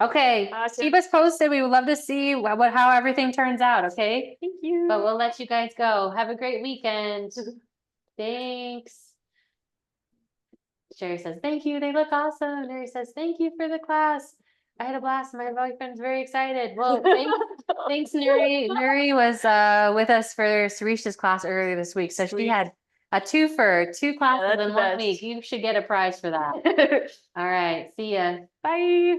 S1: Okay.
S2: Awesome.
S1: Keep us posted. We would love to see how everything turns out. Okay.
S2: Thank you.
S1: But we'll let you guys go. Have a great weekend. Thanks. Sherry says, thank you. They look awesome. Mary says, thank you for the class. I had a blast. My boyfriend's very excited. Well, thanks, Nuri. Nuri was with us for Sarisha's class earlier this week. So she
S2: Sweet.
S1: had a twofer, two classes
S2: that's
S1: in
S2: the
S1: 1
S2: best.
S1: week. You should get a prize for that. All right. See ya.
S2: Bye.